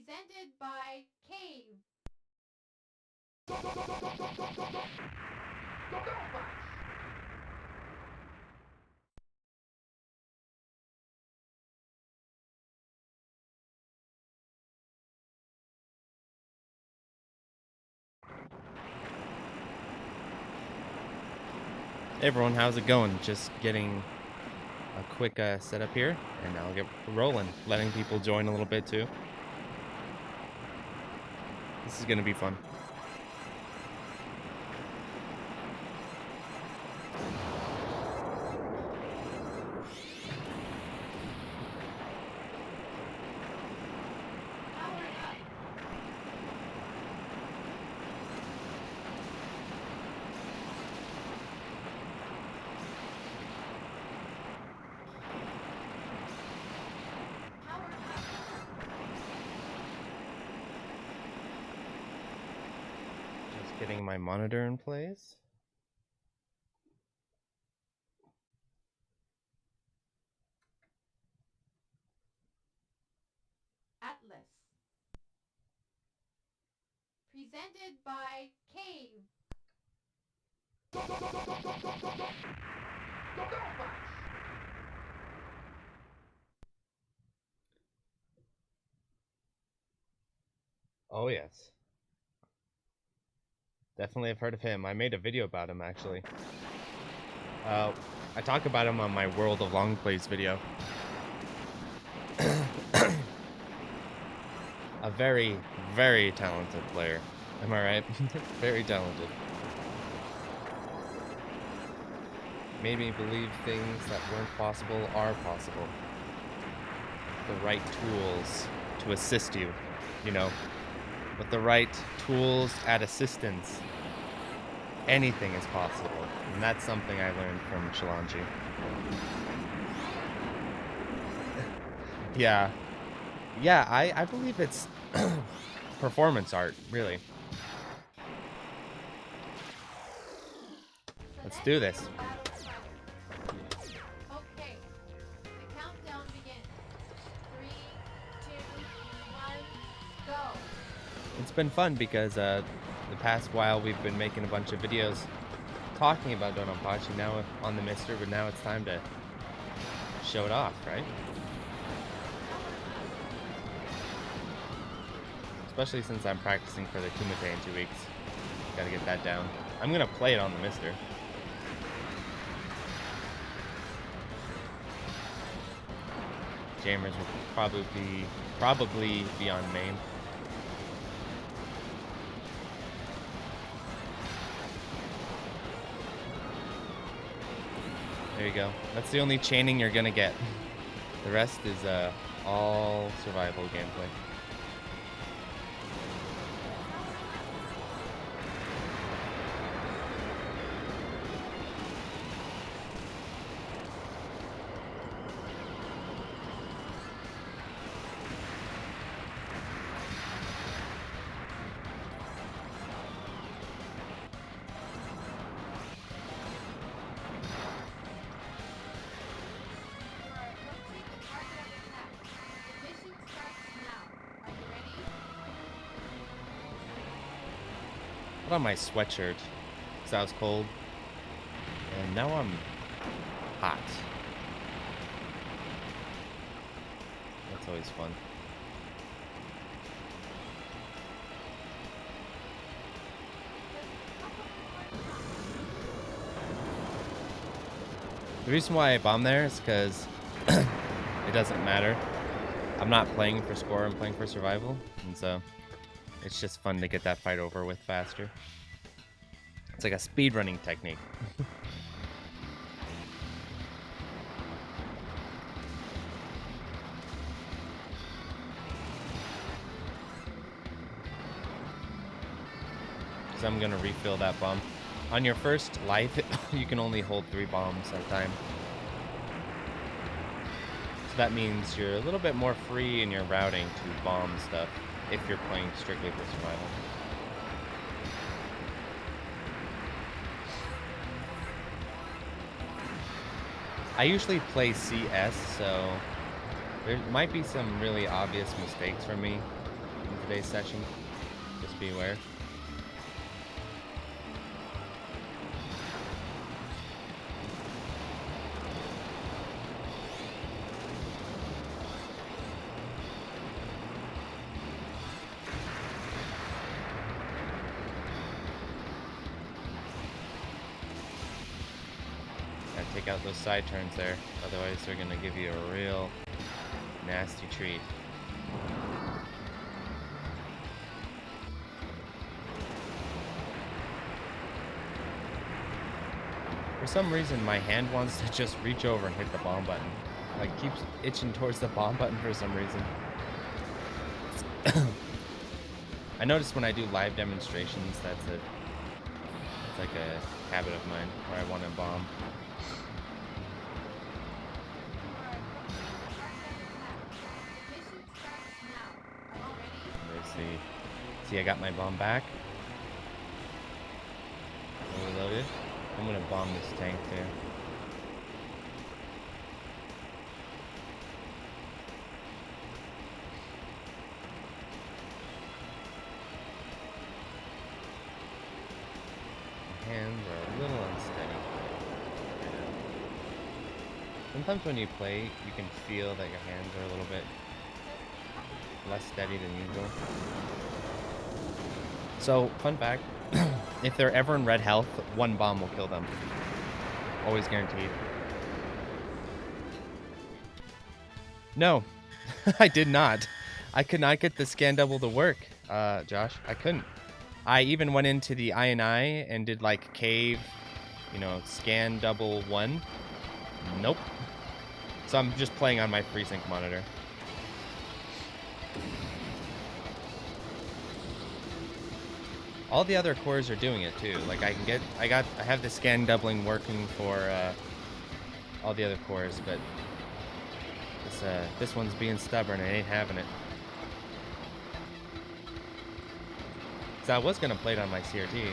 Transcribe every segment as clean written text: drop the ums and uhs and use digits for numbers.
Presented by Cave. Hey everyone, how's it going? Just getting a quick setup here, and I'll get rolling, letting people join a little bit too. This is gonna be fun. Just getting my monitor in place. Atlas. Presented by Cave. Oh yes. Definitely have heard of him. I made a video about him actually. I talk about him on my World of Long Plays video. A very, very talented player. Am I right? Very talented. Made me believe things that weren't possible are possible. The right tools to assist you, you know. With the right tools at assistance, anything is possible. And that's something I learned from Shalanji. Yeah. Yeah, I believe it's performance art, really. Let's do this. Okay, the countdown begins. 3, 2, 1, go. It's been fun because the past while we've been making a bunch of videos talking about Dodonpachi now on the MiSTer, but now it's time to show it off, right? Especially since I'm practicing for the Kumite in 2 weeks. Gotta get that down. I'm gonna play it on the MiSTer. Jammers will probably be on main. There you go. That's the only chaining you're gonna get. The rest is all survival gameplay. Put on my sweatshirt because I was cold, and now I'm hot. That's always fun. The reason why I bomb there is because it doesn't matter. I'm not playing for score, I'm playing for survival, and so it's just fun to get that fight over with faster. It's like a speedrunning technique. Because I'm going to refill that bomb. On your first life, you can only hold 3 bombs at a time. So that means you're a little bit more free in your routing to bomb stuff if you're playing strictly for survival. I usually play CS, so there might be some really obvious mistakes from me in today's session. Just be aware. Gotta take out those side turns there, otherwise they're gonna give you a real nasty treat. For some reason, my hand wants to just reach over and hit the bomb button. Like, keeps itching towards the bomb button for some reason. I noticed when I do live demonstrations, it's like a habit of mine, where I want to bomb. Mission starts now. Are you ready? Let's see. See, I got my bomb back. Reloaded. I'm gonna bomb this tank too. My hands are a little unsteady. Sometimes when you play, you can feel that your hands are a little bit less steady than usual. So, fun fact, if they're ever in red health, one bomb will kill them. Always guaranteed. No, I did not. I could not get the scan double to work, Josh. I couldn't. I even went into the I and did like cave, you know, scan double 1. Nope. So I'm just playing on my FreeSync monitor. All the other cores are doing it too. Like I have the scan doubling working for all the other cores, but this one's being stubborn and ain't having it. So I was gonna play it on my CRT,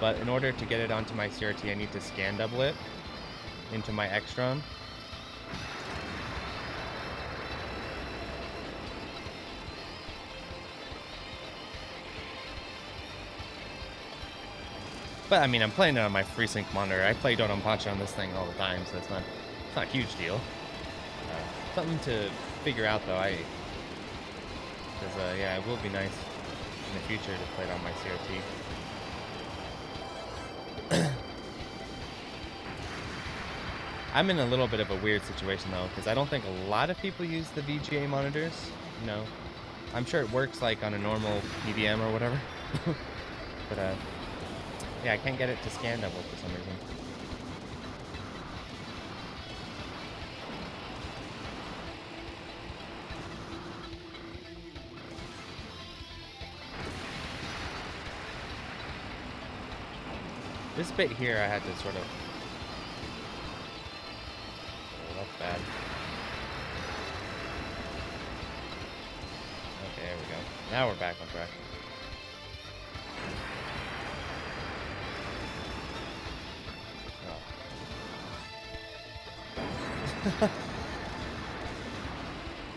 but in order to get it onto my CRT, I need to scan double it into my Extron. But I mean, I'm playing it on my FreeSync monitor. I play Dodonpachi on this thing all the time, so it's not a huge deal. Something to figure out though. Because yeah, it will be nice in the future to play it on my CRT. I'm in a little bit of a weird situation though, because I don't think a lot of people use the VGA monitors. You know, I'm sure it works like on a normal PVM or whatever. But yeah, I can't get it to scan double for some reason. This bit here, I had to sort of... Oh, that's bad. Okay, there we go. Now we're back on track.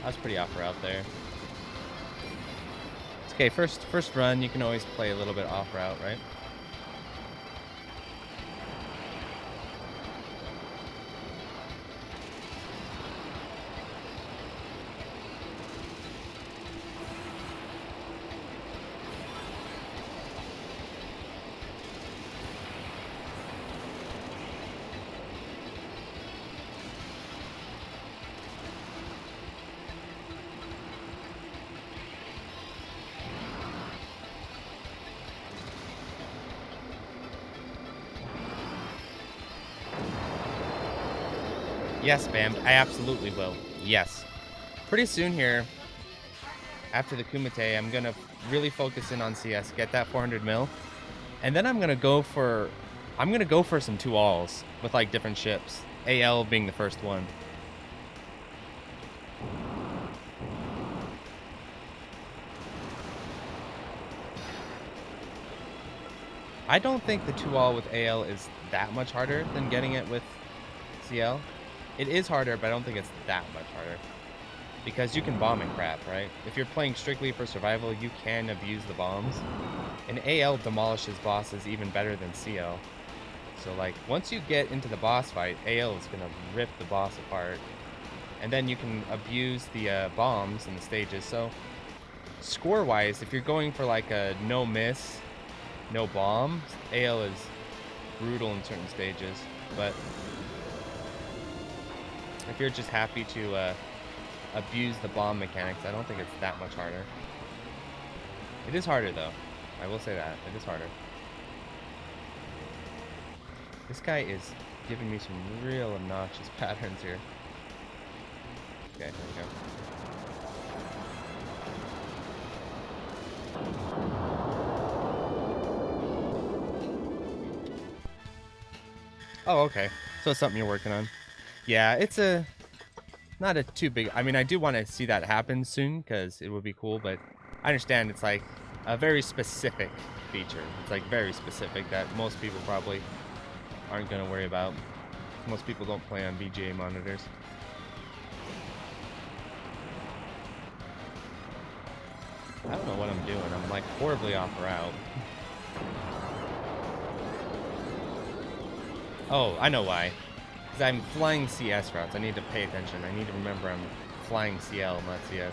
I was pretty off route there. It's okay, first run, you can always play a little bit off route, right? Yes, Bam, I absolutely will. Yes. Pretty soon here, after the Kumite, I'm going to really focus in on CS, get that 400 mil, and then I'm going to go for some 2-alls with like different ships, AL being the first one. I don't think the 2-all with AL is that much harder than getting it with CL. It is harder, but I don't think it's that much harder. because you can bomb and crap, right? If you're playing strictly for survival, you can abuse the bombs. And AL demolishes bosses even better than CL. So, like, once you get into the boss fight, AL is going to rip the boss apart. And then you can abuse the bombs in the stages. So, score-wise, if you're going for, like, a no miss, no bombs, AL is brutal in certain stages. But if you're just happy to abuse the bomb mechanics, I don't think it's that much harder. It is harder, though. I will say that. It is harder. This guy is giving me some real obnoxious patterns here. Okay, here we go. Oh, okay. So it's something you're working on. Yeah, it's not a too big... I mean, I do want to see that happen soon, because it would be cool, but I understand it's like a very specific feature. It's like very specific that most people probably aren't going to worry about. Most people don't play on VGA monitors. I don't know what I'm doing. I'm like horribly off route. Oh, I know why. Because I'm flying CS routes. I need to pay attention. I need to remember I'm flying CL, not CS.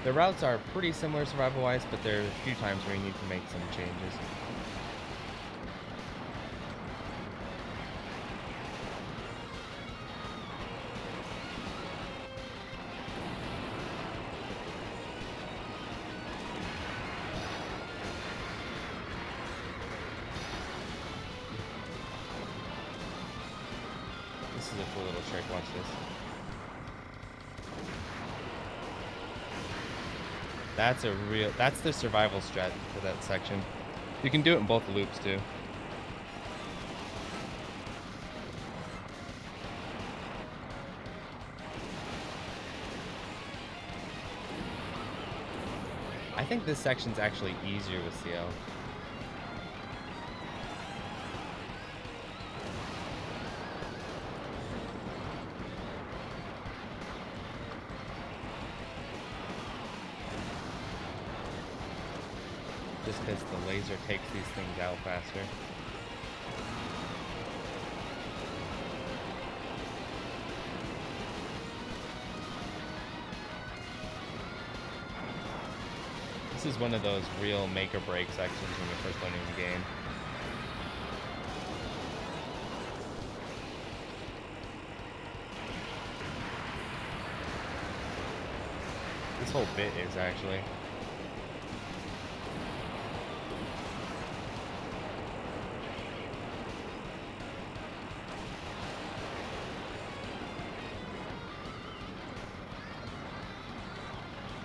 The routes are pretty similar survival-wise, but there are a few times where you need to make some changes. This is a cool little trick. Watch this. That's the survival strat for that section. You can do it in both loops too. I think this section's actually easier with CL. Just because the laser takes these things out faster. This is one of those real make or break sections when you're first learning the game. This whole bit is actually.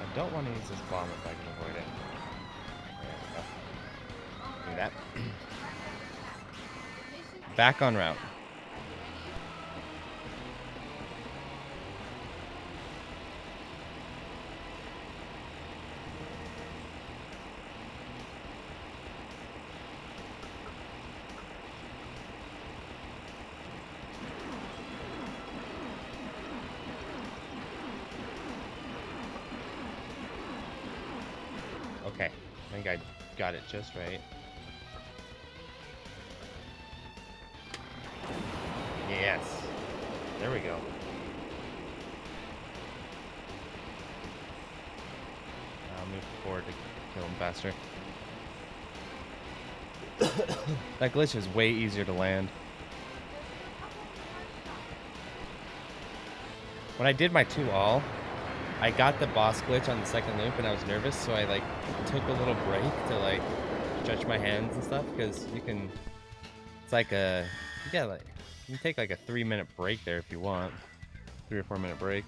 I don't want to use this bomb if I can avoid it. There we go. Do that. Back on route. Okay, I think I got it just right. Yes. There we go. I'll move forward to kill him faster. That glitch is way easier to land. When I did my 2-all, I got the boss glitch on the second loop and I was nervous, so I like took a little break to like stretch my hands and stuff, because you can, it's like a, yeah, like you can take like a 3-minute break there if you want. 3 or 4 minute break.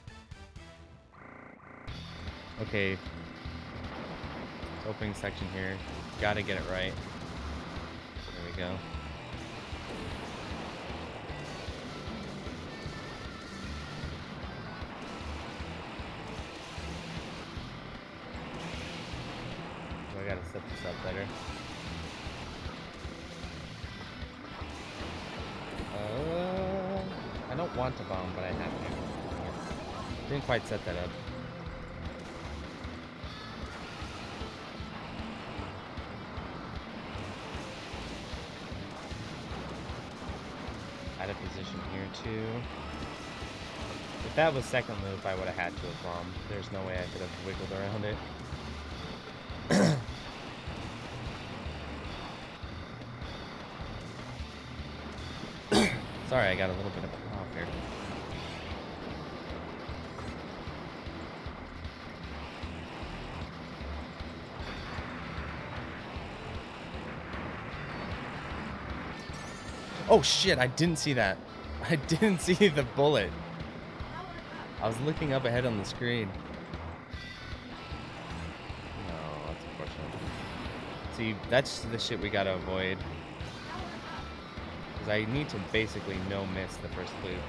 Okay. Opening section here. Gotta get it right. There we go. I gotta set this up better. I don't want to bomb, but I have to. Didn't quite set that up. Out of position here too. If that was second loop, I would have had to have bombed. There's no way I could have wiggled around it. Sorry, I got a little bit of a cough here. Oh shit, I didn't see that. I didn't see the bullet. I was looking up ahead on the screen. No, that's unfortunate. See, that's the shit we gotta avoid. Because I need to basically no miss the first loop.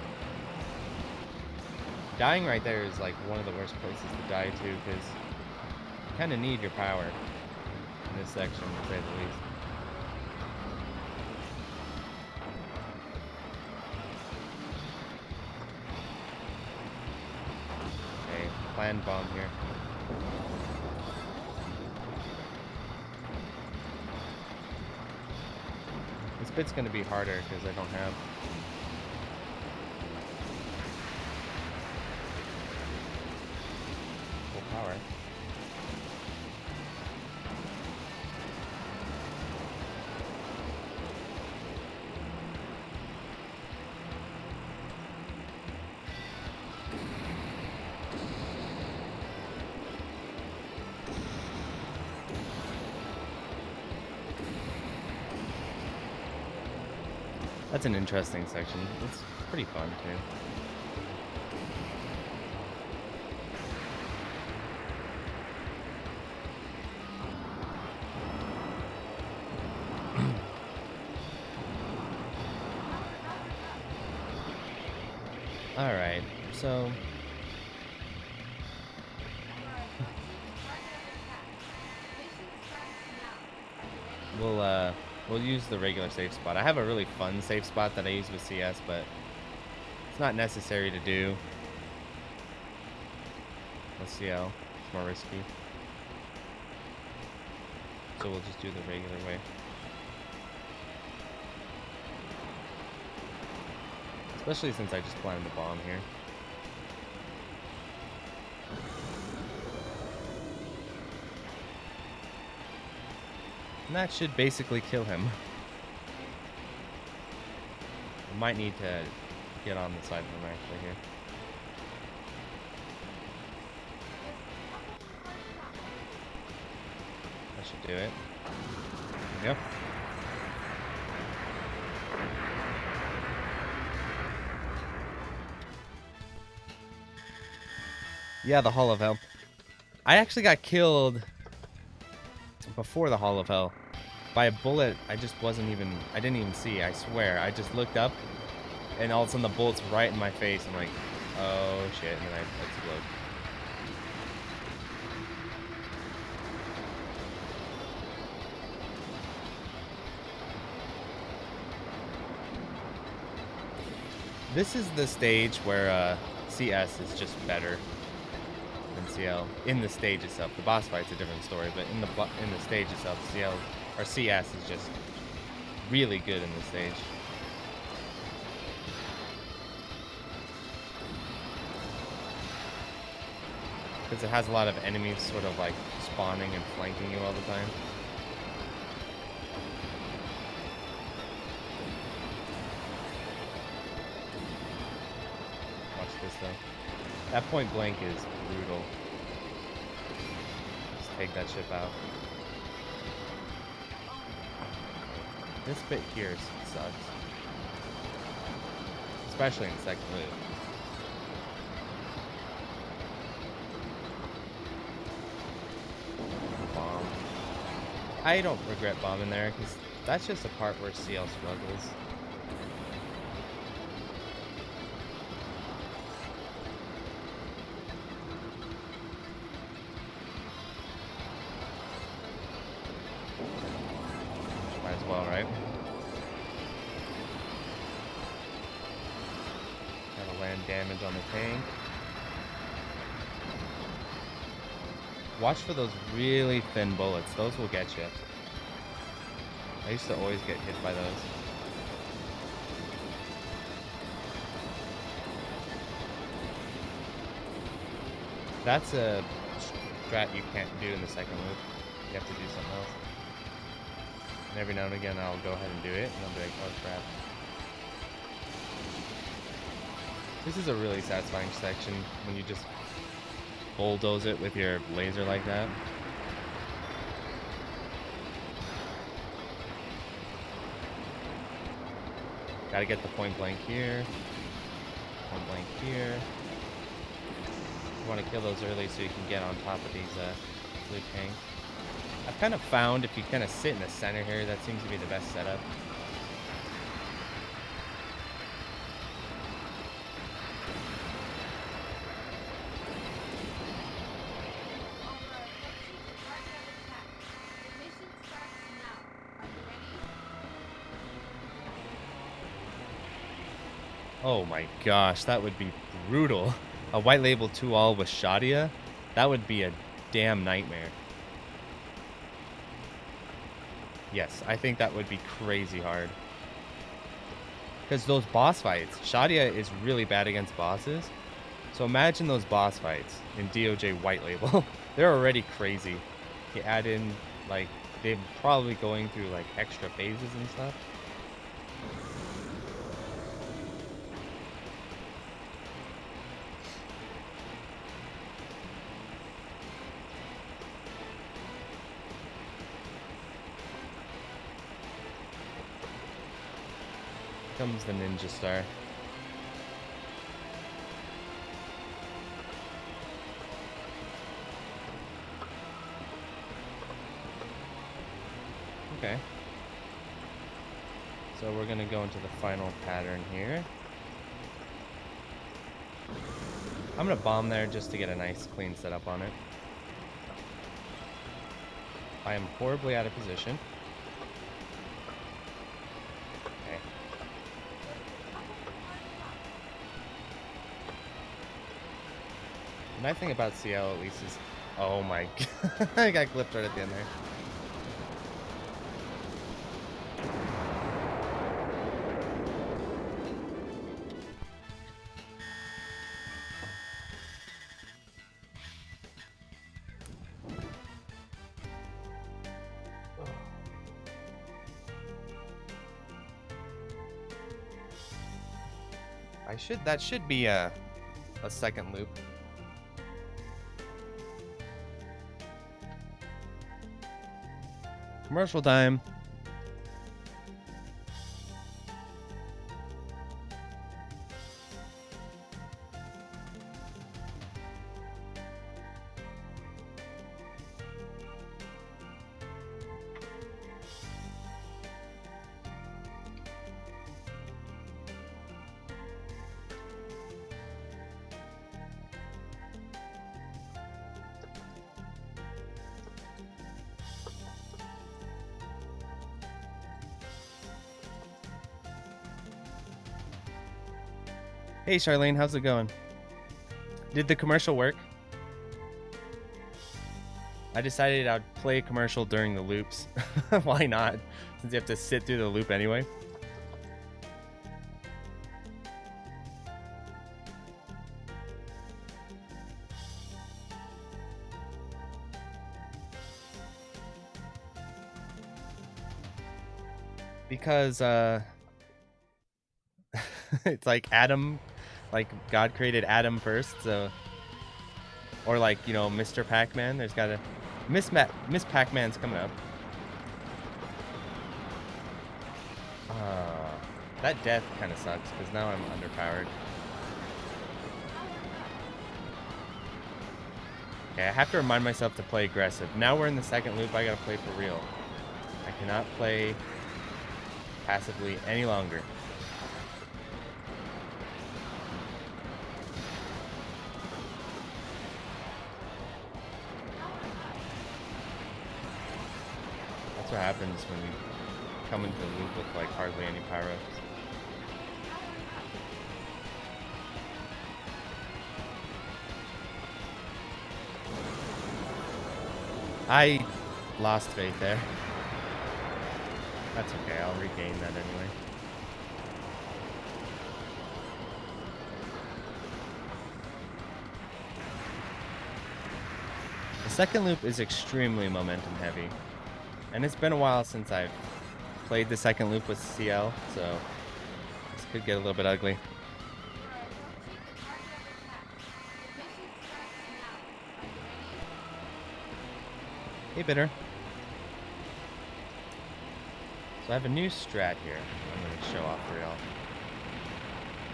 Dying right there is like one of the worst places to die to, because you kind of need your power in this section, to say the least. Okay, planned bomb here. This bit's gonna be harder because I don't have full power. That's an interesting section. It's pretty fun too. All right, so we'll use the regular safe spot. I have a really fun safe spot that I use with CS, but it's not necessary to do. Let's see how it's more risky. So we'll just do the regular way. Especially since I just planted the bomb here. And that should basically kill him. I might need to get on the side of him actually here. That should do it. There we go. Yeah, the Hall of Hell. I actually got killed before the Hall of Hell by a bullet I didn't even see, I swear. I just looked up and all of a sudden the bullet's right in my face. I'm like, oh shit, and then I explode. This is the stage where CS is just better than CL in the stage itself. The boss fight's a different story, but in the stage itself, CL or CS is just really good in the stage. Because it has a lot of enemies sort of like spawning and flanking you all the time. Watch this though. That point blank is brutal. Just take that ship out. This bit here sucks. Especially in second loop. Bomb. I don't regret bombing there, because that's just a part where CL struggles. Might as well, right? Gotta land damage on the tank. Watch for those really thin bullets. Those will get you. I used to always get hit by those. That's a strat you can't do in the second loop. You have to do something else. And every now and again, I'll go ahead and do it, and I'll be like, oh crap. This is a really satisfying section when you just bulldoze it with your laser like that. Gotta get the point blank here. Point blank here. You want to kill those early so you can get on top of these blue tanks. I've kind of found if you kind of sit in the center here, that seems to be the best setup. Oh my gosh, that would be brutal. A white label 2-all with Shadia? That would be a damn nightmare. Yes, I think that would be crazy hard. Because those boss fights, Shadia is really bad against bosses. So imagine those boss fights in DOJ white label. They're already crazy. You add in, like, they're probably going through, like, extra phases and stuff. Comes the ninja star. Okay. So we're gonna go into the final pattern here. I'm gonna bomb there just to get a nice clean setup on it. I am horribly out of position. The nice thing about CL at least is, oh my god, I got clipped right at the end there. That should be a second loop. Commercial time. Hey Charlene, how's it going? Did the commercial work? I decided I'd play a commercial during the loops. Why not? Since you have to sit through the loop anyway. Because it's like Adam, like God created Adam first, so, or like, you know, Mr. Pac-Man. There's got a Miss Pac-Man's coming up. That death kind of sucks because now I'm underpowered. Okay, I have to remind myself to play aggressive. Now we're in the second loop. I gotta play for real. I cannot play passively any longer. That's what happens when you come into the loop with like hardly any power-ups. I lost faith there. That's okay, I'll regain that anyway. The second loop is extremely momentum heavy. And it's been a while since I've played the second loop with CL, so this could get a little bit ugly. Hey, Bitter. So I have a new strat here I'm going to show off for y'all.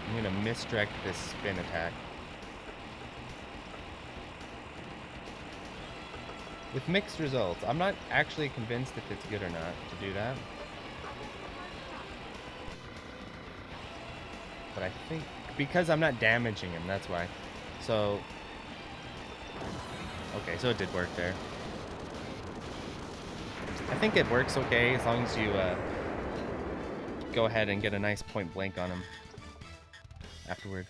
I'm going to misdirect this spin attack. With mixed results. I'm not actually convinced if it's good or not to do that. But I think, because I'm not damaging him, that's why. So, okay, so it did work there. I think it works okay as long as you go ahead and get a nice point blank on him afterward.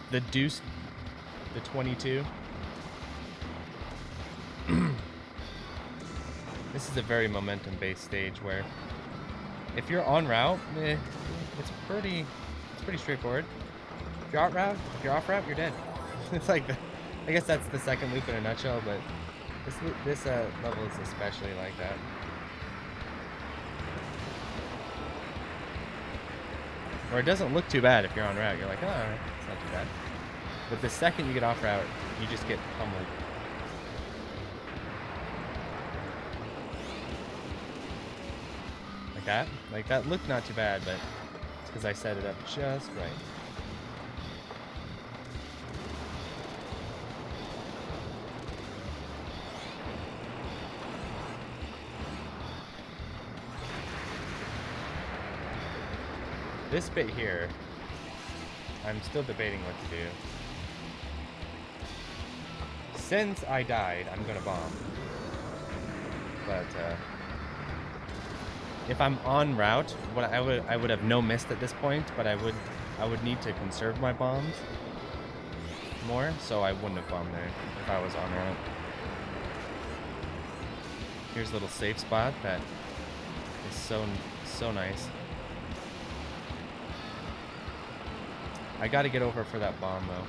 The deuce, the 22. This is a very momentum-based stage where if you're on route, it's pretty straightforward. If you're off route, you're dead. It's like I guess that's the second loop in a nutshell, but this level is especially like that. Or it doesn't look too bad if you're on route. You're like, oh, it's not too bad. But the second you get off route, you just get pummeled. Like that? Like that looked not too bad, but it's because I set it up just right. This bit here, I'm still debating what to do. Since I died, I'm gonna bomb. But if I'm en route, what I would have no missed at this point, but I would need to conserve my bombs more, so I wouldn't have bombed there if I was en route. Here's a little safe spot that is so nice. I gotta get over for that bomb though.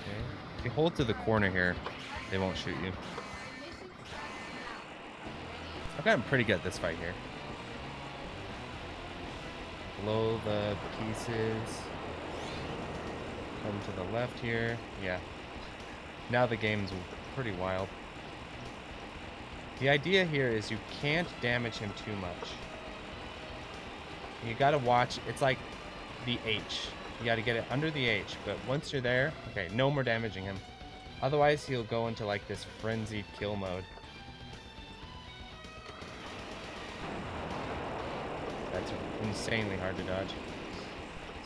Okay. If you hold to the corner here, they won't shoot you. I've gotten pretty good at this fight here. Blow the pieces. Come to the left here. Yeah. Now the game's pretty wild. The idea here is you can't damage him too much. You gotta watch. It's like the H. You gotta get it under the H, but once you're there, okay, no more damaging him. Otherwise, he'll go into like this frenzied kill mode. That's insanely hard to dodge.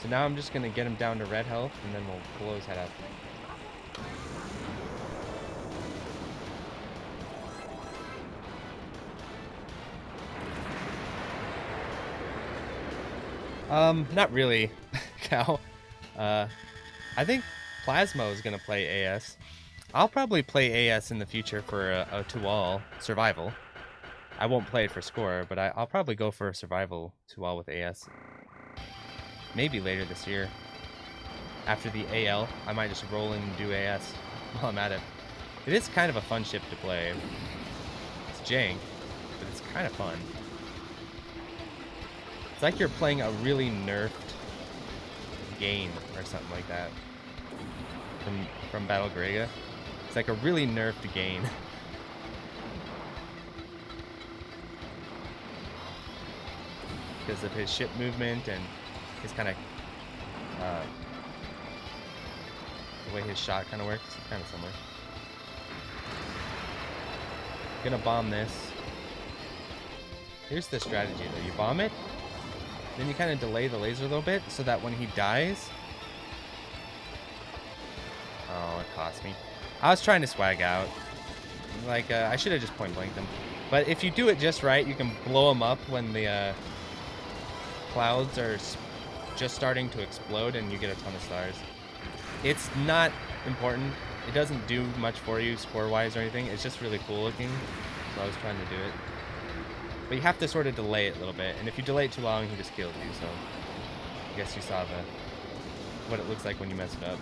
So now I'm just gonna get him down to red health, and then we'll blow his head up. Not really, Cal. I think Plasmo is gonna play AS. I'll probably play AS in the future for a 2-all survival. I won't play it for score, but I'll probably go for a survival 2-all with AS. Maybe later this year. After the AL, I might just roll in and do AS while I'm at it. It is kind of a fun ship to play. It's jank, but it's kind of fun. It's like you're playing a really nerfed game or something like that. From Battle Grega. It's like a really nerfed game. Because of his ship movement and his kind of the way his shot kind of works. Kind of similar. Gonna bomb this. Here's the strategy though. You bomb it, then you kind of delay the laser a little bit so that when he dies... Oh, it cost me. I was trying to swag out. Like, I should have just point blanked him. But if you do it just right, you can blow him up when the clouds are just starting to explode and you get a ton of stars. It's not important. It doesn't do much for you score-wise or anything. It's just really cool looking, so I was trying to do it. But you have to sort of delay it a little bit, and if you delay it too long, he just kills you, so... I guess you saw what it looks like when you mess it up.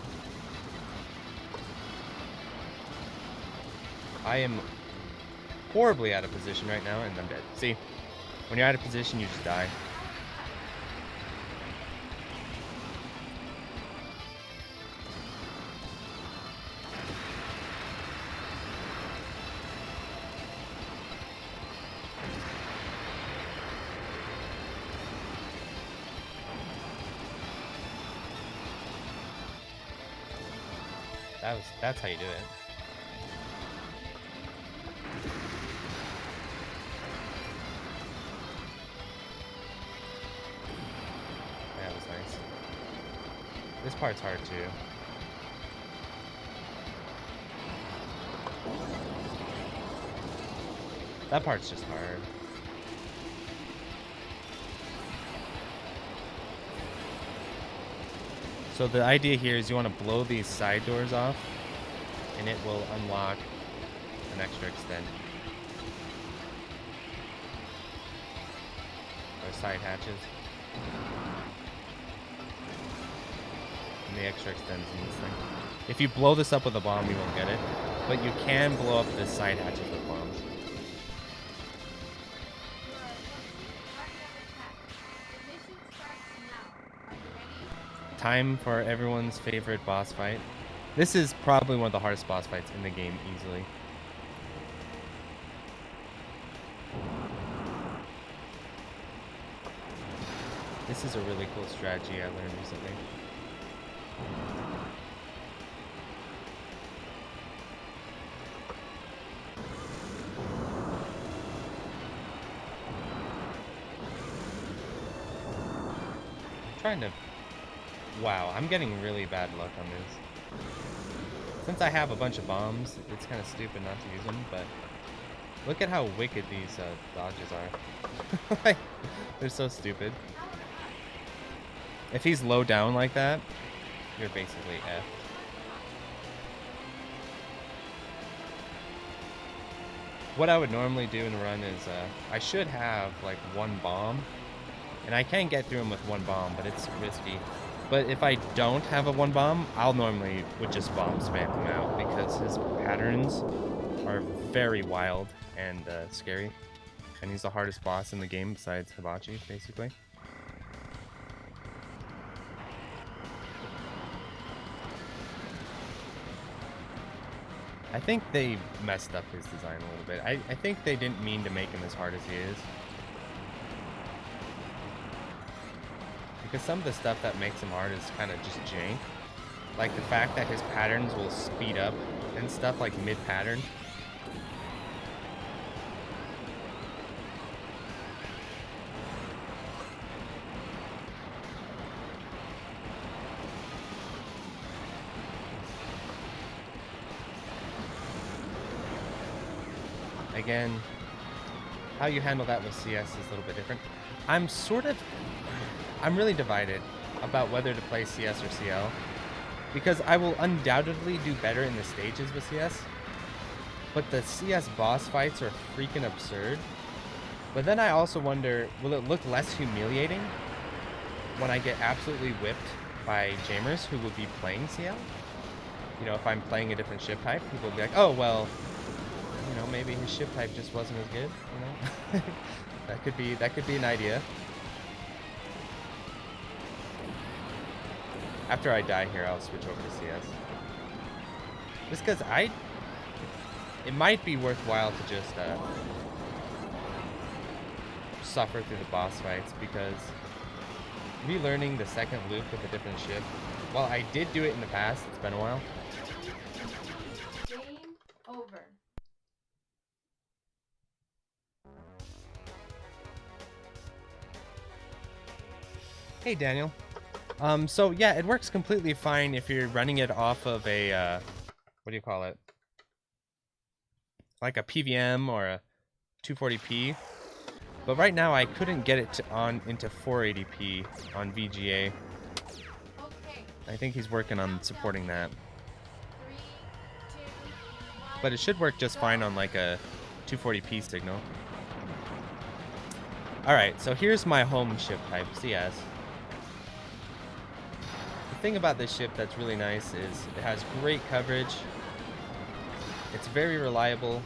I am horribly out of position right now, and I'm dead. See? When you're out of position, you just die. That's how you do it. That was nice. This part's hard too. That part's just hard. So the idea here is you want to blow these side doors off, and it will unlock an extra extend. Or side hatches. And the extra extends in this thing. If you blow this up with a bomb, you won't get it. But you can blow up the side hatches with bombs. Time for everyone's favorite boss fight. This is probably one of the hardest boss fights in the game, easily. This is a really cool strategy I learned recently. I'm trying to... Wow, I'm getting really bad luck on this. Since I have a bunch of bombs, it's kind of stupid not to use them, but look at how wicked these dodges are. Like, they're so stupid. If he's low down like that, you're basically F. What I would normally do in a run is, I should have like one bomb, and I can get through him with one bomb, but it's risky. But if I don't have a one bomb, I'll normally would just bomb spam him out because his patterns are very wild and scary. And he's the hardest boss in the game besides Hibachi, basically. I think they messed up his design a little bit. I think they didn't mean to make him as hard as he is. Because some of the stuff that makes him hard is kind of just jank. Like the fact that his patterns will speed up and stuff like mid-pattern. Again, how you handle that with CS is a little bit different. I'm really divided about whether to play CS or CL, because I will undoubtedly do better in the stages with CS, but the CS boss fights are freaking absurd. But then I also wonder, will it look less humiliating when I get absolutely whipped by Jamers who would be playing CL? You know, if I'm playing a different ship type, people will be like, oh, well, you know, maybe his ship type just wasn't as good, you know? that could be an idea. After I die here, I'll switch over to CS. Just because it might be worthwhile to just suffer through the boss fights, because relearning the second loop with a different ship, while I did do it in the past, it's been a while. Game over. Hey, Daniel. So yeah, it works completely fine if you're running it off of a, what do you call it? Like a PVM or a 240p. But right now I couldn't get it into 480p on VGA. Okay, I think he's working on supporting that. 3, 2, 1. But it should work just fine on like a 240p signal. Alright, so here's my home ship type, CS. The thing about this ship that's really nice is it has great coverage. It's very reliable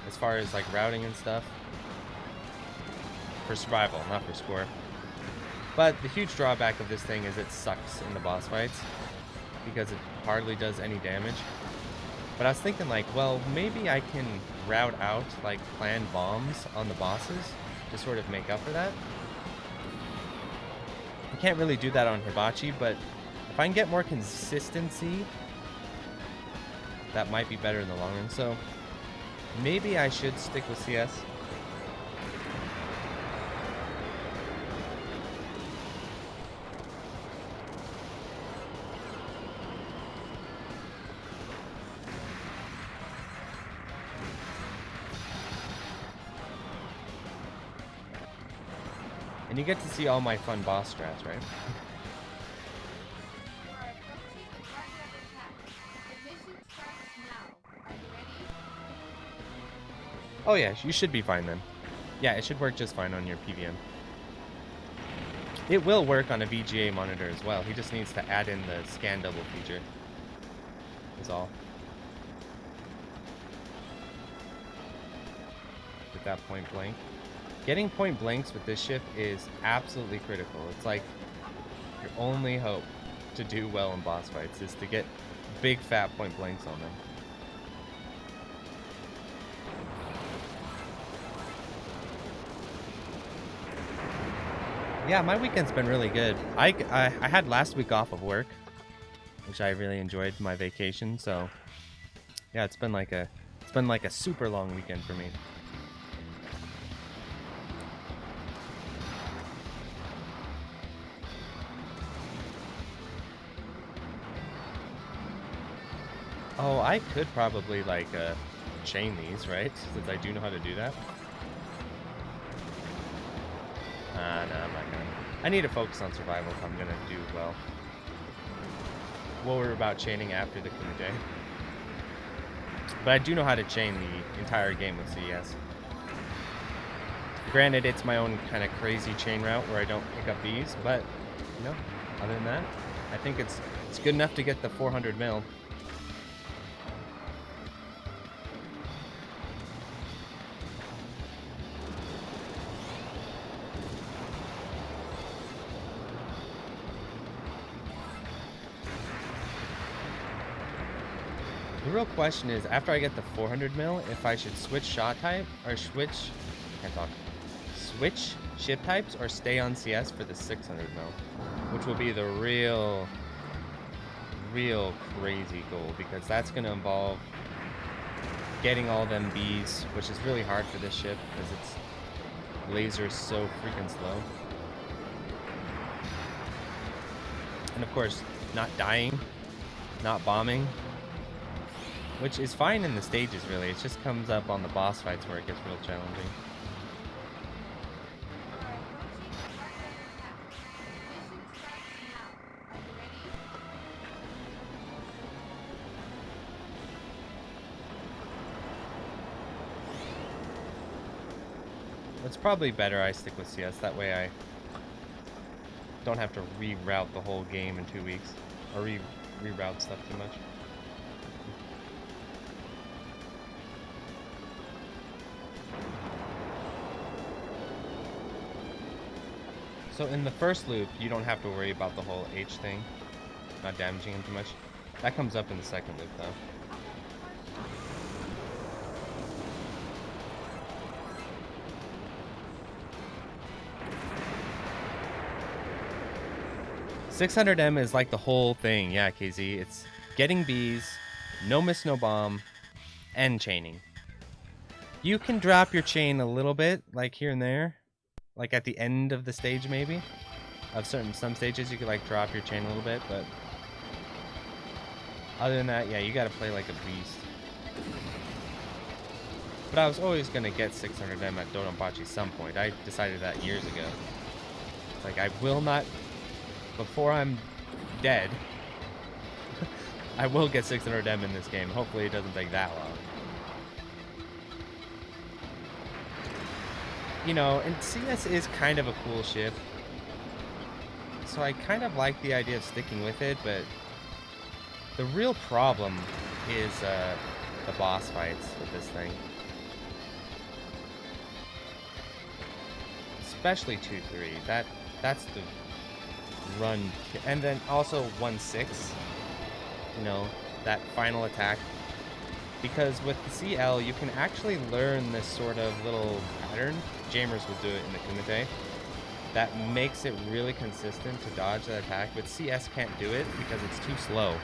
as far as like routing and stuff. For survival, not for score. But the huge drawback of this thing is it sucks in the boss fights because it hardly does any damage. But I was thinking like, well, maybe I can route out like planned bombs on the bosses to sort of make up for that. I can't really do that on Hibachi, but if I can get more consistency, that might be better in the long run. So maybe I should stick with CS. And you get to see all my fun boss strats, right? You are approaching the target attack. The mission starts now. Are you ready? Oh yeah, you should be fine then. Yeah, it should work just fine on your PVM. It will work on a VGA monitor as well. He just needs to add in the scan double feature. Is all. With that point blank. Getting point blanks with this ship is absolutely critical. It's like your only hope to do well in boss fights is to get big fat point blanks on them. Yeah, my weekend's been really good. I had last week off of work, which I really enjoyed, my vacation. So yeah, it's been like a super long weekend for me. Oh, I could probably like chain these, right? Since I do know how to do that. No, I'm not gonna. I need to focus on survival if I'm gonna do well. We'll worry about chaining after the Kumite. But I do know how to chain the entire game with CS. Granted, it's my own kind of crazy chain route where I don't pick up these, but you know, other than that, I think it's good enough to get the 400 mil. The real question is, after I get the 400 mil, if I should switch shot type or switch ship types or stay on CS for the 600 mil, which will be the real crazy goal, because that's going to involve getting all them Bs, which is really hard for this ship because its laser is so freaking slow. And of course, not dying, not bombing. Which is fine in the stages, really. It just comes up on the boss fights where it gets real challenging. It's probably better I stick with CS. That way I don't have to reroute the whole game in 2 weeks. Or reroute stuff too much. So in the first loop, you don't have to worry about the whole H thing, not damaging him too much. That comes up in the second loop, though. $600M is like the whole thing, yeah, KZ. It's getting Bs, no miss, no bomb, and chaining. You can drop your chain a little bit, like here and there. Like at the end of the stage, maybe. Of some stages, you could like drop your chain a little bit, but other than that, yeah, you gotta play like a beast. But I was always gonna get 600M at Dodonpachi some point. I decided that years ago. Like, I will not, before I'm dead, I will get 600M in this game. Hopefully it doesn't take that long. You know, and CS is kind of a cool ship. So I kind of like the idea of sticking with it, but the real problem is the boss fights with this thing. Especially 2-3. That's the run. And then also 1-6. You know, that final attack. Because with the CL, you can actually learn this sort of little pattern. Jammers will do it in the Kumite. That makes it really consistent to dodge that attack, but CS can't do it because it's too slow.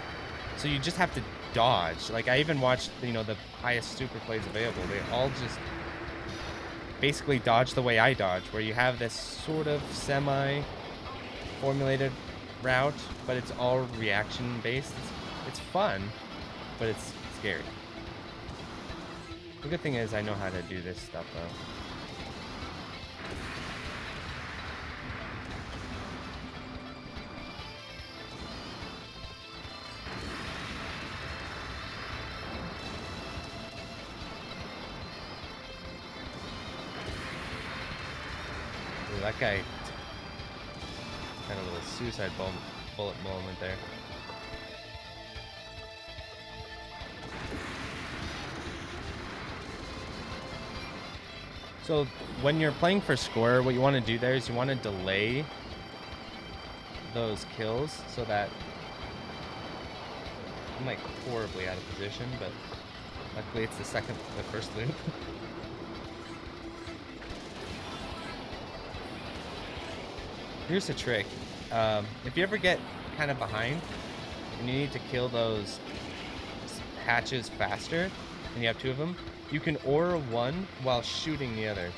So you just have to dodge. Like, I even watched, you know, the highest super plays available. They all just basically dodge the way I dodge, where you have this sort of semi-formulated route, but it's all reaction-based. It's fun, but it's scary. The good thing is I know how to do this stuff, though. Ooh, that guy had a little suicide bullet moment there. So when you're playing for score, what you want to do there is you want to delay those kills so that I'm like horribly out of position, but luckily it's the first loop. Here's the trick. If you ever get kind of behind and you need to kill those hatches faster, and you have two of them, you can aura one while shooting the other.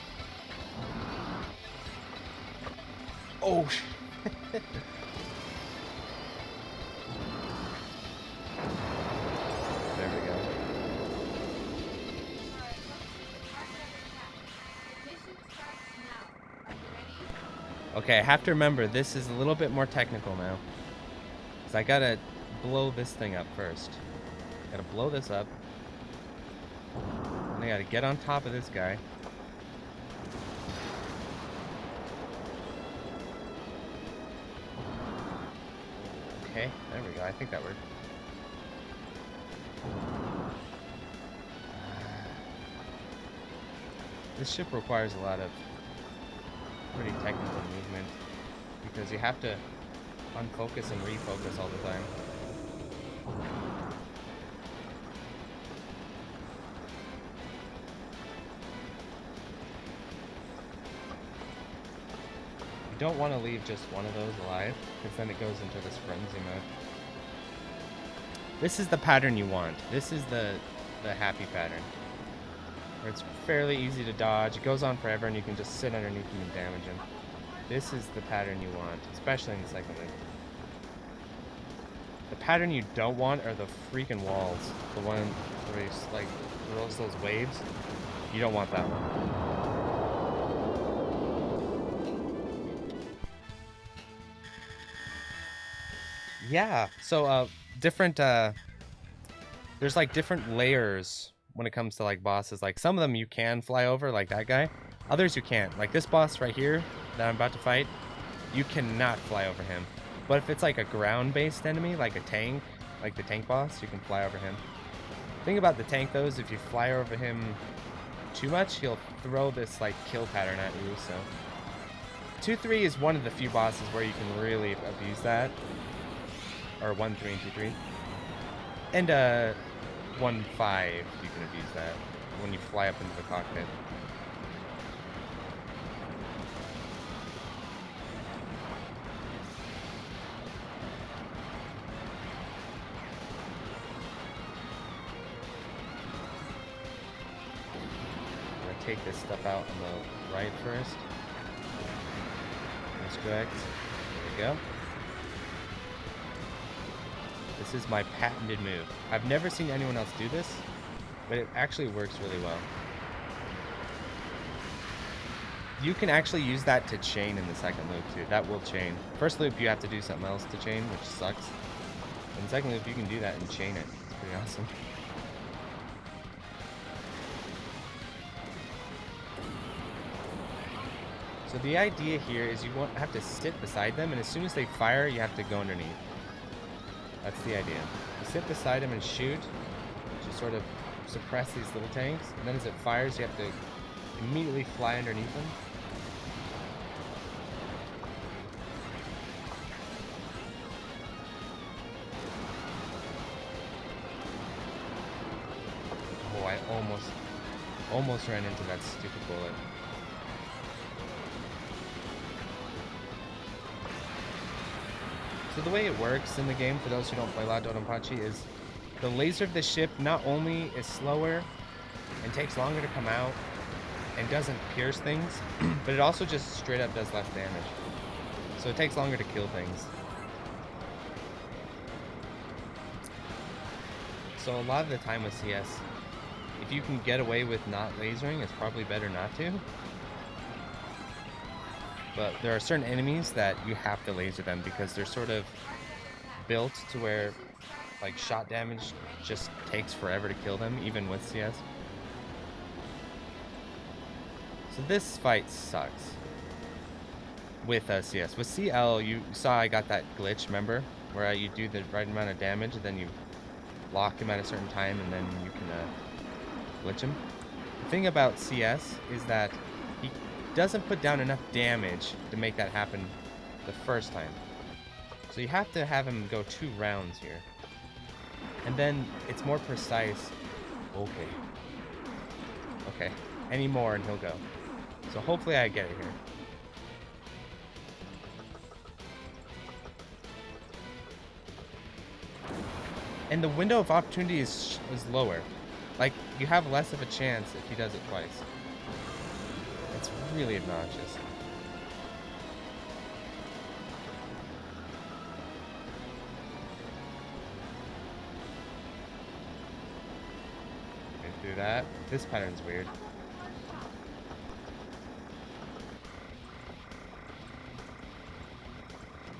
Oh, there we go. Okay, I have to remember, this is a little bit more technical now. Because I gotta blow this thing up first. Gotta blow this up. And I gotta get on top of this guy. Okay, there we go. I think that worked. This ship requires a lot of pretty technical movement because you have to unfocus and refocus all the time. You don't want to leave just one of those alive because then it goes into this frenzy mode. This is the pattern you want. This is the happy pattern. Where it's fairly easy to dodge, it goes on forever, and you can just sit underneath him and damage him. This is the pattern you want, especially in the second league. The pattern you don't want are the freaking walls. The one where he like throws those waves. You don't want that one. Yeah, so different there's like different layers when it comes to like bosses. Like some of them you can fly over, like that guy. Others you can't. Like this boss right here that I'm about to fight, you cannot fly over him. But if it's like a ground-based enemy, like a tank, like the tank boss, you can fly over him. The thing about the tank though is if you fly over him too much, he'll throw this like kill pattern at you. So 2-3 is one of the few bosses where you can really abuse that. Or 1-3 and 2-3. And 1-5, you can abuse that when you fly up into the cockpit. I'm gonna take this stuff out on the right first. That's correct. There we go. This is my patented move. I've never seen anyone else do this, but it actually works really well. You can actually use that to chain in the second loop too. That will chain. First loop, you have to do something else to chain, which sucks. In the second loop, you can do that and chain it. It's pretty awesome. So the idea here is you won't have to sit beside them, and as soon as they fire, you have to go underneath. That's the idea. You sit beside them and shoot, just sort of suppress these little tanks, and then as it fires, you have to immediately fly underneath them. Oh, I almost ran into that stupid bullet. So the way it works in the game, for those who don't play a lot of Dodonpachi, is the laser of the ship not only is slower and takes longer to come out and doesn't pierce things, but it also just straight up does less damage. So it takes longer to kill things. So a lot of the time with CS, if you can get away with not lasering, it's probably better not to. But there are certain enemies that you have to laser them because they're sort of built to where like shot damage just takes forever to kill them, even with CS. So this fight sucks with CS. With CL, you saw I got that glitch, remember? Where you do the right amount of damage, and then you lock him at a certain time, and then you can glitch him. The thing about CS is that he doesn't put down enough damage to make that happen the first time. So you have to have him go 2 rounds here. And then it's more precise. Okay. Any more and he'll go. So hopefully I get it here. And the window of opportunity is lower. Like, you have less of a chance if he does it twice. It's really obnoxious. Do that. This pattern's weird.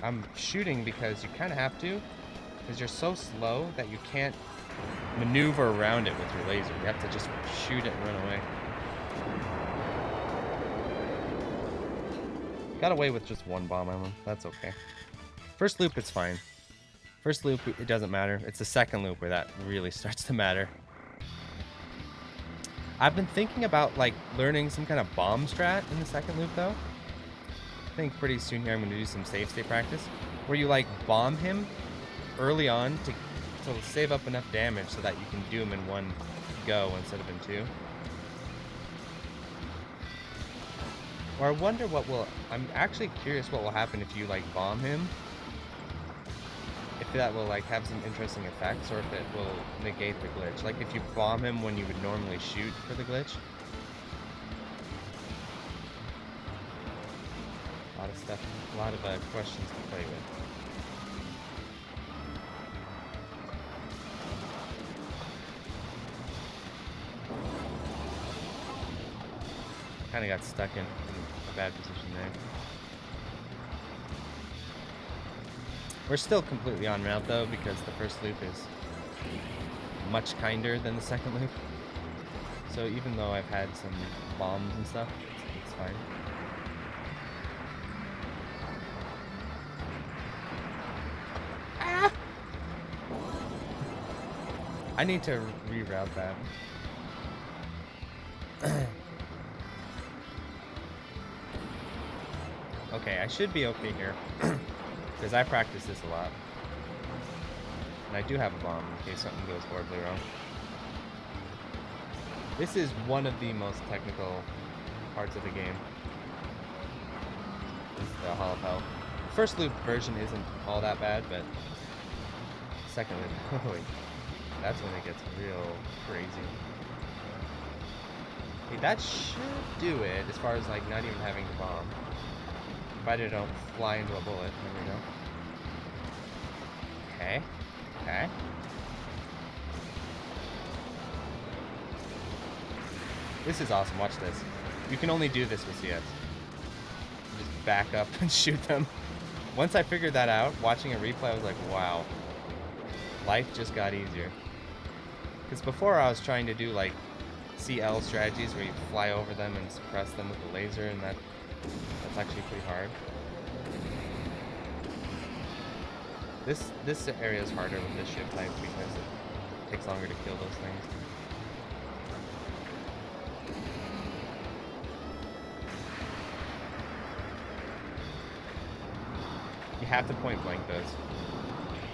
I'm shooting because you kind of have to, because you're so slow that you can't maneuver around it with your laser. You have to just shoot it and run away. Got away with just 1 bomb on him. That's okay. First loop, it's fine. First loop, it doesn't matter. It's the second loop where that really starts to matter. I've been thinking about like learning some kind of bomb strat in the second loop though. I think pretty soon here I'm going to do some safe state practice where you like bomb him early on to save up enough damage so that you can do him in 1 go instead of in 2. Or I wonder I'm actually curious what will happen if you like bomb him. If that will like have some interesting effects, or if it will negate the glitch. Like if you bomb him when you would normally shoot for the glitch. A lot of stuff, a lot of questions to play with. Kind of got stuck in a bad position there. We're still completely on route though, because the first loop is much kinder than the second loop. So even though I've had some bombs and stuff, it's fine. Ah! I need to reroute that. Okay, I should be okay here. Because I practice this a lot. And I do have a bomb in case something goes horribly wrong. This is one of the most technical parts of the game. This is the Hall of Hell. First loop version isn't all that bad, but second loop, wait, that's when it gets real crazy. Okay, that should do it as far as like not even having to bomb. Provided I don't fly into a bullet. There we go. Okay. Okay. This is awesome. Watch this. You can only do this with CS. back up and shoot them. Once I figured that out, watching a replay, I was like, wow. Life just got easier. Because before I was trying to do like CL strategies where you fly over them and suppress them with the laser, and that's actually pretty hard. This area is harder with this ship type because it takes longer to kill those things. You have to point blank those.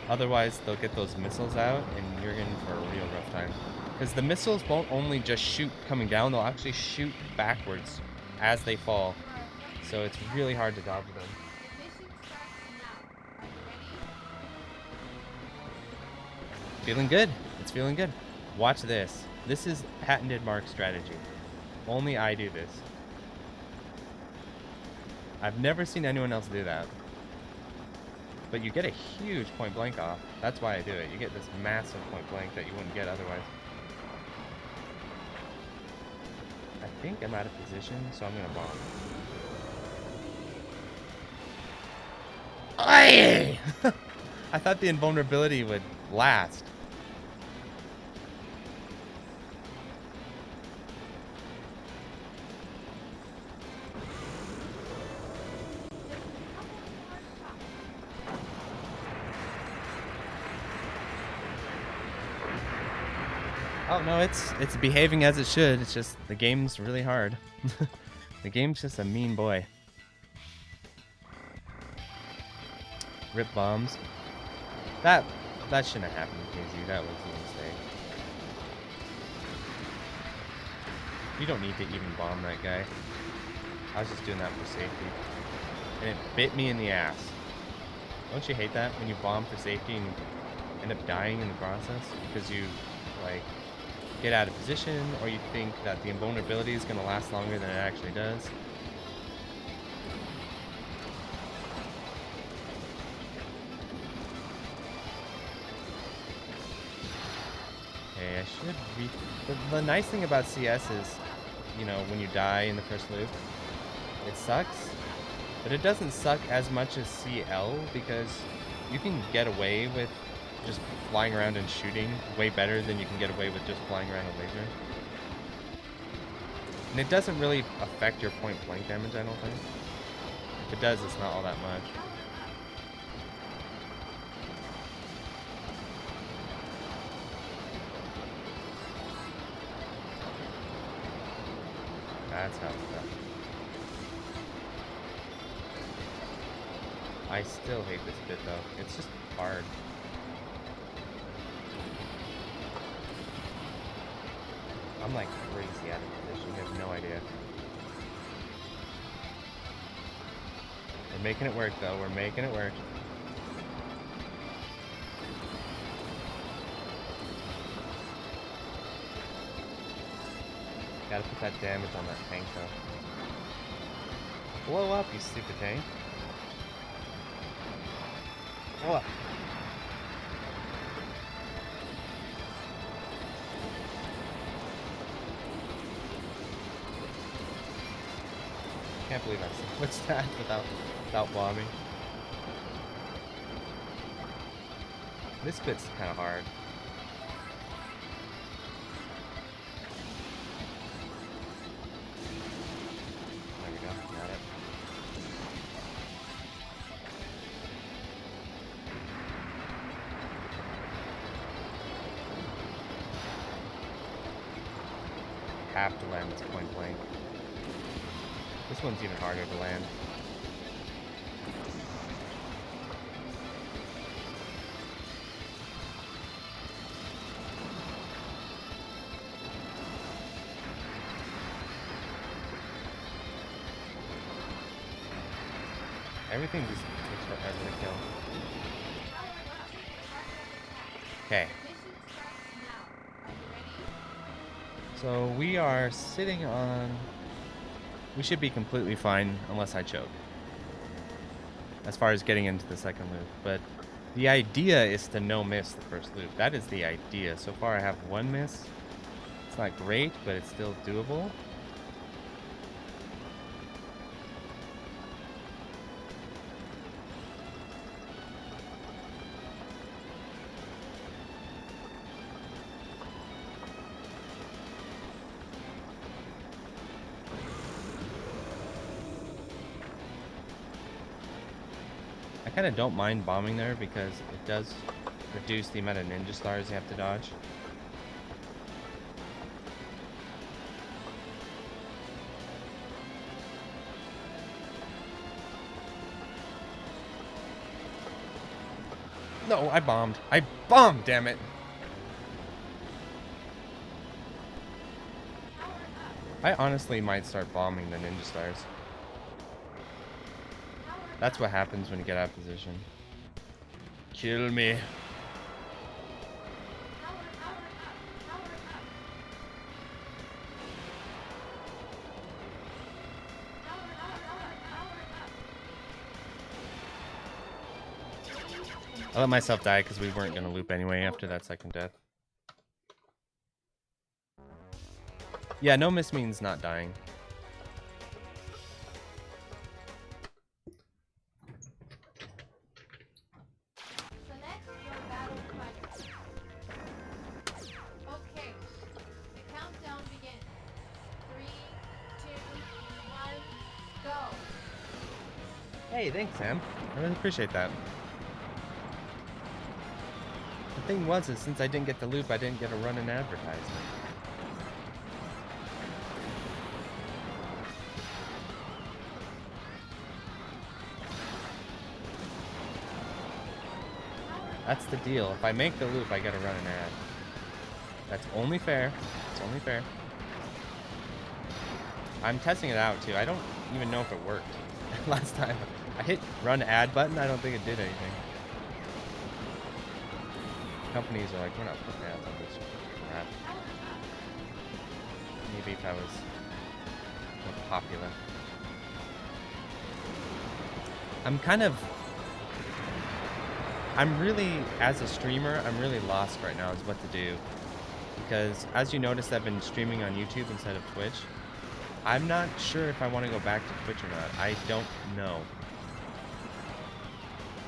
Otherwise, they'll get those missiles out, and you're in for a real rough time. Because the missiles won't only just shoot coming down, they'll actually shoot backwards as they fall. So it's really hard to dodge them. Feeling good. It's feeling good. Watch this. This is patented Mark strategy. Only I do this. I've never seen anyone else do that. But you get a huge point blank off. That's why I do it. You get this massive point blank that you wouldn't get otherwise. I think I'm out of position, so I'm gonna bomb. Aye! I thought the invulnerability would last. Oh no, it's behaving as it should. It's just the game's really hard. The game's just a mean boy. Rip bombs. That shouldn't have happened, KZ. That was a mistake. You don't need to even bomb that guy. I was just doing that for safety. And it bit me in the ass. Don't you hate that when you bomb for safety and end up dying in the process? Because you, like, get out of position, or you think that the invulnerability is going to last longer than it actually does. Okay, I should read. The nice thing about CS is, you know, when you die in the first loop, it sucks, but it doesn't suck as much as CL because you can get away with just flying around and shooting way better than you can get away with just flying around a laser. And it doesn't really affect your point blank damage, I don't think. If it does, it's not all that much. That's how it's done. I still hate this bit though. It's just hard. I'm like crazy out of position. You have no idea. We're making it work though. We're making it work. Gotta put that damage on that tank though. Blow up, you stupid tank. Blow up. Can't believe I switched that without bombing. This bit's kind of hard. There we go, got it. Have to land this point blank. This one's even harder to land. Everything just takes forever to kill. Okay. So we are sitting on... We should be completely fine unless I choke. As far as getting into the second loop. But the idea is to no miss the first loop. That is the idea. So far I have one miss. It's not great, but it's still doable. kind of don't mind bombing there because it does reduce the amount of ninja stars you have to dodge. No, I bombed. I bombed, damn it. I honestly might start bombing the ninja stars. That's what happens when you get out of position. Kill me. I let myself die because we weren't going to loop anyway after that second death. Yeah, no miss means not dying. Select your battle fighter. Okay, the countdown begins. 3, 2, 1, go. Hey, thanks, Sam. I really appreciate that. The thing was, is since I didn't get the loop, I didn't get to run an advertisement. That's the deal. If I make the loop, I gotta run an ad. That's only fair. It's only fair. I'm testing it out, too. I don't even know if it worked. Last time, I hit run ad button. I don't think it did anything. Companies are like, we're not putting ads on this crap. Maybe if I was more popular. I'm really, as a streamer, I'm really lost right now as what to do. Because, as you noticed, I've been streaming on YouTube instead of Twitch. I'm not sure if I want to go back to Twitch or not. I don't know.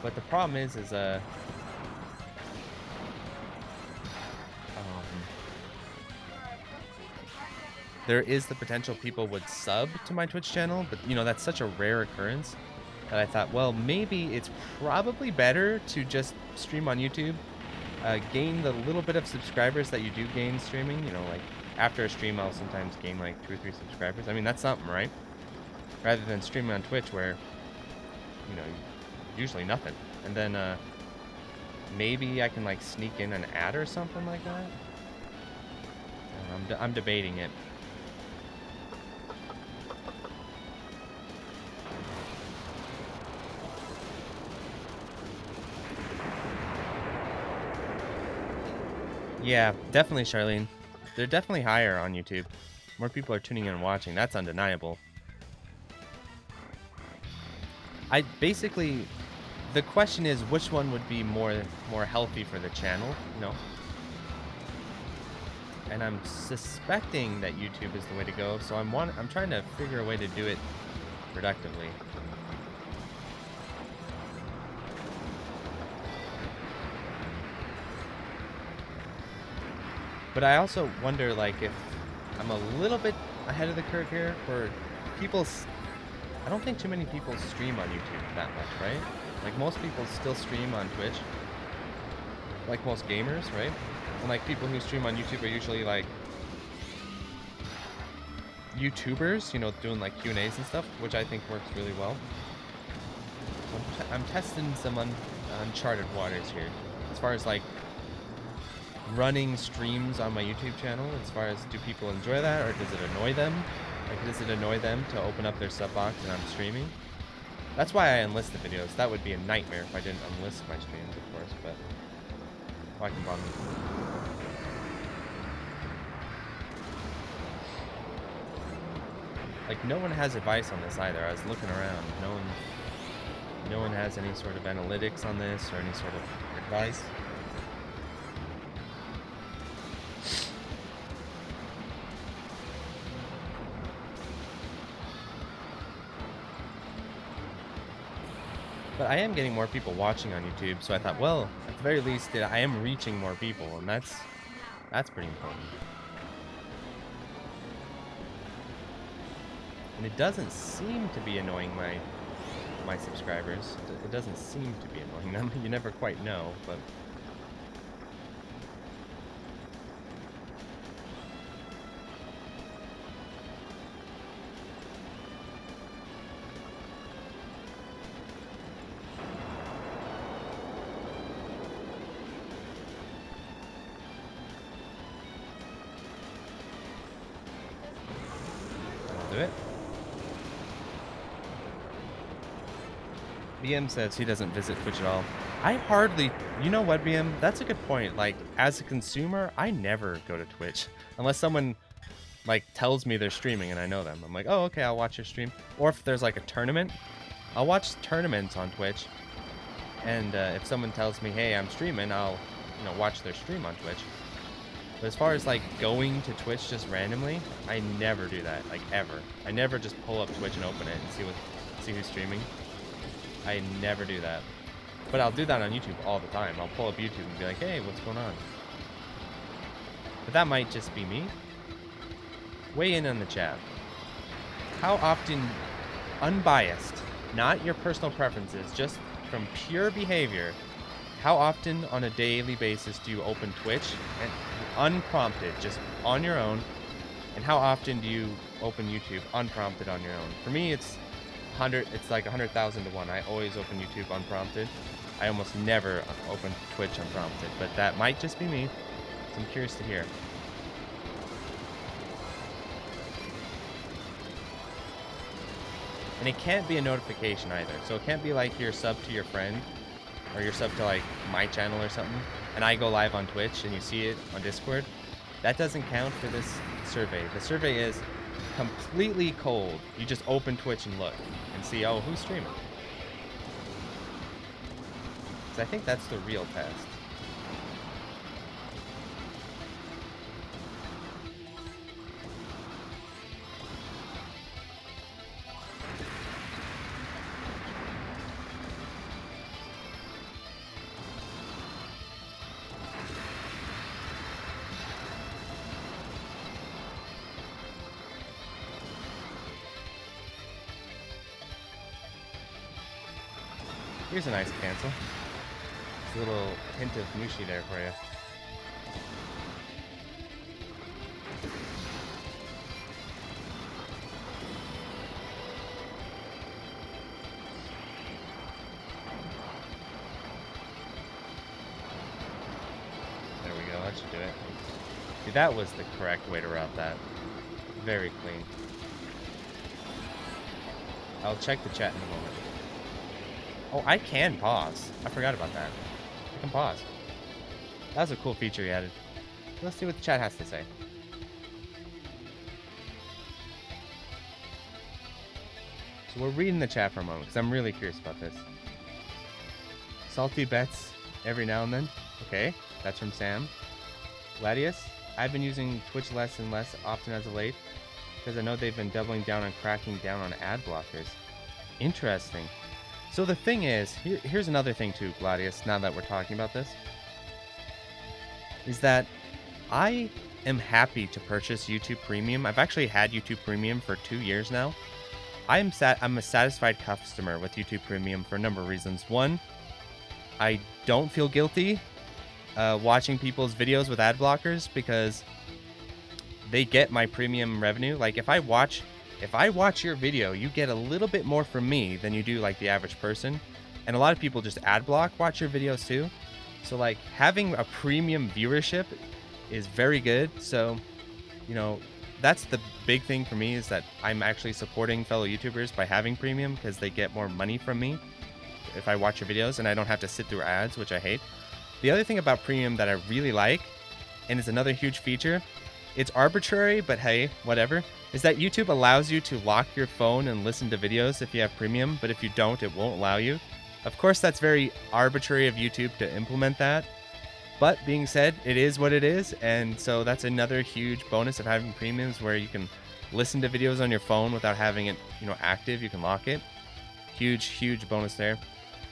But the problem is there is the potential people would sub to my Twitch channel, but you know, that's such a rare occurrence that I thought, well, maybe it's probably better to just stream on YouTube, gain the little bit of subscribers that you do gain streaming. You know, like after a stream, I'll sometimes gain like 2 or 3 subscribers. I mean, that's something, right? Rather than streaming on Twitch where, you know, usually nothing. And then maybe I can like sneak in an ad or something like that. I'm debating it. Yeah, definitely, Charlene. They're definitely higher on YouTube. More people are tuning in and watching. That's undeniable. I basically, the question is which one would be more healthy for the channel, you know? And I'm suspecting that YouTube is the way to go, so I'm trying to figure a way to do it productively. But I also wonder, like, if I'm a little bit ahead of the curve here, where I don't think too many people stream on YouTube that much, right? Like, most people still stream on Twitch, like most gamers, right? And, like, people who stream on YouTube are usually, like, YouTubers, you know, doing, like, Q&As and stuff, which I think works really well. I'm testing some uncharted waters here, as far as, like, running streams on my YouTube channel, as far as do people enjoy that, or does it annoy them? Like, does it annoy them to open up their sub box and I'm streaming? That's why I enlist the videos. That would be a nightmare if I didn't enlist my streams, of course, but I can bother. Like, no one has advice on this either. I was looking around. No one has any sort of analytics on this or any sort of advice. But I am getting more people watching on YouTube, so I thought, well, at the very least, I am reaching more people, and that's pretty important. And it doesn't seem to be annoying my subscribers. It doesn't seem to be annoying them. You never quite know, but... I'll do it. BM says he doesn't visit Twitch at all. I hardly... You know what, BM? That's a good point. Like, as a consumer, I never go to Twitch. Unless someone, like, tells me they're streaming and I know them. I'm like, oh, okay, I'll watch your stream. Or if there's, like, a tournament, I'll watch tournaments on Twitch. And if someone tells me, hey, I'm streaming, I'll, you know, watch their stream on Twitch. But as far as, like, going to Twitch just randomly, I never do that, like, ever. I never just pull up Twitch and open it and see who's streaming. I never do that. But I'll do that on YouTube all the time. I'll pull up YouTube and be like, hey, what's going on? But that might just be me. Weigh in on the chat. How often, unbiased, not your personal preferences, just from pure behavior, how often on a daily basis do you open Twitch and unprompted, just on your own? And how often do you open YouTube unprompted on your own? For me, it's like 100,000 to 1. I always open YouTube unprompted. I almost never open Twitch unprompted, but that might just be me. So I'm curious to hear. And it can't be a notification either. So it can't be like you're sub to your friend or you're sub to like my channel or something and I go live on Twitch and you see it on Discord. That doesn't count for this survey. The survey is completely cold. You just open Twitch and look and see, oh, who's streaming? So I think that's the real test. Here's a nice cancel. A little hint of mushi there for you. There we go, that should do it. See, that was the correct way to route that. Very clean. I'll check the chat in a moment. Oh, I can pause. I forgot about that. I can pause. That was a cool feature he added. Let's see what the chat has to say. So we're reading the chat for a moment because I'm really curious about this. Salty bets every now and then. Okay, that's from Sam. Gladius, I've been using Twitch less and less often as of late because I know they've been doubling down on cracking down on ad blockers. Interesting. So the thing is, here's another thing too, Gladius, now that we're talking about this, is that I am happy to purchase YouTube Premium. I've actually had YouTube Premium for 2 years now. I'm a satisfied customer with YouTube Premium for a number of reasons. One, I don't feel guilty watching people's videos with ad blockers because they get my premium revenue. Like if I watch your video, you get a little bit more from me than you do like the average person. And a lot of people just ad block watch your videos too. So like having a premium viewership is very good. So, you know, that's the big thing for me, is that I'm actually supporting fellow YouTubers by having premium because they get more money from me if I watch your videos and I don't have to sit through ads, which I hate. The other thing about premium that I really like, and it's another huge feature, it's arbitrary, but hey, whatever, is that YouTube allows you to lock your phone and listen to videos if you have premium, but if you don't, it won't allow you. Of course, that's very arbitrary of YouTube to implement that. But being said, it is what it is, and so that's another huge bonus of having premiums, where you can listen to videos on your phone without having it, you know, active. You can lock it. Huge bonus there.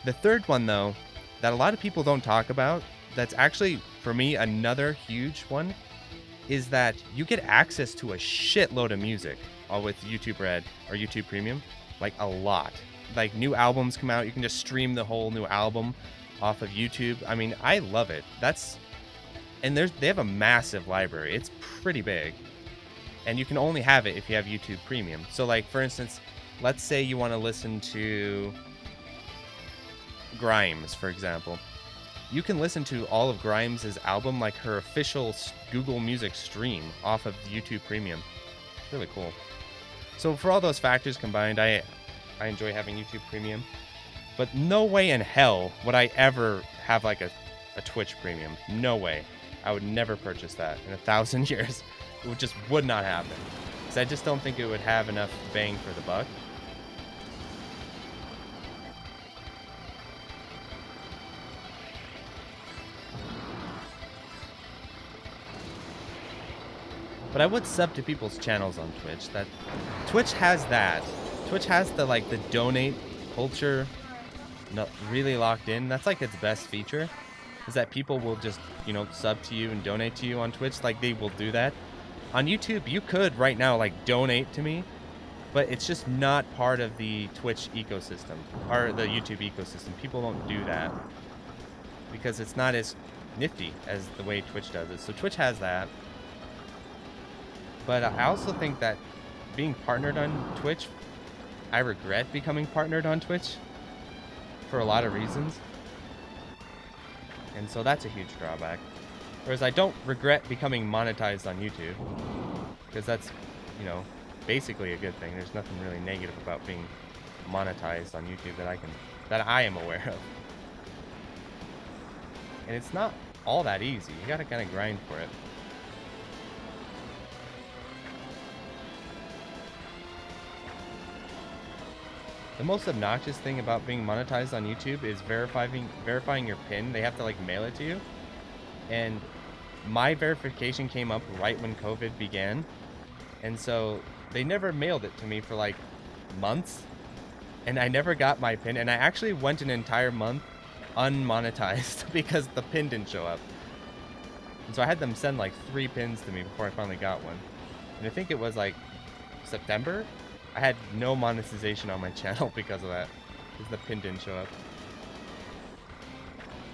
The third one, though, that a lot of people don't talk about, that's actually, for me, another huge one, is that you get access to a shitload of music with YouTube Red or YouTube Premium, like a lot. like new albums come out, you can just stream the whole new album off of YouTube. I mean, I love it. And they have a massive library. It's pretty big. And you can only have it if you have YouTube Premium. So like, for instance, let's say you want to listen to Grimes, for example. You can listen to all of Grimes' album, like her official Google Music stream off of YouTube Premium. It's really cool. So for all those factors combined, I enjoy having YouTube Premium. But no way in hell would I ever have like a Twitch Premium. No way. I would never purchase that in 1,000 years. It just would not happen. Because I just don't think it would have enough bang for the buck. But I would sub to people's channels on Twitch. Twitch has that. Twitch has the like the donate culture not really locked in. That's like its best feature. Is that people will just, you know, sub to you and donate to you on Twitch. Like they will do that. On YouTube, you could right now like donate to me, but it's just not part of the Twitch ecosystem or the YouTube ecosystem. People don't do that because it's not as nifty as the way Twitch does it. So Twitch has that. But I also think that being partnered on Twitch, I regret becoming partnered on Twitch for a lot of reasons. And so that's a huge drawback. Whereas I don't regret becoming monetized on YouTube, because that's, you know, basically a good thing. There's nothing really negative about being monetized on YouTube that I am aware of. And it's not all that easy. You gotta kind of grind for it. The most obnoxious thing about being monetized on YouTube is verifying your PIN. They have to like mail it to you. And my verification came up right when COVID began. And so they never mailed it to me for like months. And I never got my PIN. And I actually went an entire month unmonetized because the PIN didn't show up. And so I had them send like 3 pins to me before I finally got one. And I think it was like September. I had no monetization on my channel because of that, because the pin didn't show up.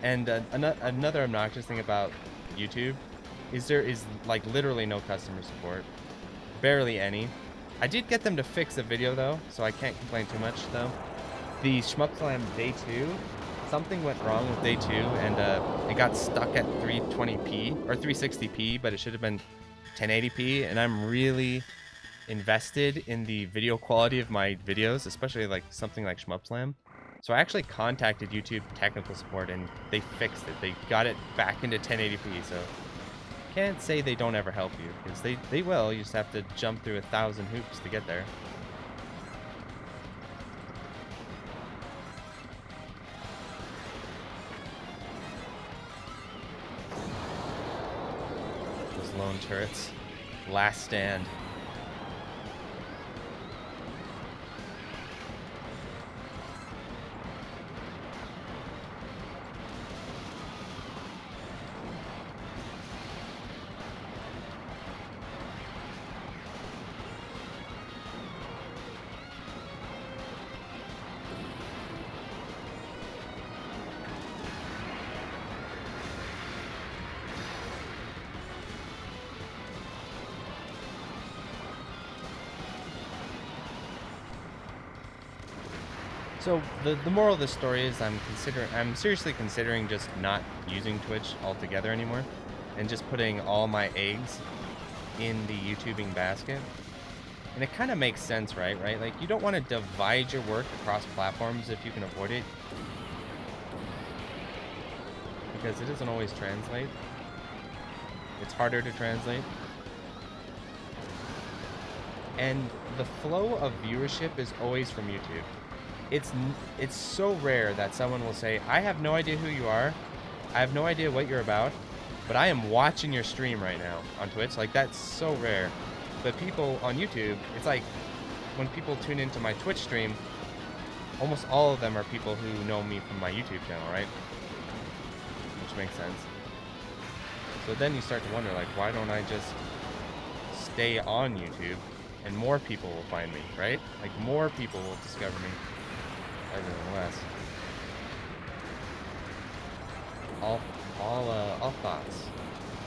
And another obnoxious thing about YouTube is there is like literally no customer support, barely any. I did get them to fix a video though, so I can't complain too much though. The Shmup Slam Day 2, something went wrong with Day 2, and it got stuck at 320p or 360p, but it should have been 1080p, and I'm really invested in the video quality of my videos, especially like something like Shmup Slam. So I actually contacted YouTube technical support and they fixed it. They got it back into 1080p. So can't say they don't ever help you, because they will. You just have to jump through 1,000 hoops to get there. Those lone turrets. Last stand. So the moral of the story is I'm seriously considering just not using Twitch altogether anymore, and just putting all my eggs in the YouTubing basket. And it kind of makes sense, right? Like you don't want to divide your work across platforms if you can avoid it, because it doesn't always translate. It's harder to translate. And the flow of viewership is always from YouTube. It's so rare that someone will say, I have no idea who you are, I have no idea what you're about, but I am watching your stream right now on Twitch. Like, that's so rare. But people on YouTube, it's like when people tune into my Twitch stream, almost all of them are people who know me from my YouTube channel, right? Which makes sense. So then you start to wonder, like, why don't I just stay on YouTube and more people will find me, right? Like, more people will discover me. everything less. All thoughts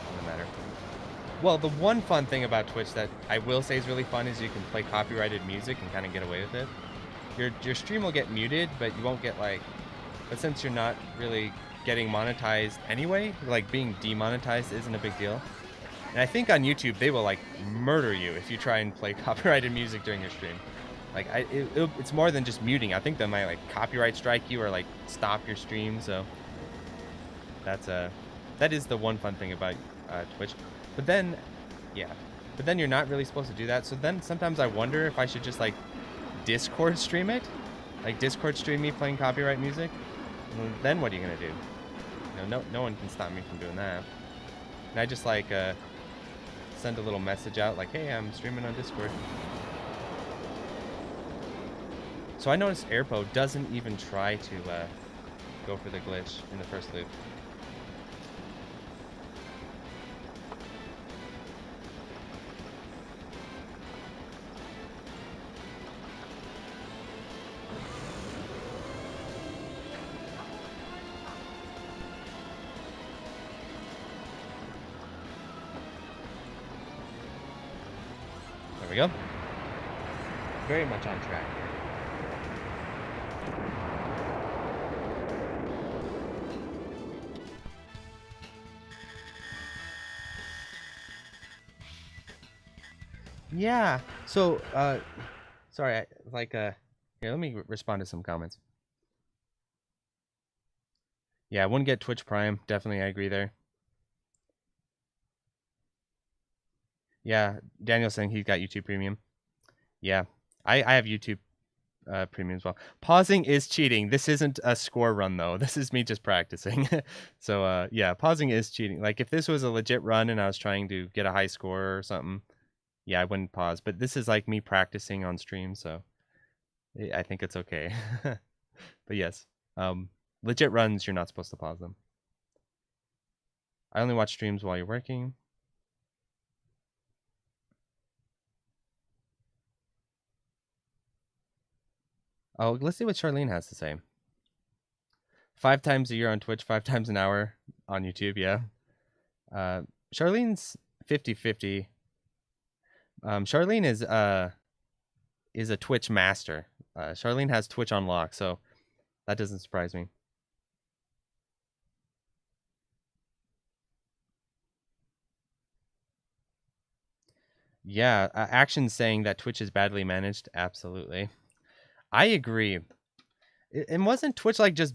on the matter. Well, the one fun thing about Twitch that I will say is really fun is you can play copyrighted music and kind of get away with it. Your stream will get muted, but you won't get like. But since you're not really getting monetized anyway, like being demonetized isn't a big deal. And I think on YouTube they will like murder you if you try and play copyrighted music during your stream. Like it's more than just muting. I think they might like copyright strike you or like stop your stream. So that is the one fun thing about Twitch. But then, yeah. But then you're not really supposed to do that. So then sometimes I wonder if I should just like Discord stream it, like Discord stream me playing copyright music. And then what are you gonna do? You know, no one can stop me from doing that. And I just like send a little message out like, hey, I'm streaming on Discord. So I noticed Airpo doesn't even try to go for the glitch in the first loop. There we go. Very much on track here. Yeah. So, sorry, here, let me respond to some comments. Yeah, I wouldn't get Twitch Prime. Definitely, I agree there. Yeah, Daniel's saying he's got YouTube Premium. Yeah, I have YouTube Premium as well. Pausing is cheating. This isn't a score run, though. This is me just practicing. So, yeah, pausing is cheating. Like, if this was a legit run and I was trying to get a high score or something, yeah, I wouldn't pause. But this is like me practicing on stream, so I think it's okay. But yes, legit runs, you're not supposed to pause them. I only watch streams while you're working. Oh, let's see what Charlene has to say. 5 times a year on Twitch, 5 times an hour on YouTube, yeah. Charlene's 50-50. Charlene is a Twitch master. Charlene has Twitch on lock, so that doesn't surprise me. Yeah, Action's saying that Twitch is badly managed. Absolutely. I agree. And wasn't Twitch like just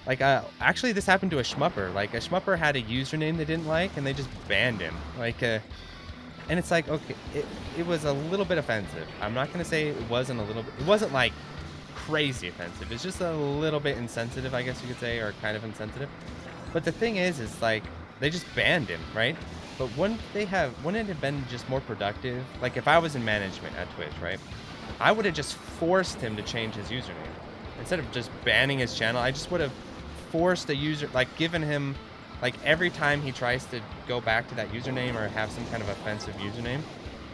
like actually this happened to a shmupper. Like a shmupper had a username they didn't like and they just banned him. Like and it's like, okay, it was a little bit offensive. I'm not gonna say it wasn't a little bit. It wasn't like crazy offensive. It's just a little bit insensitive, I guess you could say, or kind of insensitive. But the thing is like they just banned him, right? But wouldn't it have been just more productive? Like if I was in management at Twitch, right? I would have just forced him to change his username. Instead of just banning his channel, I just would have forced a user, like given him, like every time he tries to go back to that username or have some kind of offensive username,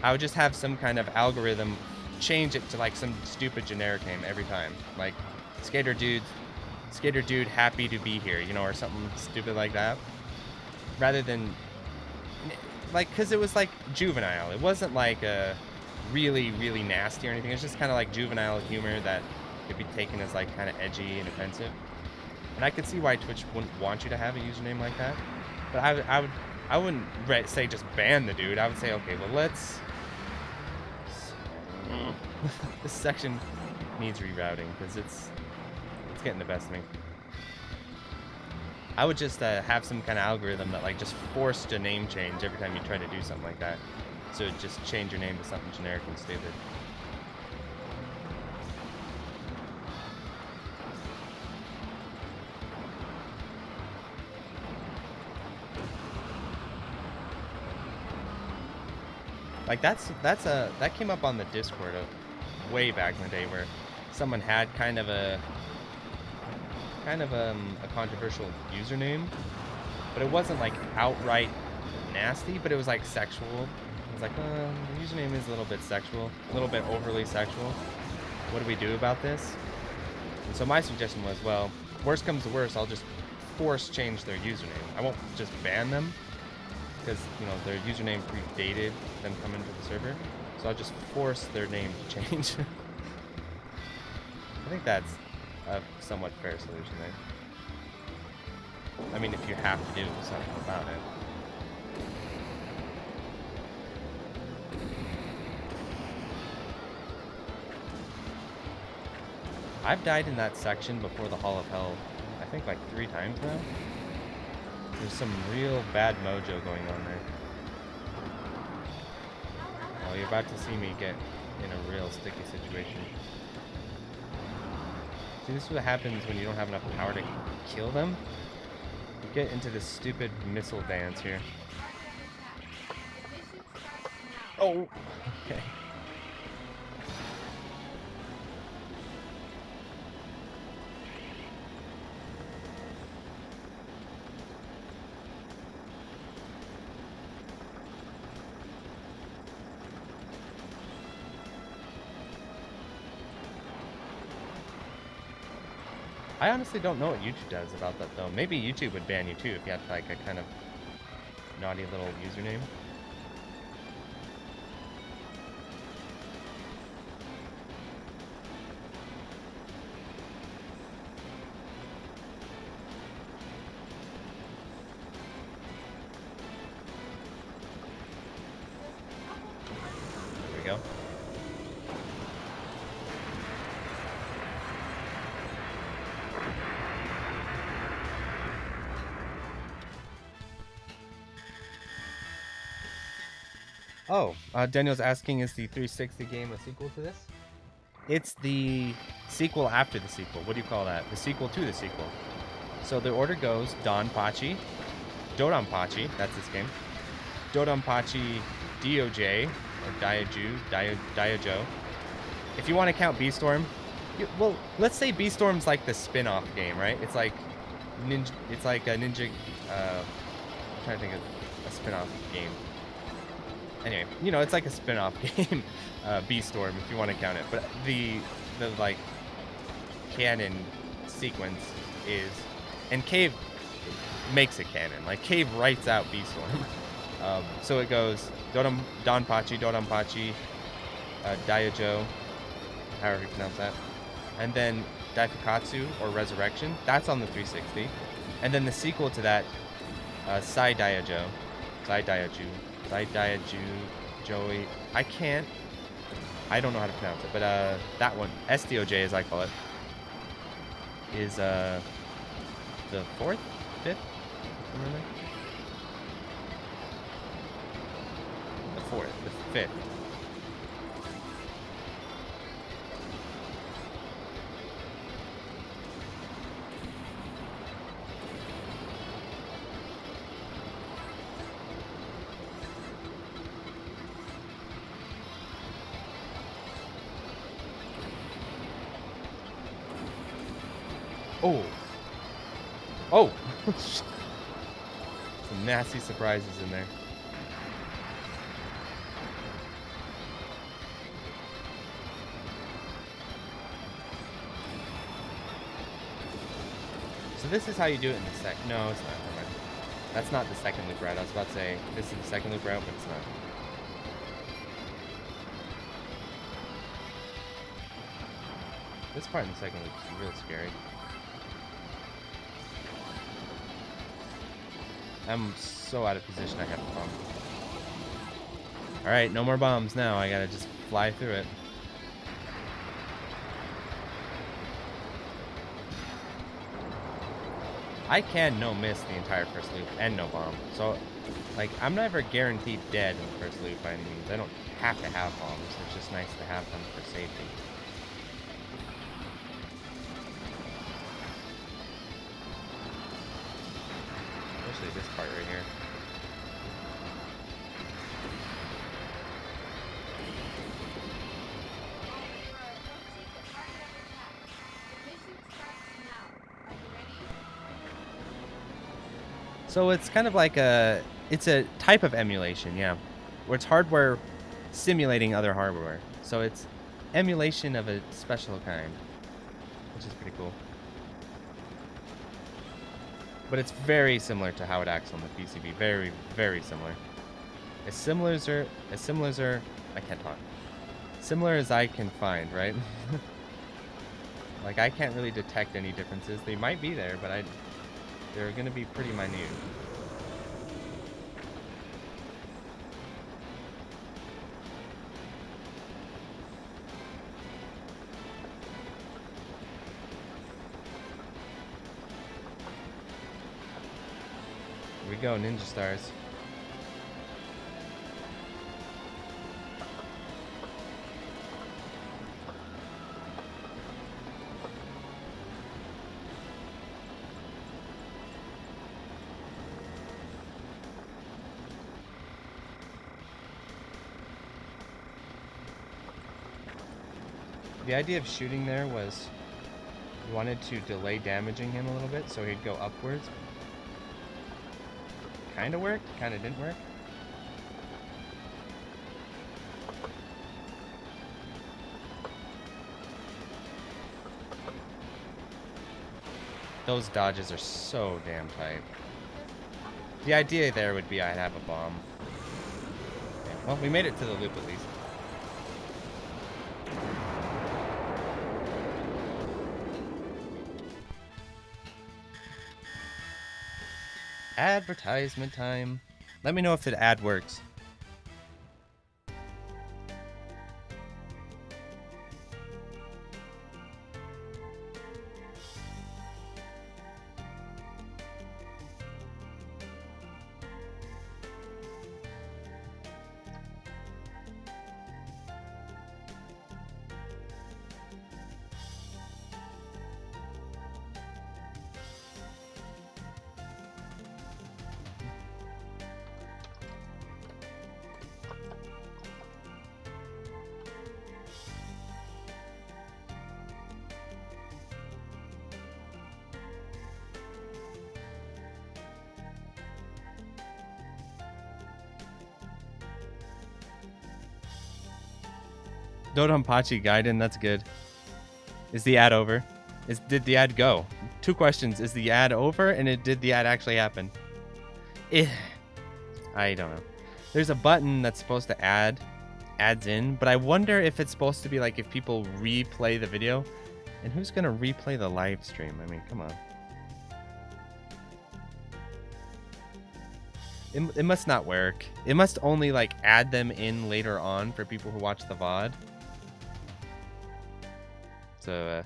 I would just have some kind of algorithm change it to like some stupid generic name every time. Like Skater Dude, happy to be here, you know, or something stupid like that. Rather than, like, because it was like juvenile. It wasn't like a really, really nasty or anything. It's just kind of like juvenile humor that could be taken as like kind of edgy and offensive. And I could see why Twitch wouldn't want you to have a username like that. But I wouldn't say just ban the dude. I would say, okay, well, let's. This section needs rerouting because it's getting the best of me. I would just have some kind of algorithm that like just forced a name change every time you try to do something like that. So just change your name to something generic and stupid. Like that came up on the Discord of way back in the day where someone had kind of a controversial username, but it wasn't like outright nasty, but it was like sexual. It was like, the username is a little bit sexual, a little bit overly sexual. What do we do about this? And so my suggestion was, well, worst comes to worst, I'll just force change their username. I won't just ban them because, you know, their username predated them coming to the server. So I'll just force their name to change. I think that's a somewhat fair solution there. I mean, if you have to do something about it. I've died in that section before the Hall of Hell, I think like 3 times now. There's some real bad mojo going on there. Oh, you're about to see me get in a real sticky situation. See, this is what happens when you don't have enough power to kill them. You get into this stupid missile dance here. Oh, okay. I honestly don't know what YouTube does about that, though. Maybe YouTube would ban you, too, if you had, like, a kind of naughty little username. There we go. Oh, Daniel's asking, is the 360 game a sequel to this? It's the sequel after the sequel. What do you call that? The sequel to the sequel. So the order goes Dodonpachi, that's this game. Dodonpachi DOJ, or Diajo. If you want to count B-Storm, well, let's say B-Storm's like the spin-off game, right? It's like ninja. It's like a ninja. I'm trying to think of a spin-off game. Anyway, you know, it's like a spin-off game, B-Storm, if you want to count it. But the like canon sequence is, and Cave makes it canon. Like Cave writes out B-Storm. So it goes Dodonpachi, Diajo, however you pronounce that, and then Daifukatsu or Resurrection. That's on the 360, and then the sequel to that, Sai Diajo, Joey. I don't know how to pronounce it, but that one, SDOJ as I call it, is the 4th, 5th, remember? The 4th, the 5th. Oh. Oh. Some nasty surprises in there. So this is how you do it in the No, it's not. Never mind. That's not the second loop route. I was about to say this is the second loop route, but it's not. This part in the second loop is real scary. I'm so out of position, I have to bomb. Alright, no more bombs now. I gotta just fly through it. I can no miss the entire first loop and no bomb. So, like, I'm never guaranteed dead in the first loop by any means. I don't have to have bombs. It's just nice to have them for safety. Especially this part right here. So it's kind of like it's a type of emulation, yeah, where it's hardware simulating other hardware. So it's emulation of a special kind. which is pretty cool. But it's very similar to how it acts on the PCB. Very, very similar. As similar as I can't talk. Similar as I can find, right? Like, I can't really detect any differences. They might be there, but they're gonna be pretty minute. Here we go, ninja stars. The idea of shooting there was we wanted to delay damaging him a little bit so he'd go upwards. Kinda worked, kinda didn't work. Those dodges are so damn tight. The idea there would be I'd have a bomb. Okay, well, we made it to the loop at least. Advertisement time. Let me know if the ad works. Dodonpachi Gaiden, that's good. Is the ad over? Did the ad go? 2 questions. Is the ad over? And did the ad actually happen? I don't know. There's a button that's supposed to add ads in, but I wonder if it's supposed to be like if people replay the video. And who's gonna replay the live stream? I mean, come on. It must not work. It must only like add them in later on for people who watch the VOD. So,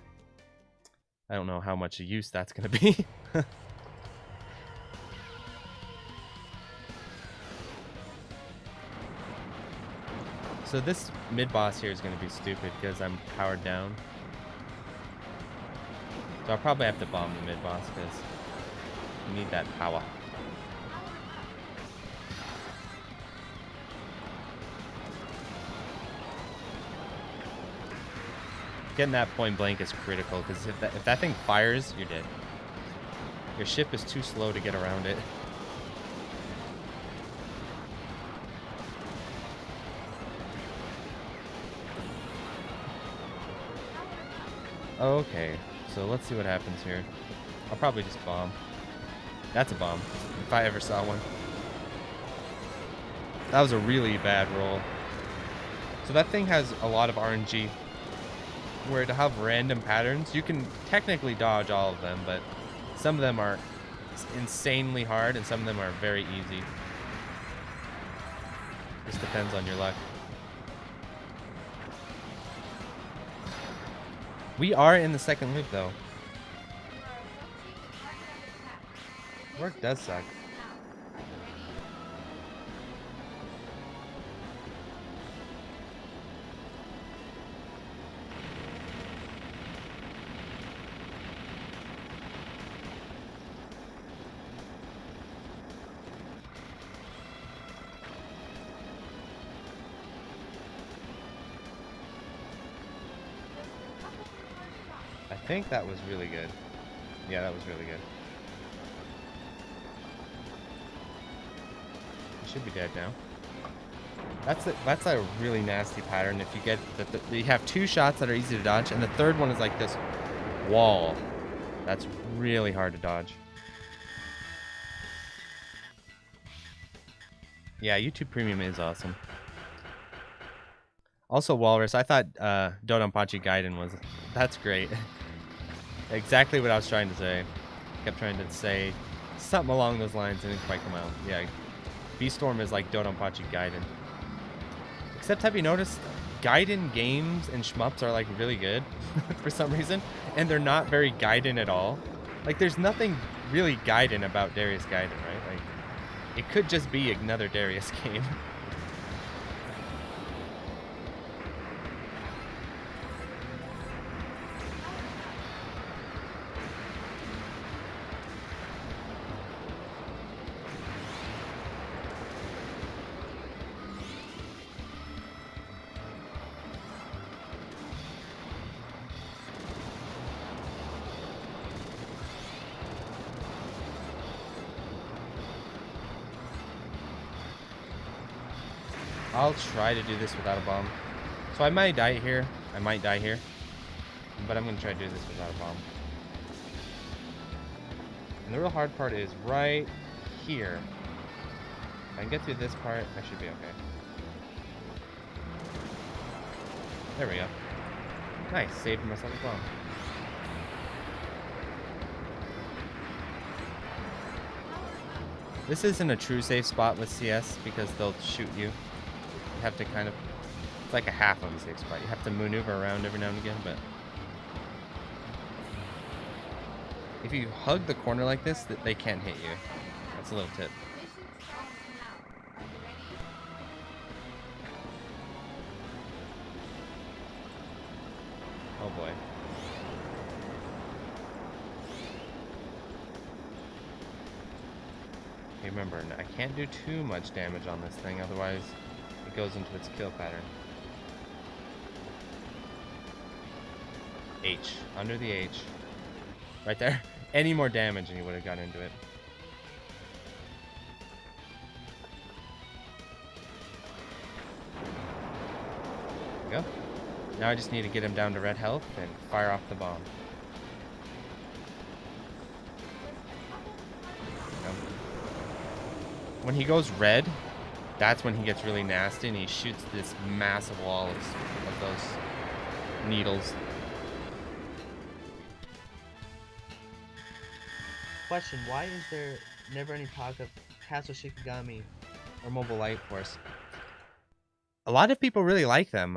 I don't know how much use that's going to be. So this mid-boss here is going to be stupid because I'm powered down. So I'll probably have to bomb the mid-boss because you need that power. Getting that point blank is critical because if that thing fires, you're dead. Your ship is too slow to get around it. Okay, so let's see what happens here. I'll probably just bomb. That's a bomb, if I ever saw one. That was a really bad roll. So that thing has a lot of RNG. Where to have random patterns, you can technically dodge all of them, but some of them are insanely hard and some of them are very easy. Just depends on your luck. We are in the second loop though. Work does suck. I think that was really good. Yeah, that was really good. You should be dead now. That's a really nasty pattern. If you get you have 2 shots that are easy to dodge, and the third one is like this. wall. That's really hard to dodge. Yeah, YouTube Premium is awesome. Also, Walrus, I thought Dodonpachi Gaiden was... That's great. Exactly what I was trying to say. Kept trying to say something along those lines and it didn't quite come out. Yeah, B-Storm is like Dodonpachi Gaiden. Except, have you noticed, Gaiden games and shmups are like really good for some reason, and they're not very Gaiden at all. Like, there's nothing really Gaiden about Darius Gaiden, right? Like, it could just be another Darius game. I'll try to do this without a bomb. So I might die here. I might die here. But I'm going to try to do this without a bomb. And the real hard part is right here. If I can get through this part, I should be okay. There we go. Nice. Saved myself a bomb. This isn't a true safe spot with CS because they'll shoot you. You have to kind of... It's like a half of a safe spot. You have to maneuver around every now and again, but... If you hug the corner like this, they can't hit you. That's a little tip. Oh boy. Okay, remember, I can't do too much damage on this thing, otherwise it goes into its kill pattern. H. Under the H. Right there. Any more damage and you would have got into it. There we go. Now I just need to get him down to red health and fire off the bomb. When he goes red, that's when he gets really nasty and he shoots this massive wall of those needles. Question, why is there never any talk of Castle Shikigami or Mobile Light Force? A lot of people really like them.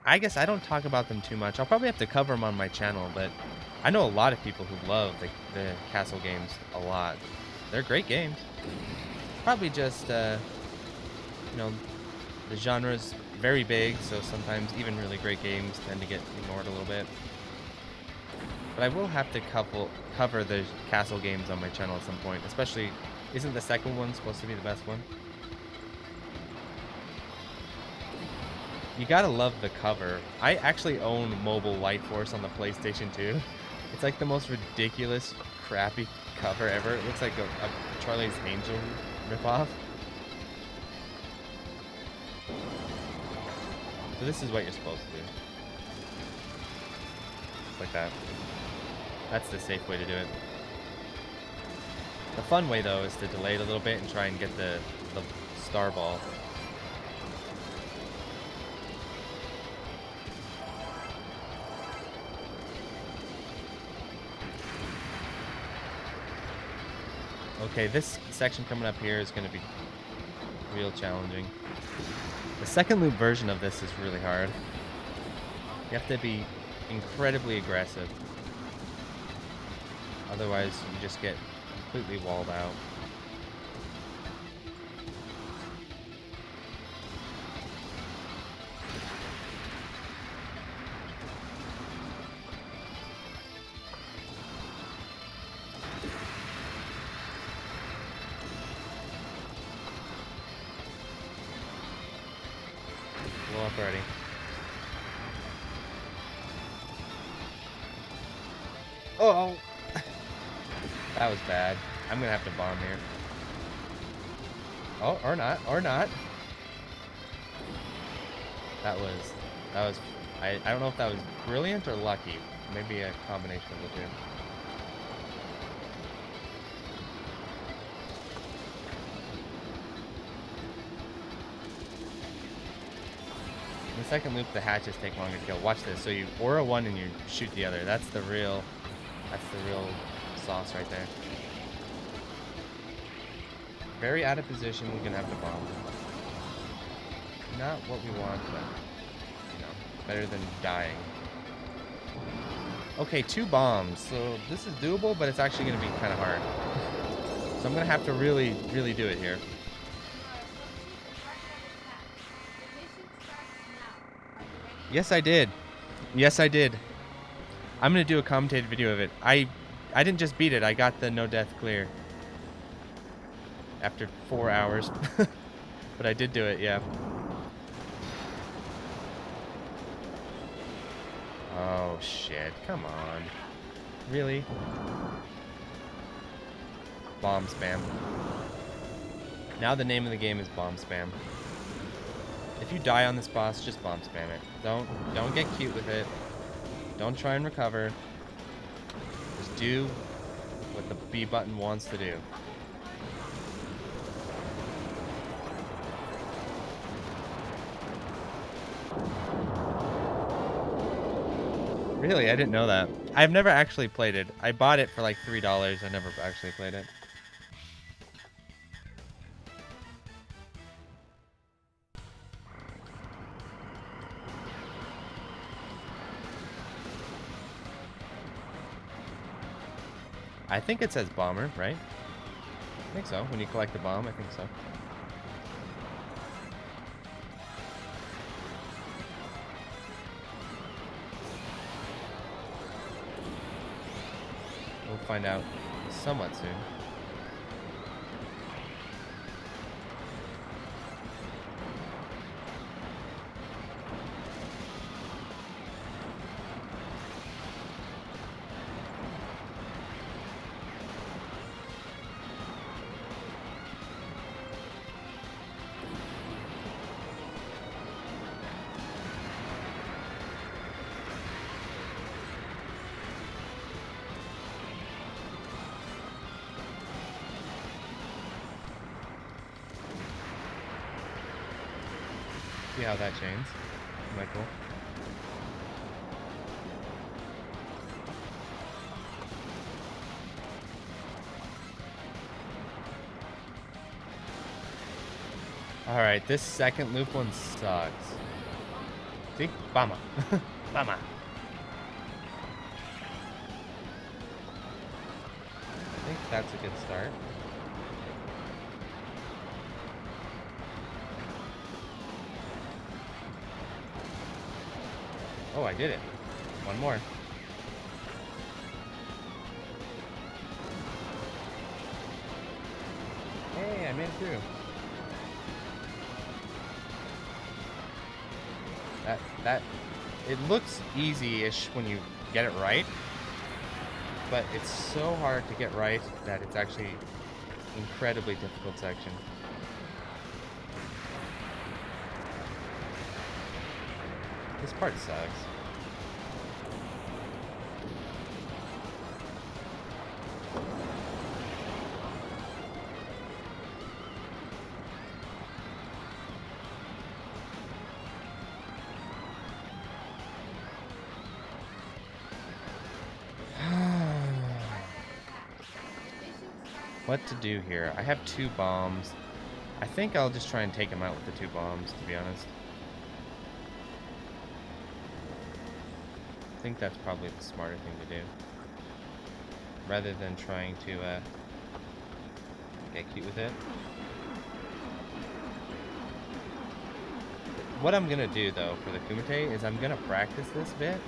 I guess I don't talk about them too much. I'll probably have to cover them on my channel, but I know a lot of people who love the Castle games a lot. They're great games. Probably just, you know, the genre's very big, so sometimes even really great games tend to get ignored a little bit. But I will have to cover the Castle games on my channel at some point, especially, isn't the second one supposed to be the best one? You gotta love the cover. I actually own Mobile Light Force on the PlayStation 2. It's like the most ridiculous, crappy cover ever. It looks like a Charlie's Angel ripoff. So this is what you're supposed to do. Like that. That's the safe way to do it. The fun way, though, is to delay it a little bit and try and get the star ball. Okay, this section coming up here is going to be real challenging. The second loop version of this is really hard. You have to be incredibly aggressive. Otherwise, you just get completely walled out. Blow up already. Oh! That was bad. I'm gonna have to bomb here. Oh, or not, or not. That was, I don't know if that was brilliant or lucky. Maybe a combination of the two. In the second loop, the hatches take longer to kill. Watch this. So you aura one and you shoot the other. That's the real sauce right there. Very out of position. We're gonna have to bomb. Not what we want, but you know, better than dying. Okay, 2 bombs. So this is doable, but it's actually gonna be kind of hard. So I'm gonna have to really, really do it here. Yes, I did. Yes, I did. I'm gonna do a commentated video of it. I didn't just beat it. I got the no death clear after 4 hours, but I did do it. Yeah. Oh shit! Come on. Really? Bomb spam. Now the name of the game is bomb spam. If you die on this boss, just bomb spam it. Don't get cute with it. Don't try and recover. Just do what the B button wants to do. Really? I didn't know that. I've never actually played it. I bought it for like $3. I never actually played it. I think it says bomber, right? I think so. When you collect the bomb, I think so. We'll find out somewhat soon. See how that chains. Isn't that cool? Alright, this second loop one sucks. See? Bama. Bama. I think that's a good start. Oh, I did it. One more. Hey, I made it through. It looks easy-ish when you get it right, but it's so hard to get right that it's actually incredibly difficult section. This part sucks. What to do here? I have 2 bombs. I think I'll just try and take him out with the 2 bombs, to be honest. I think that's probably the smarter thing to do. Rather than trying to get cute with it. What I'm gonna do though for the Kumite is I'm gonna practice this bit.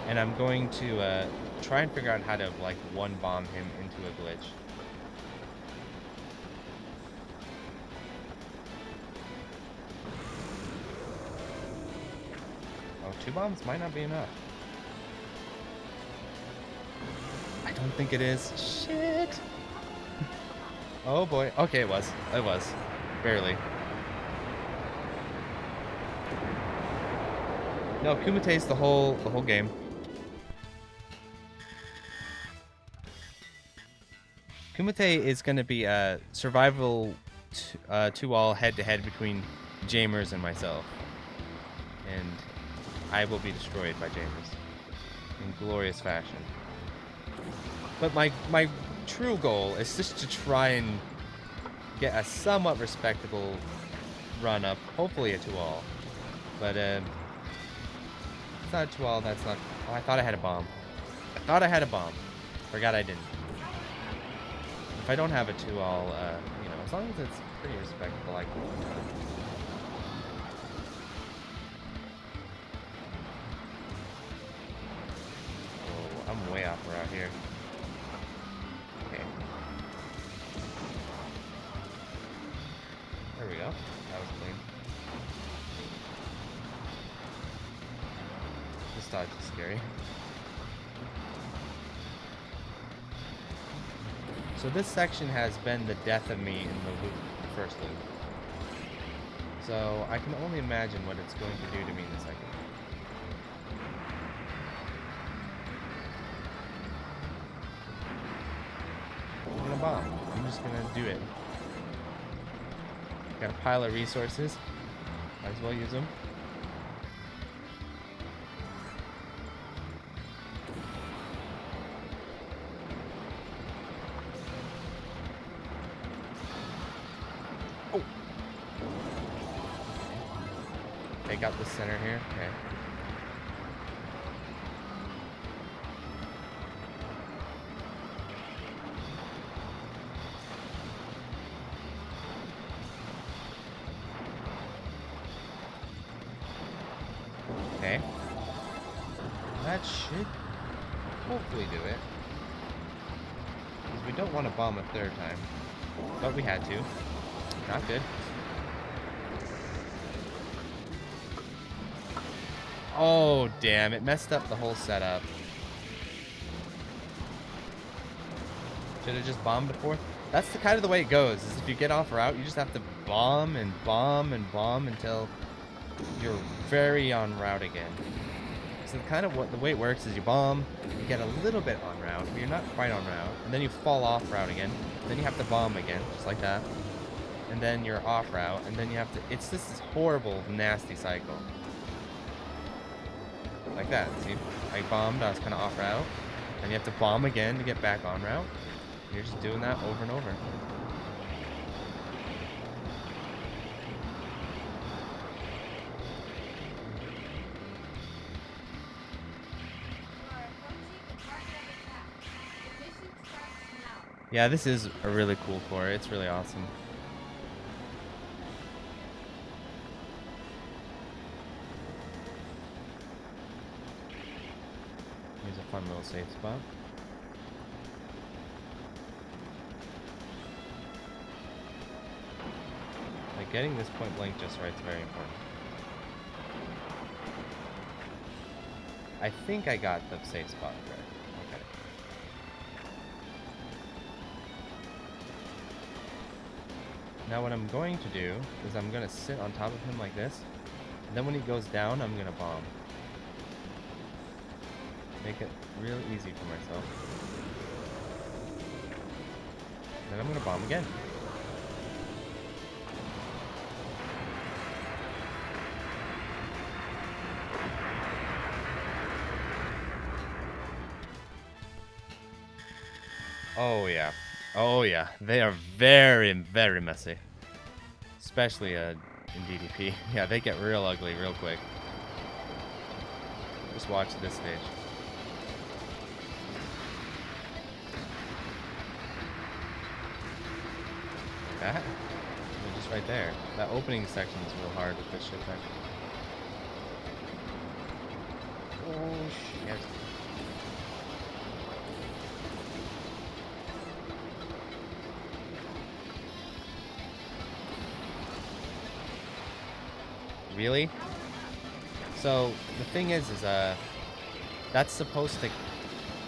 And I'm going to try and figure out how to like one bomb him into a glitch. Oh, 2 bombs might not be enough. I don't think it is. Shit. Oh boy. Okay, it was. It was. Barely. No, Kumite's the whole game. Kumite is going to be a survival two all head-to-head between Jamers and myself. And I will be destroyed by Jamers in glorious fashion. But my true goal is just to try and get a somewhat respectable run up, hopefully a 2-all. But it's not a 2-all, that's not... Oh, I thought I had a bomb. I thought I had a bomb. Forgot I didn't. If I don't have a 2-all, you know, as long as it's pretty respectable, I can... Oh, I'm way off route here. Okay. There we go. That was clean. This dodge is scary. So this section has been the death of me in the loop, the first loop. So I can only imagine what it's going to do to me in the second. I'm gonna bomb. I'm just gonna do it. Got a pile of resources. Might as well use them. Oh! Take out the center here. Okay. Okay. That should hopefully do it. Because we don't want to bomb a third time. But we had to. Not good. Oh, damn. It messed up the whole setup. Should have just bombed before. That's the kind of the way it goes. Is if you get off route, you just have to bomb and bomb and bomb until you're very on route again. So kind of what the way it works is you bomb, you get a little bit on route, but you're not quite on route, and then you fall off route again. Then you have to bomb again, just like that. And then you're off route, and then you have to... It's just this horrible, nasty cycle. Like that, see? I bombed, I was kind of off route, and you have to bomb again to get back on route. You're just doing that over and over. Yeah, this is a really cool core. It's really awesome. Here's a fun little safe spot. Like getting this point blank just right is very important. I think I got the safe spot right. Okay. Now what I'm going to do is I'm going to sit on top of him like this. And then when he goes down, I'm going to bomb. Make it real easy for myself. Then I'm going to bomb again. Oh yeah. Oh yeah. They are very, very messy. Especially in DDP. Yeah, they get real ugly real quick. Just watch this stage. That? They're just right there. That opening section is real hard with this shit thing. Oh shit. Really? So the thing is that's supposed to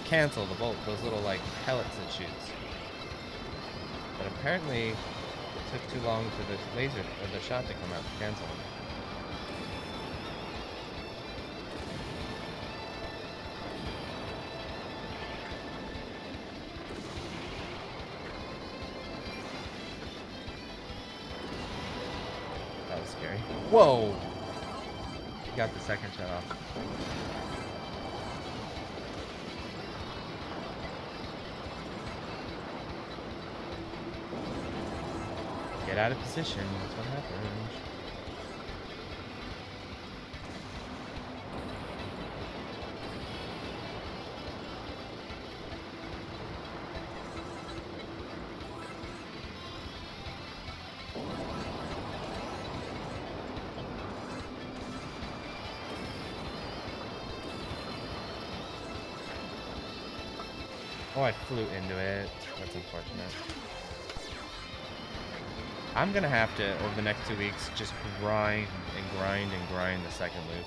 cancel the bolt, those little like pellets it shoots. But apparently, it took too long for the laser or the shot to come out to cancel him. That was scary. Whoa! Got the second shot off. Get out of position, that's what happens. Oh, I flew into it. That's unfortunate. I'm gonna have to, over the next 2 weeks, just grind and grind and grind the second loop.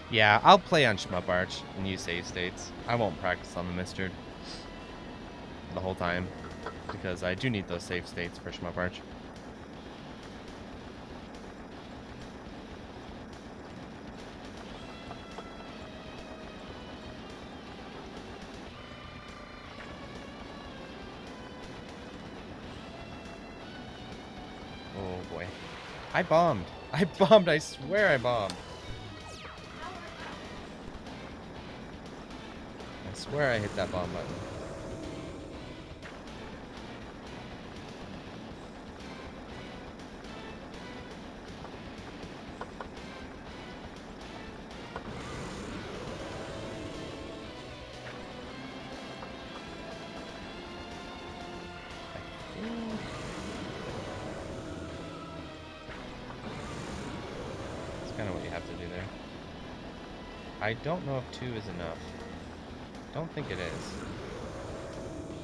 Yeah, I'll play on Shmup Arch and use save states. I won't practice on the MiSTer the whole time, because I do need those save states for Shmup Arch. Oh boy. I bombed! I bombed! I swear I bombed! I swear I hit that bomb button. That's kind of what you have to do there. I don't know if 2 is enough. Don't think it is.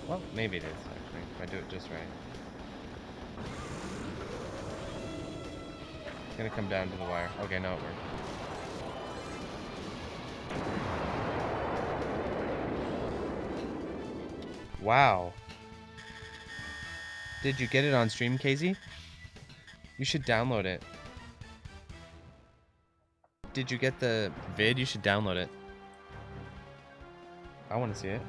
Well, maybe it is, actually, if I do it just right. It's gonna come down to the wire. Okay, no, it worked. Wow. Did you get it on stream, Casey? You should download it. Did you get the vid? You should download it. I want to see it.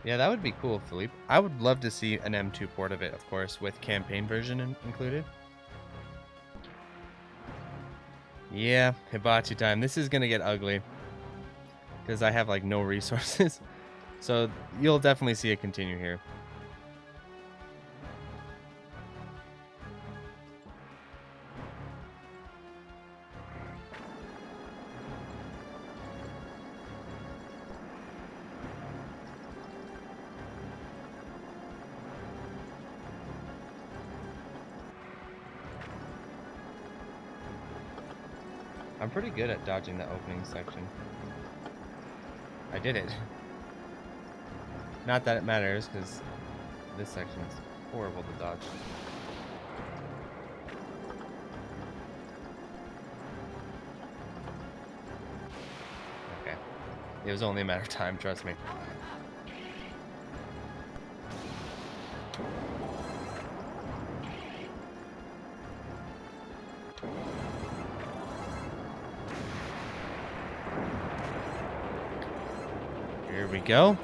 Yeah, that would be cool, Philippe. I would love to see an M2 port of it, of course, with campaign version included. Yeah, hibachi time. This is gonna get ugly, because I have, like, no resources. So, you'll definitely see it continue here. I'm pretty good at dodging the opening section. I did it. Not that it matters, because this section is horrible to dodge. Okay. It was only a matter of time, trust me. we go.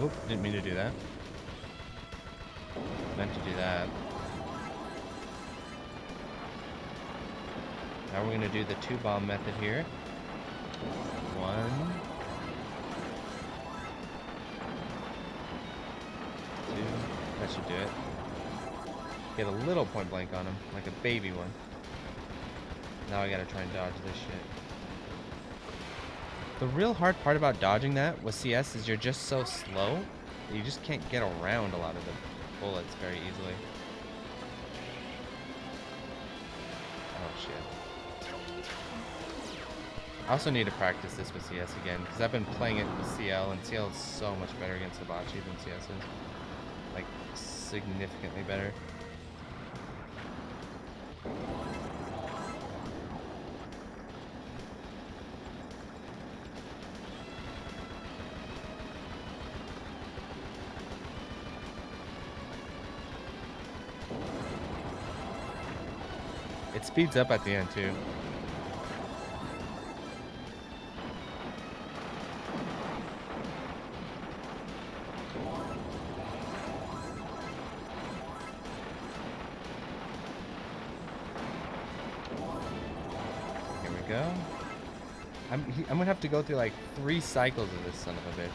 Oop, didn't mean to do that. Meant to do that. Now we're going to do the 2-bomb method here. 1, 2. That should do it. Get a little point blank on him, like a baby one. Now I gotta try and dodge this shit. The real hard part about dodging that with CS is you're just so slow that you just can't get around a lot of the bullets very easily. Oh shit. I also need to practice this with CS again, because I've been playing it with CL, and CL is so much better against Dodonpachi than CS is. Like, significantly better. It speeds up at the end too. Here we go. I'm gonna have to go through like 3 cycles of this son of a bitch.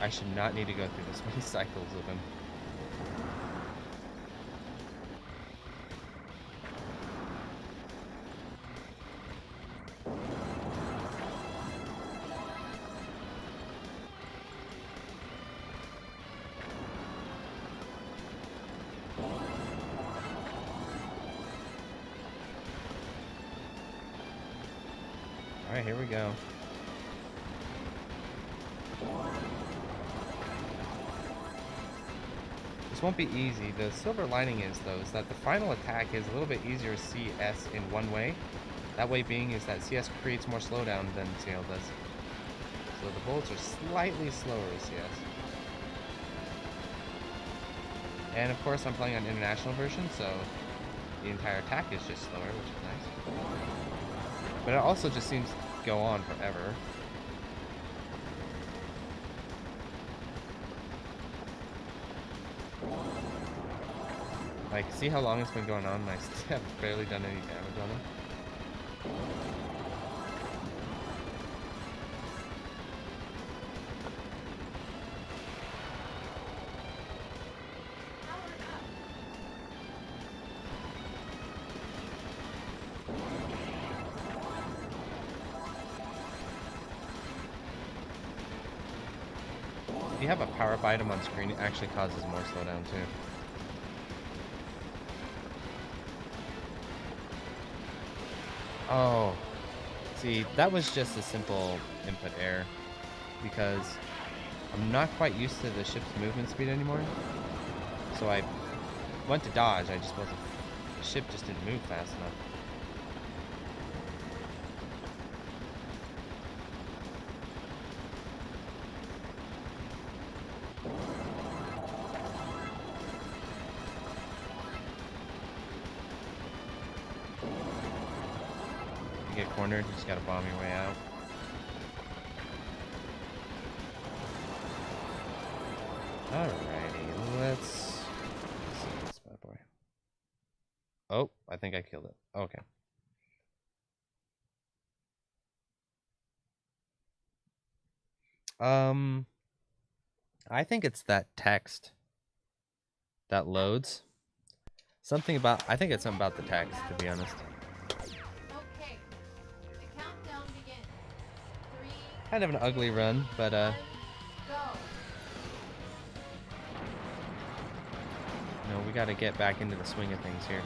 I should not need to go through this many cycles of him. Alright, here we go. This won't be easy. The silver lining is, though, is that the final attack is a little bit easier to CS in one way. That way being is that CS creates more slowdown than CL does. So the bullets are slightly slower as CS. And of course I'm playing on international version, so the entire attack is just slower, which is nice. But it also just seems to go on forever. Like, see how long it's been going on and I still have barely done any damage on him? If you have a power-up item on screen, it actually causes more slowdown too. Oh, see, that was just a simple input error because I'm not quite used to the ship's movement speed anymore. So I went to dodge, I just wasn't, the ship just didn't move fast enough. Get cornered, you just gotta bomb your way out. Alrighty, let's see this bad boy. Oh, I think I killed it. Okay. I think it's that text that loads. Something about, I think it's something about the text, to be honest. Okay. The countdown begins. 3. Kind of an ugly run, but Go. no, we gotta get back into the swing of things here.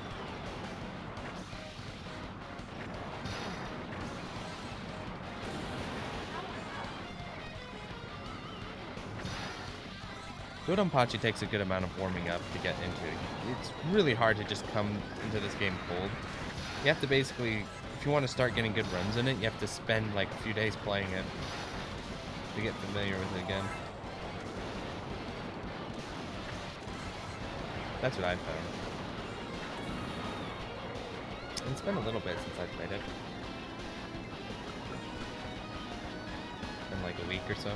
Dodonpachi takes a good amount of warming up to get into it. It's really hard to just come into this game cold. You have to basically, if you want to start getting good runs in it, you have to spend like a few days playing it to get familiar with it again. That's what I've found. And it's been a little bit since I played it. Been like a week or so.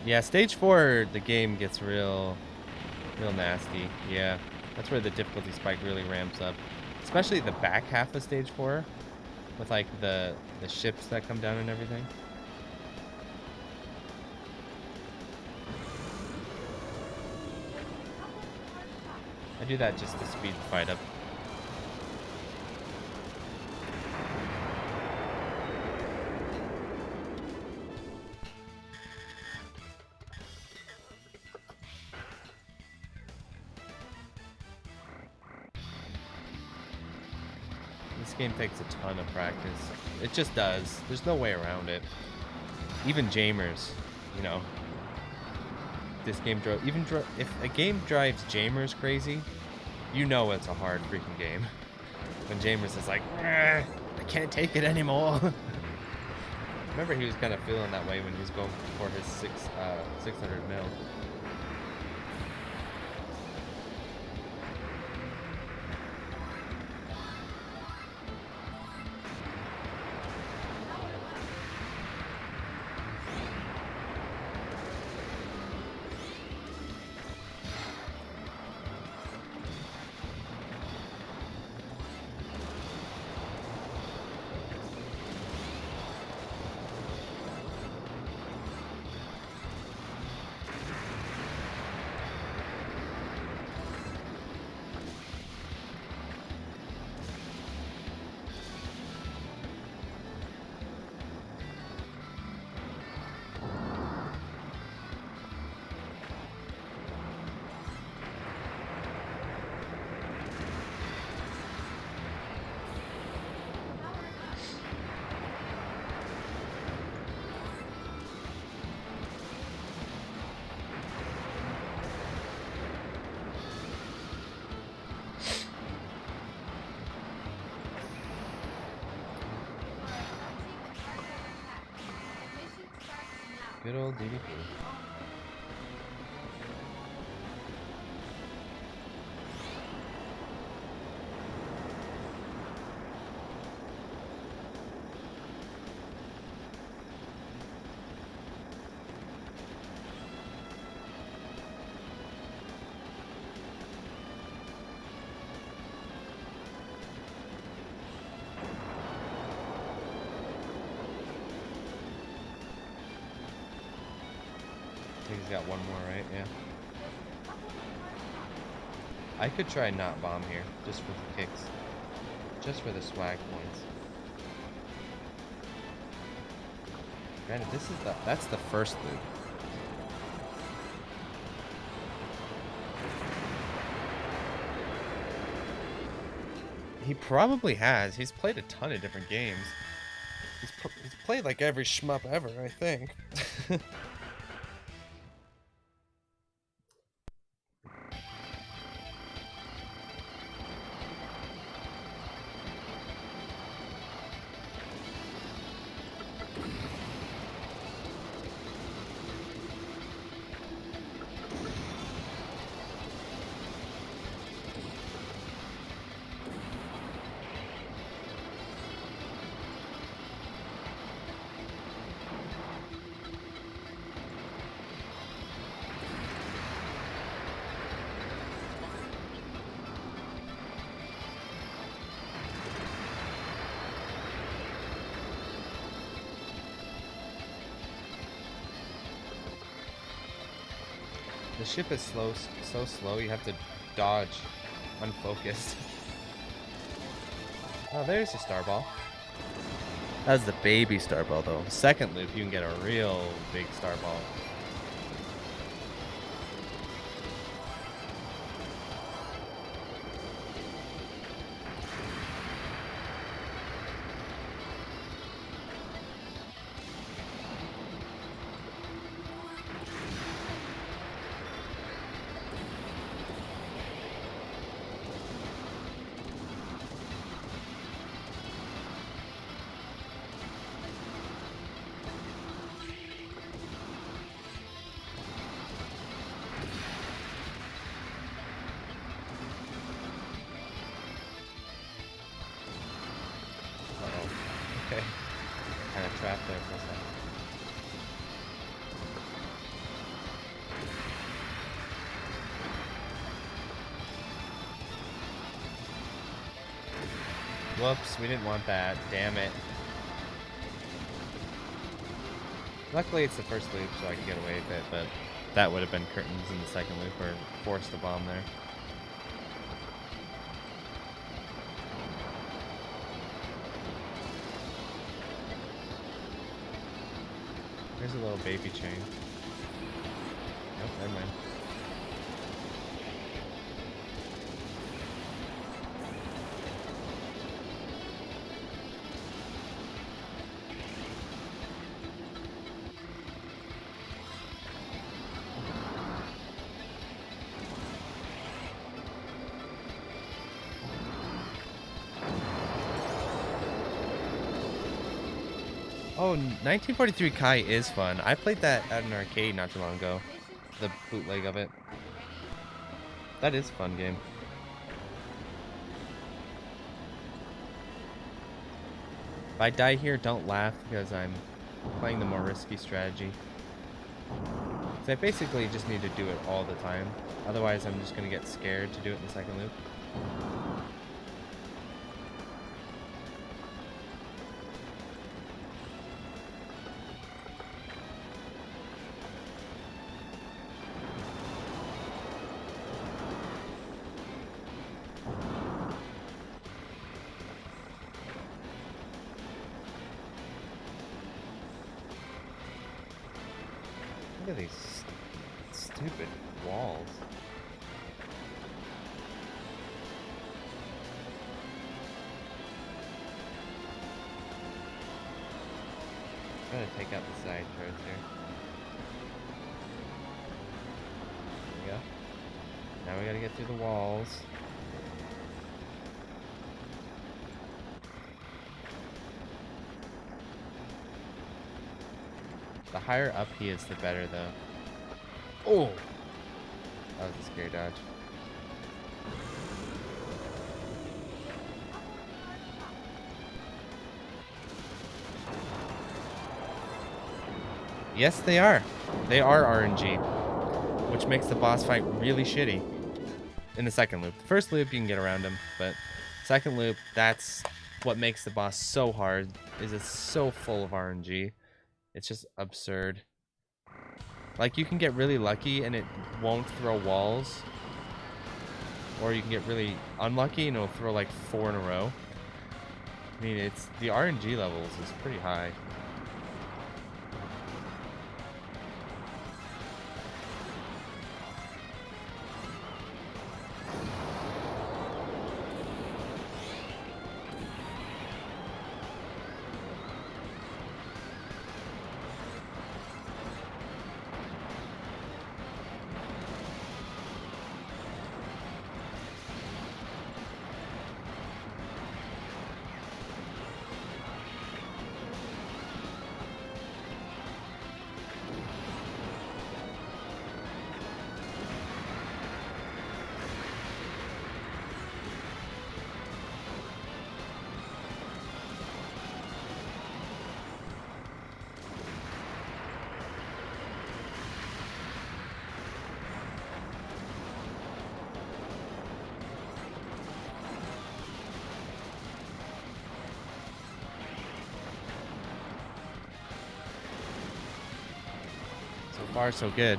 Yeah, stage 4, the game gets real nasty. Yeah, that's where the difficulty spike really ramps up. Especially the back half of stage 4, with like the ships that come down and everything. I do that just to speed the fight up. This game takes a ton of practice. It just does. There's no way around it. Even Jamers, you know. This game if a game drives Jamers crazy, you know it's a hard freaking game. When Jamers is like, I can't take it anymore. Remember, he was kind of feeling that way when he was going for his 600 mil. Good old DDP. I think he's got one more, right? Yeah. I could try not bomb here, just for the kicks. Just for the swag points. Granted, that's the first loop. He probably has. He's played a ton of different games. He's played like every shmup ever, I think. The ship is so slow. You have to dodge, unfocused. Oh, there's your star ball. That's the baby star ball, though. Second loop, you can get a real big star ball. Uh-oh. Okay. Kind of trapped there for a second. Whoops, we didn't want that. Damn it. Luckily, it's the first loop, so I can get away with it, but that would have been curtains in the second loop, or forced the bomb there. There's a little baby chain. Nope, never mind. Oh, 1943 Kai is fun. I played that at an arcade not too long ago. The bootleg of it. That is a fun game. If I die here, don't laugh because I'm playing the more risky strategy. So I basically just need to do it all the time. Otherwise, I'm just going to get scared to do it in the second loop. Look at these stupid walls. I'm trying to take out the side turrets here. There we go. Now we gotta get through the walls. The higher up he is, the better, though. Oh! That was a scary dodge. Yes, they are. They are RNG, which makes the boss fight really shitty in the second loop. The first loop, you can get around him, but second loop, that's what makes the boss so hard, is it's so full of RNG. It's just absurd. Like, you can get really lucky and it won't throw walls. Or you can get really unlucky and it'll throw like 4 in a row. I mean, it's the RNG levels is pretty high. So far, so good.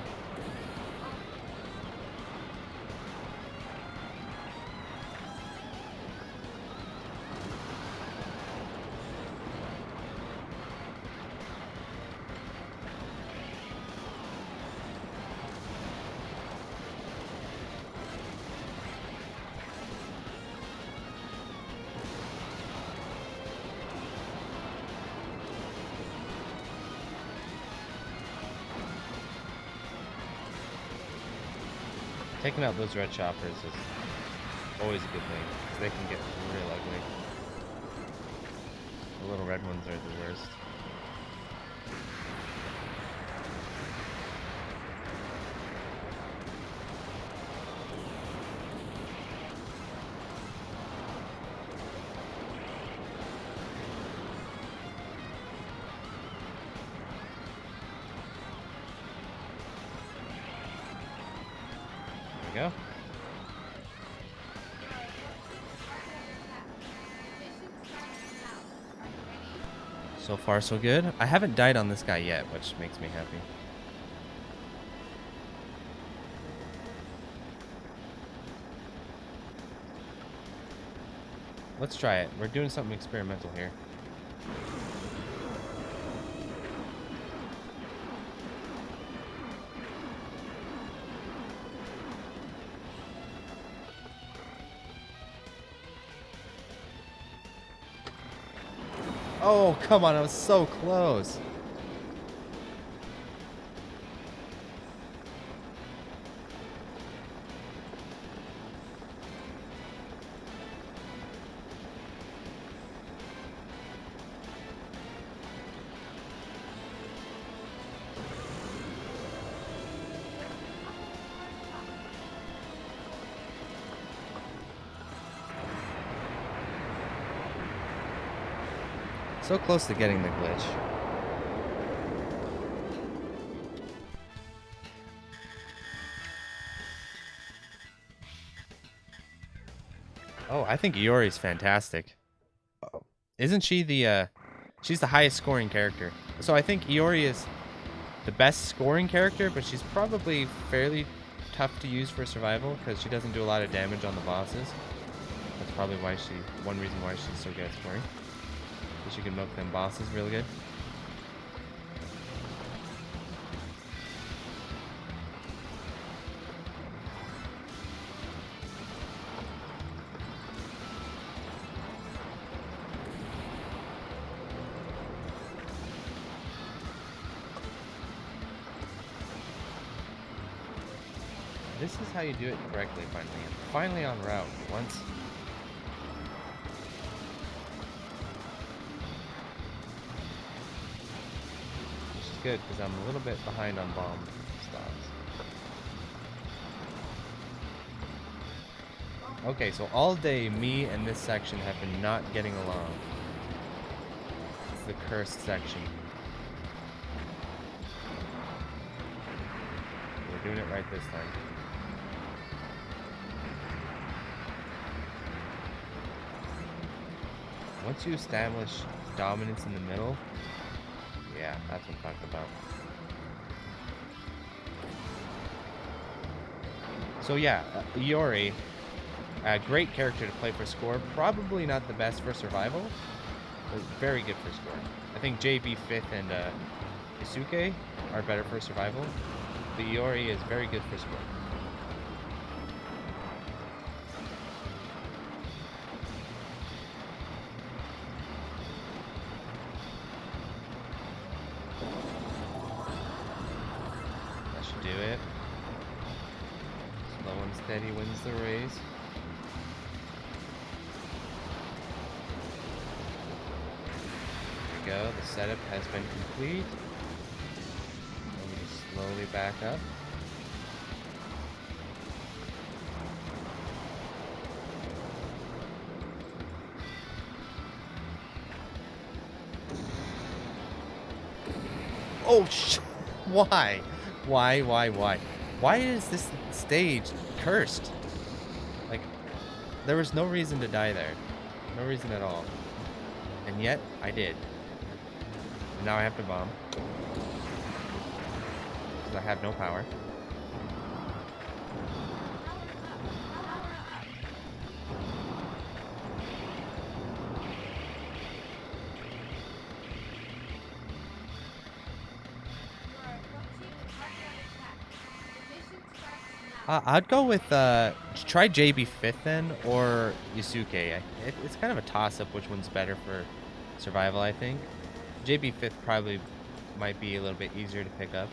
Taking out those red choppers is always a good thing, because they can get real ugly. The little red ones are the worst. There we go. So far, so good. I haven't died on this guy yet, which makes me happy. Let's try it. We're doing something experimental here. Oh, come on. I was so close. So close to getting the glitch. Oh, I think Iori's fantastic. Isn't she the, she's the highest scoring character. So I think Iori is the best scoring character, but she's probably fairly tough to use for survival, because she doesn't do a lot of damage on the bosses. That's probably why one reason why she's so good at scoring. So she can milk them bosses real good. This is how you do it correctly, finally. I'm finally on route. Once. Which is good, because I'm a little bit behind on bomb stops. Okay, so all day, me and this section have been not getting along. It's the cursed section. We're doing it right this time. Once you establish dominance in the middle, yeah, that's what I'm talking about. So yeah, Iori, a great character to play for score. Probably not the best for survival, but very good for score. I think JB 5th and Isuke are better for survival, but Iori is very good for score. Do it. Slow and steady wins the race. There we go. The setup has been complete. Let me slowly back up. Oh, why? Why? Why is this stage cursed? Like, there was no reason to die there. No reason at all. And yet, I did. And now I have to bomb. Because I have no power. I'd go with, try JB 5th then, or Yusuke. It's kind of a toss-up which one's better for survival, I think. JB 5th probably might be a little bit easier to pick up.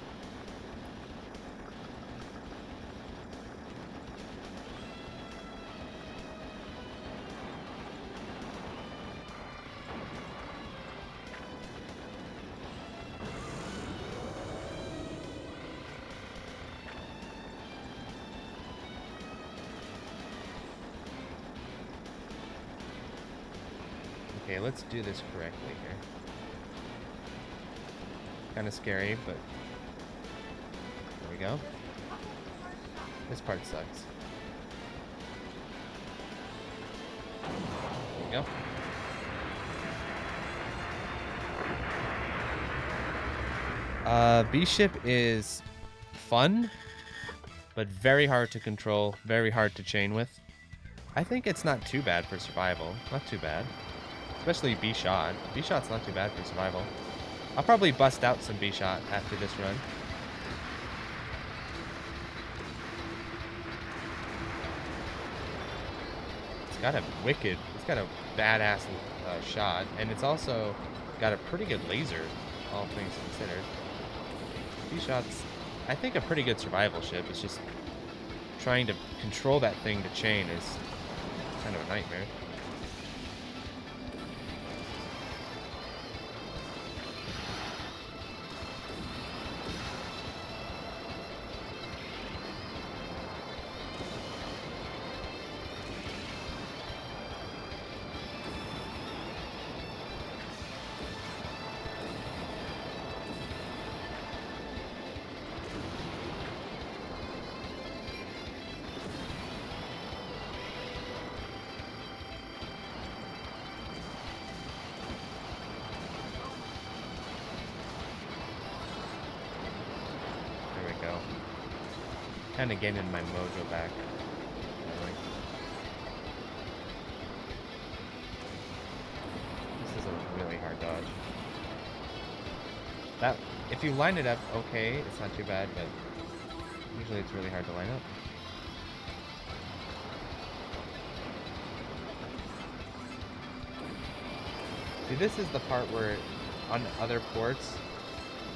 Okay, let's do this correctly here. Kind of scary, but there we go. This part sucks. There we go. B-ship is fun, but very hard to control, very hard to chain with. I think it's not too bad for survival. Not too bad. Especially B-shot. B-shot's not too bad for survival. I'll probably bust out some B-shot after this run. It's got a badass shot, and it's also got a pretty good laser, all things considered. B-shot's, I think, a pretty good survival ship. It's just trying to control that thing to chain is kind of a nightmare. Kind of getting my mojo back. This is a really hard dodge. That, if you line it up okay, it's not too bad, but usually it's really hard to line up. See, this is the part where on other ports,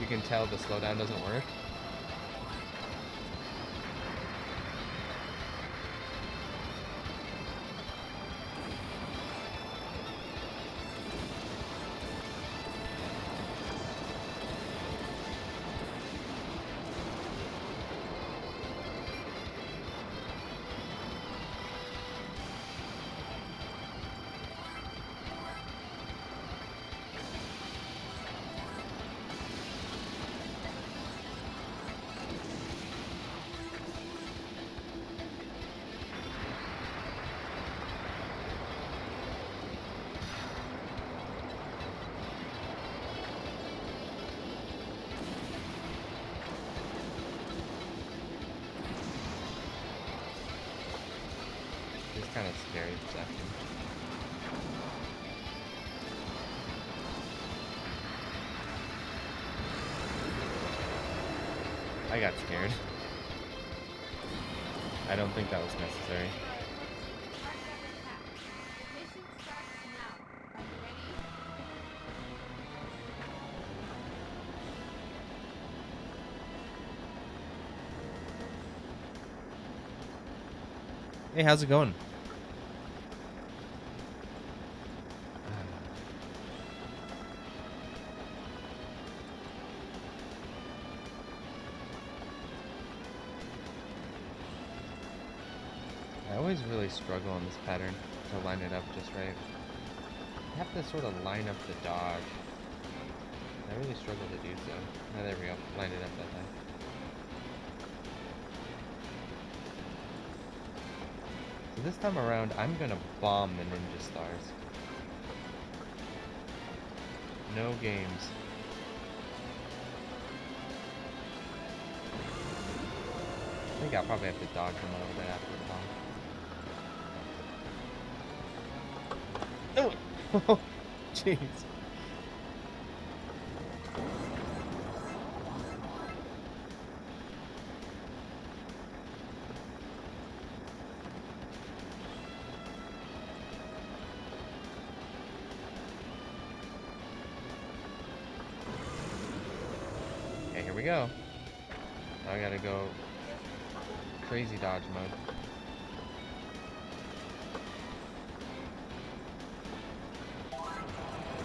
you can tell the slowdown doesn't work. It's kind of scary section. I got scared. I don't think that was necessary. Mission starts now. Are you ready? Hey, how's it going? I always really struggle on this pattern to line it up just right. I have to sort of line up the dodge. I really struggle to do so. Oh, there we go. Lined it up that time. So this time around, I'm gonna bomb the ninja stars. No games. I think I'll probably have to dodge them a little bit after the bomb. Oh! Jeez. Okay, here we go. Now I gotta go crazy dodge mode.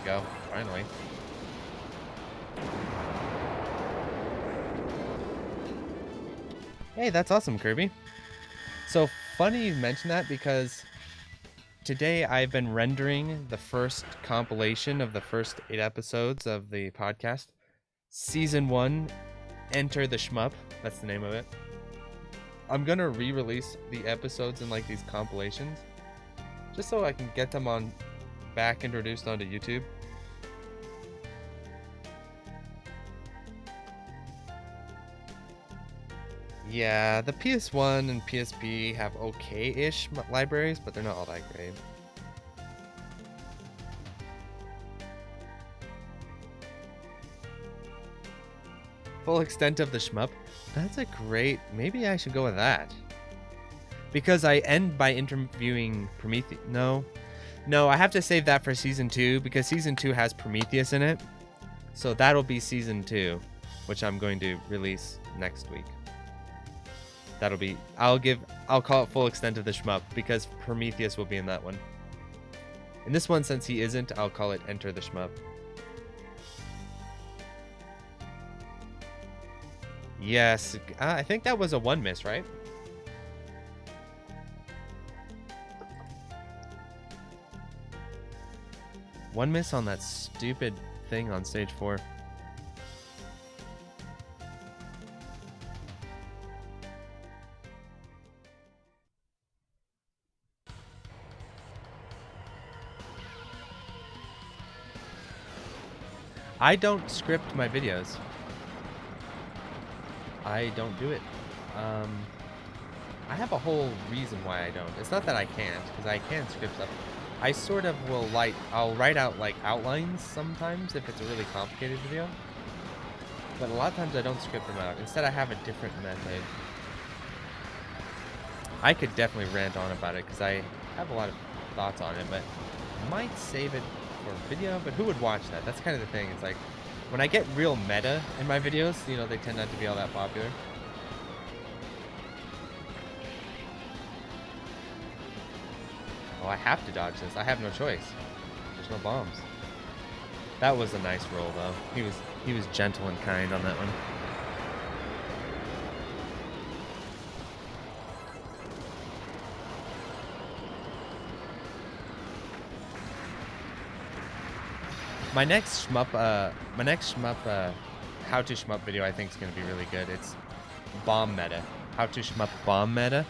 There we go, finally. Hey, that's awesome, Kirby. So funny you mention that because today I've been rendering the first compilation of the first 8 episodes of the podcast. Season 1, Enter the Shmup. That's the name of it. I'm gonna re-release the episodes in like these compilations, just so I can get them on back introduced onto YouTube. Yeah, the PS1 and PSP have okay-ish libraries, but they're not all that great. Full extent of the shmup. That's a great... Maybe I should go with that. Because I end by interviewing Prometheus. No, I have to save that for Season 2, because Season 2 has Prometheus in it. So that'll be Season 2, which I'm going to release next week. That'll be... I'll call it Full Extent of the Shmup, because Prometheus will be in that one. In this one, since he isn't, I'll call it Enter the Shmup. Yes, I think that was a 1 miss, right? One miss on that stupid thing on stage 4. I don't script my videos. I don't do it. I have a whole reason why I don't. It's not that I can't, because I can script stuff. I sort of will I'll write out like outlines sometimes if it's a really complicated video. But a lot of times I don't script them out. Instead I have a different method. I could definitely rant on about it because I have a lot of thoughts on it, but I might save it for video, but who would watch that? That's kind of the thing. It's like, when I get real meta in my videos, you know, they tend not to be all that popular. Oh, I have to dodge this. I have no choice. There's no bombs. That was a nice roll, though. He was gentle and kind on that one. My next shmup, how to shmup video I think is going to be really good. It's bomb meta. How to shmup bomb meta.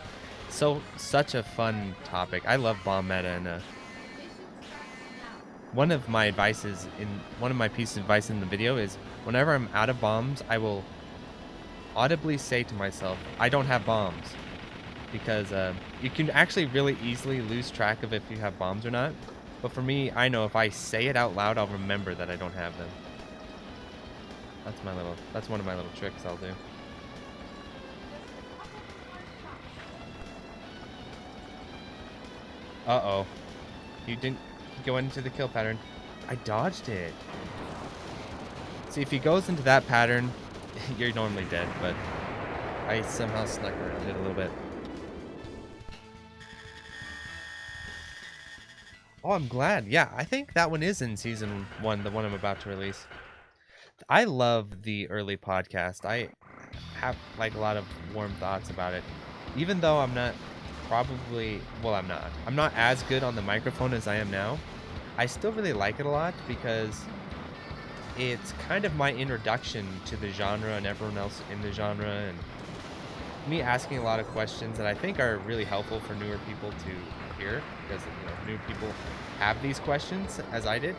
Such a fun topic. I love bomb meta, and one of my pieces of advice in the video is whenever I'm out of bombs, I will audibly say to myself, I don't have bombs. Because you can actually really easily lose track of if you have bombs or not. But for me, I know if I say it out loud, I'll remember that I don't have them. That's one of my little tricks I'll do. Uh-oh. You didn't go into the kill pattern. I dodged it. See, if he goes into that pattern, you're normally dead, but I somehow snuck around it a little bit. Oh, I'm glad. Yeah, I think that one is in Season 1, the one I'm about to release. I love the early podcast. I have, like, a lot of warm thoughts about it. Even though I'm not I'm not as good on the microphone as I am now. I still really like it a lot because it's kind of my introduction to the genre and everyone else in the genre, and me asking a lot of questions that I think are really helpful for newer people to hear, because, you know, new people have these questions as I did.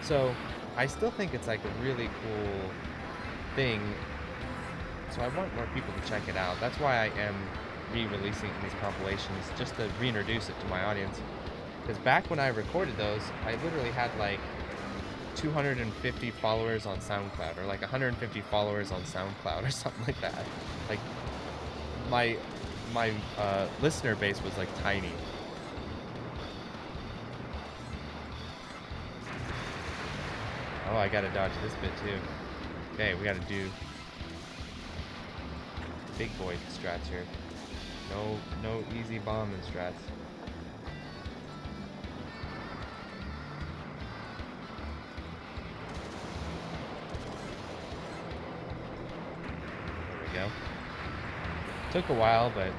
So I still think it's like a really cool thing. So I want more people to check it out. That's why I am re-releasing these compilations, just to reintroduce it to my audience. Because back when I recorded those, I literally had like 250 followers on SoundCloud, or like 150 followers on SoundCloud, or something like that. Like my listener base was like tiny. Oh, I gotta dodge this bit too. Okay, we gotta do big boy strats here. No easy bombing strats. There we go. Took a while, but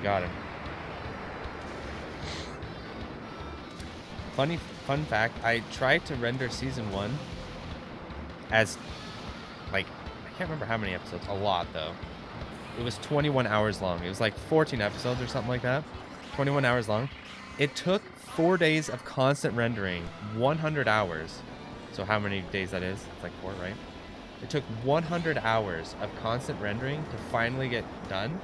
got him. fun fact, I tried to render season 1 as, like, I can't remember how many episodes. A lot, though. It was 21 hours long. It was like 14 episodes or something like that. 21 hours long. It took 4 days of constant rendering, 100 hours. So how many days that is? It's like 4, right? It took 100 hours of constant rendering to finally get done.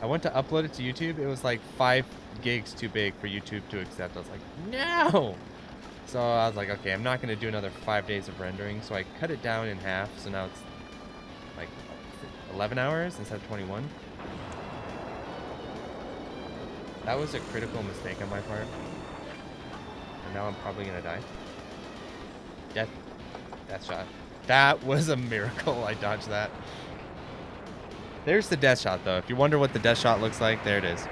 I went to upload it to YouTube. It was like 5 gigs too big for YouTube to accept. I was like, no! So I was like, okay, I'm not going to do another 5 days of rendering. So I cut it down in half. So now it's like 11 hours instead of 21. That was a critical mistake on my part. And now I'm probably going to die. Death shot. That was a miracle. I dodged that. There's the death shot, though. If you wonder what the death shot looks like, there it is.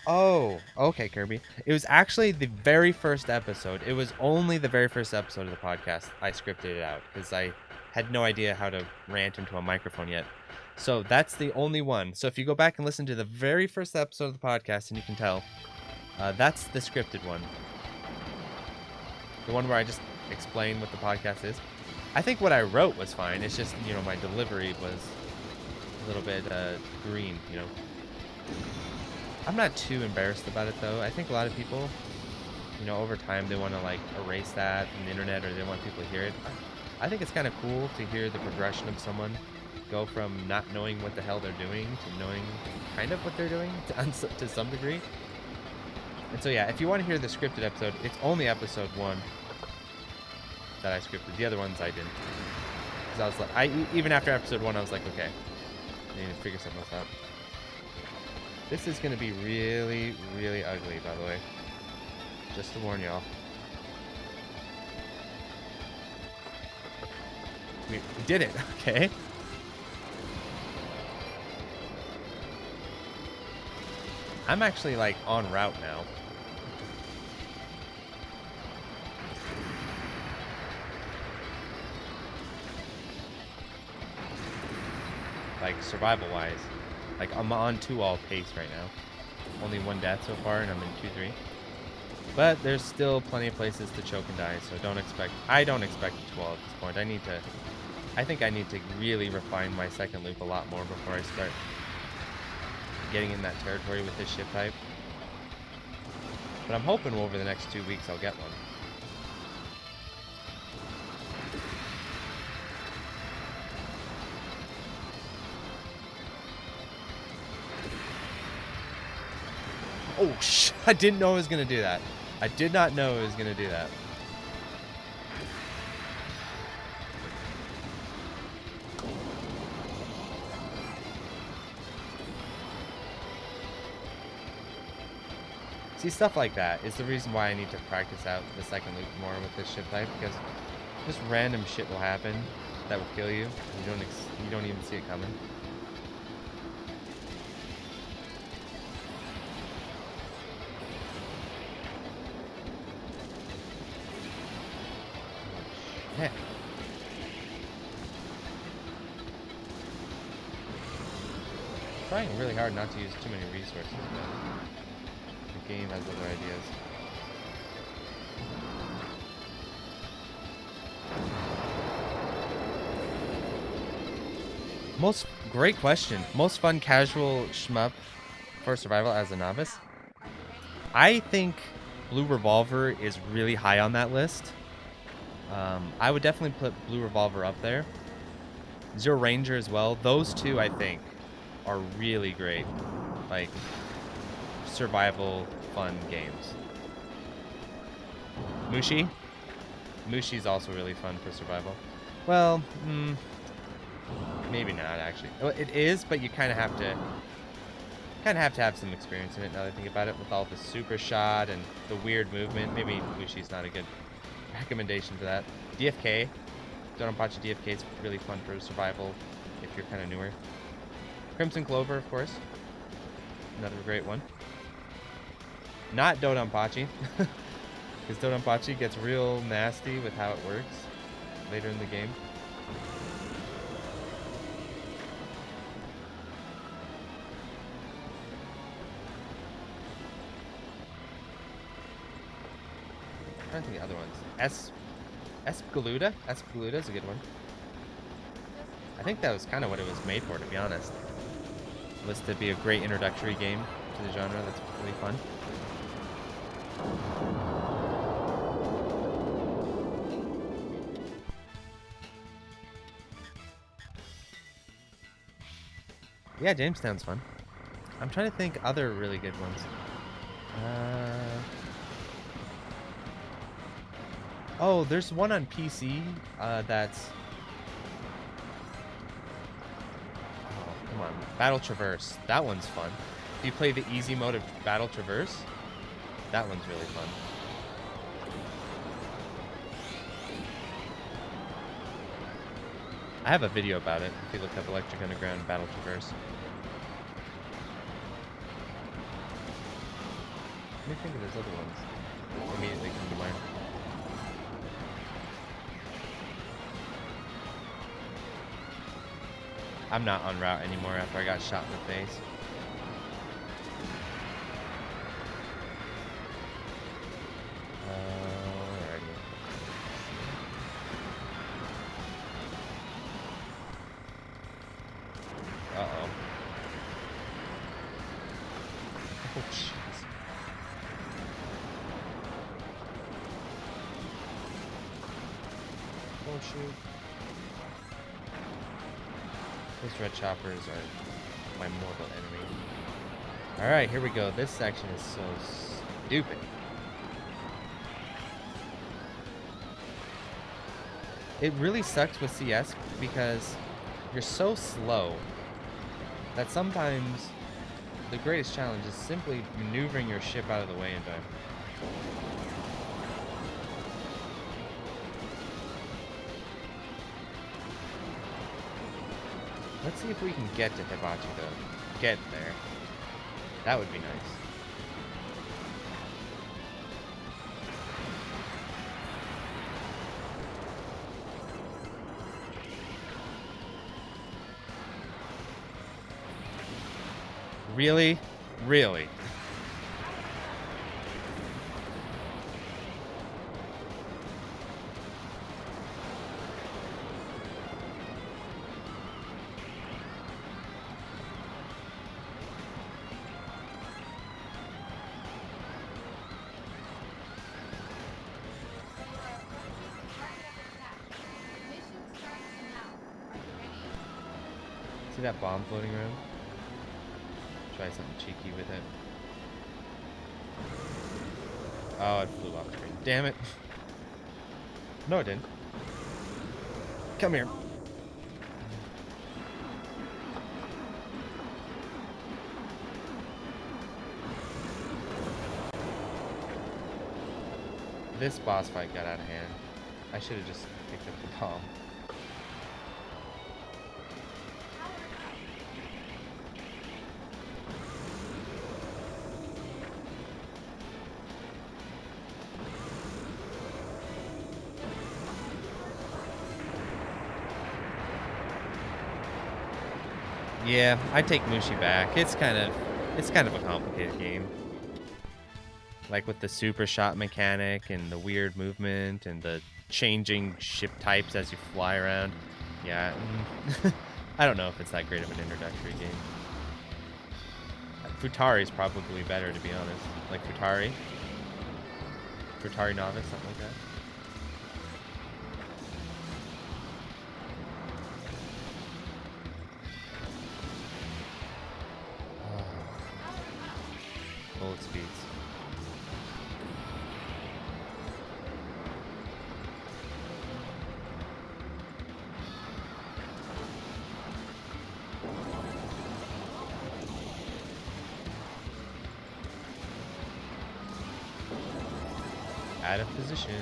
Oh, okay, Kirby. It was actually the very first episode. It was only the very first episode of the podcast. I scripted it out because I had no idea how to rant into a microphone yet. So that's the only one. So if you go back and listen to the very first episode of the podcast, and you can tell, that's the scripted one. The one where I just explain what the podcast is. I think what I wrote was fine. It's just, you know, my delivery was a little bit green, you know. I'm not too embarrassed about it, though. I think a lot of people, you know, over time, they want to, like, erase that from the internet, or they want people to hear it. I think it's kind of cool to hear the progression of someone go from not knowing what the hell they're doing to knowing kind of what they're doing to some degree. And so, yeah, if you want to hear the scripted episode, it's only episode 1 that I scripted. The other ones I didn't. Because I was like, even after episode 1, I was like, okay, I need to figure something else out. This is going to be really, really ugly, by the way. Just to warn y'all. We did it, okay? I'm actually, like, en route now. Like, survival-wise. Like, I'm on 2-all pace right now. Only 1 death so far, and I'm in 2-3. But there's still plenty of places to choke and die, so I don't expect a 2-all at this point. I think I need to really refine my second loop a lot more before I start getting in that territory with this ship type. But I'm hoping over the next 2 weeks I'll get one. Oh, I didn't know it was going to do that. I did not know it was going to do that. See, stuff like that is the reason why I need to practice out the second loop more with this ship type, because just random shit will happen that will kill you. You don't even see it coming. Heck. Trying really hard not to use too many resources, but the game has other ideas. Great question. Most fun casual shmup for survival as a novice. I think Blue Revolver is really high on that list. I would definitely put Blue Revolver up there. Zero Ranger as well. Those two, I think, are really great. Like, survival fun games. Mushi? Mushi's also really fun for survival. Well, maybe not, actually. Well, it is, but you kind of have to have some experience in it, now that I think about it, with all the super shot and the weird movement. Maybe Mushi's not a good recommendation for that. DFK. Dodonpachi DFK is really fun for survival if you're kind of newer. Crimson Clover, of course. Another great one. Not Dodonpachi. Because Dodonpachi gets real nasty with how it works later in the game. trying to think of the other ones. Espegaluda? Espegaluda's a good one. I think that was kind of what it was made for, to be honest. Was to be a great introductory game to the genre that's really fun. Yeah, Jamestown's fun. I'm trying to think other really good ones. Oh, there's one on PC that's... Oh, come on. Battle Traverse. That one's fun. If you play the easy mode of Battle Traverse, that one's really fun. I have a video about it if you look up Electric Underground Battle Traverse. Let me think of those other ones. Immediately come to mind. I'm not on route anymore after I got shot in the face. Alrighty. Uh-oh. Oh, jeez. Oh, shoot. Those red choppers are my mortal enemy. Alright, here we go. This section is so stupid. It really sucks with CS because you're so slow that sometimes the greatest challenge is simply maneuvering your ship out of the way in time. Let's see if we can get to Hibachi, though. Get there. That would be nice. Really? Really? See that bomb floating around? Try something cheeky with it. Oh, it flew off screen. Damn it. No, it didn't. Come here. This boss fight got out of hand. I should have just picked up the bomb. Yeah, I take Mushi back. It's kind of a complicated game. Like with the super shot mechanic and the weird movement and the changing ship types as you fly around. Yeah, I don't know if it's that great of an introductory game. Futari's probably better, to be honest. Like Futari Novice, something like that. Bullet speeds. Out of position.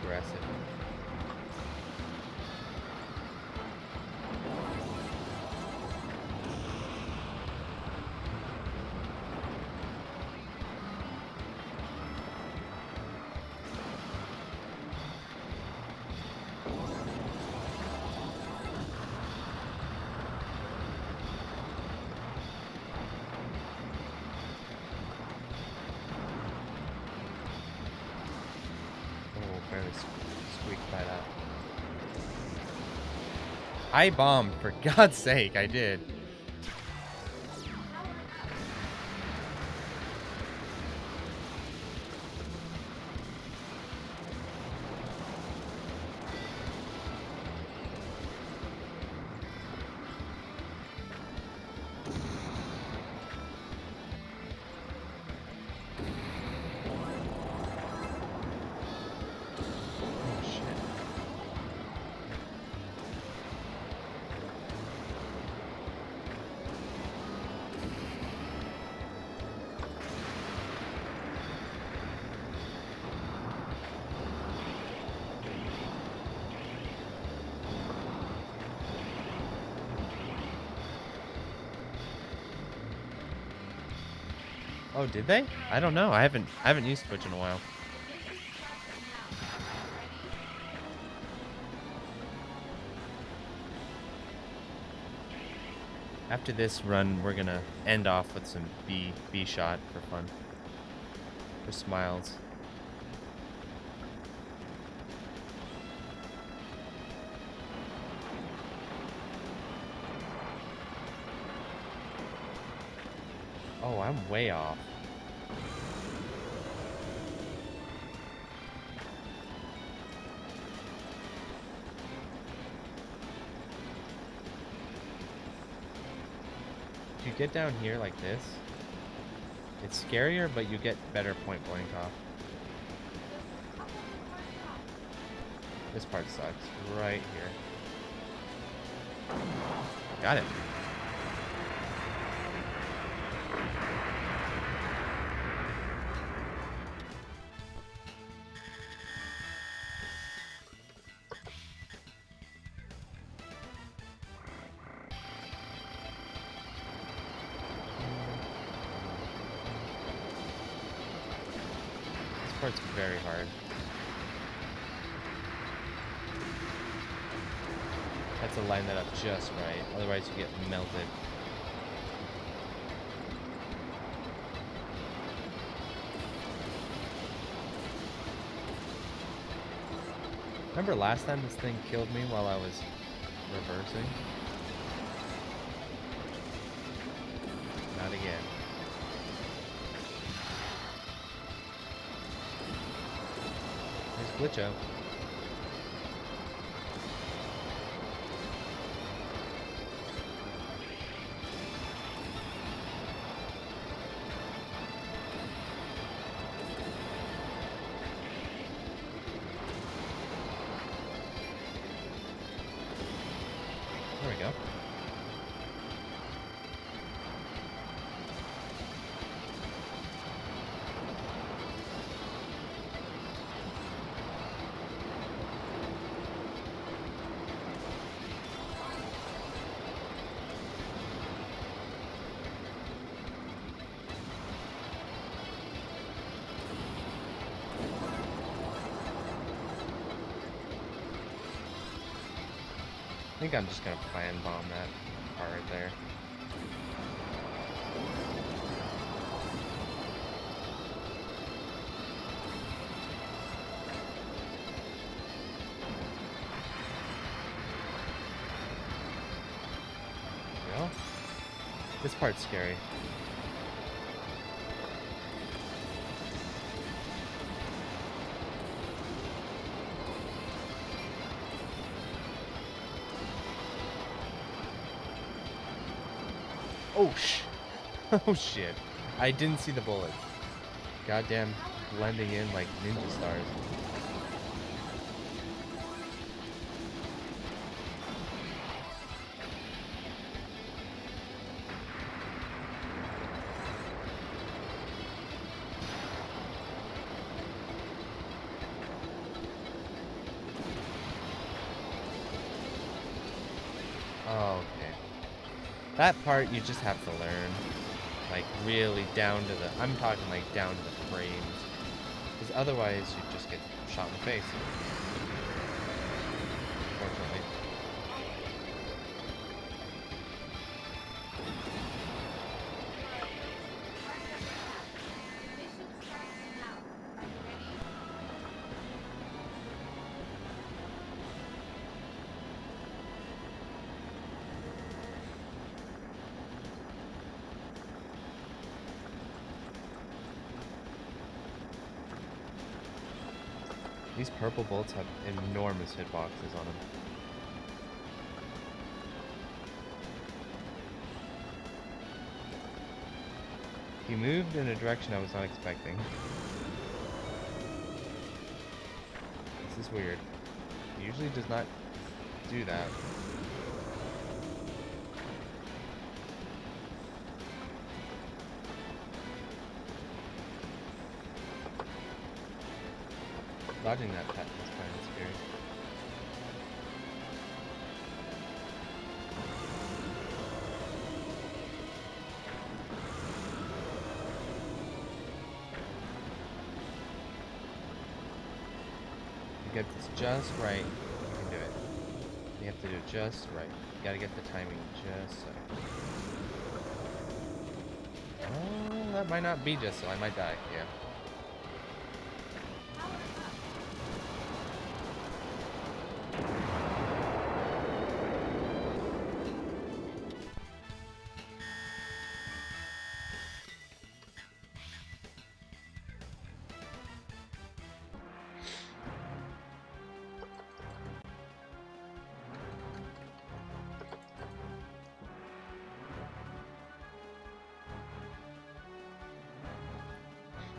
aggressive. Barely squeaked by that. I bombed, for God's sake, I did. Oh, did they? I don't know. I haven't used Twitch in a while. After this run, we're gonna end off with some B shot for fun. For smiles. Oh, I'm way off. If you get down here like this, it's scarier, but you get better point blank off. This part sucks. Right here. Got it. This part's very hard. Have to line that up just right, otherwise you get melted. Remember last time this thing killed me while I was reversing? Not again. There's glitch out. There we go. I think I'm just gonna plan bomb that part right there. There we go. This part's scary. Oh, oh shit. I didn't see the bullet. Goddamn blending in like ninja stars. Oh, okay. That part you just have to learn. Like, really down to the... I'm talking, like, down to the frames. Because otherwise, you just get shot in the face. Unfortunately. Mission starts now. Are you ready? These purple bolts have enormous hitboxes on them. He moved in a direction I was not expecting. This is weird. He usually does not do that. Dodging that pet is kind of scary. You get this just right, you can do it. You have to do it just right. You gotta get the timing just so. Oh, that might not be just so. I might die, yeah.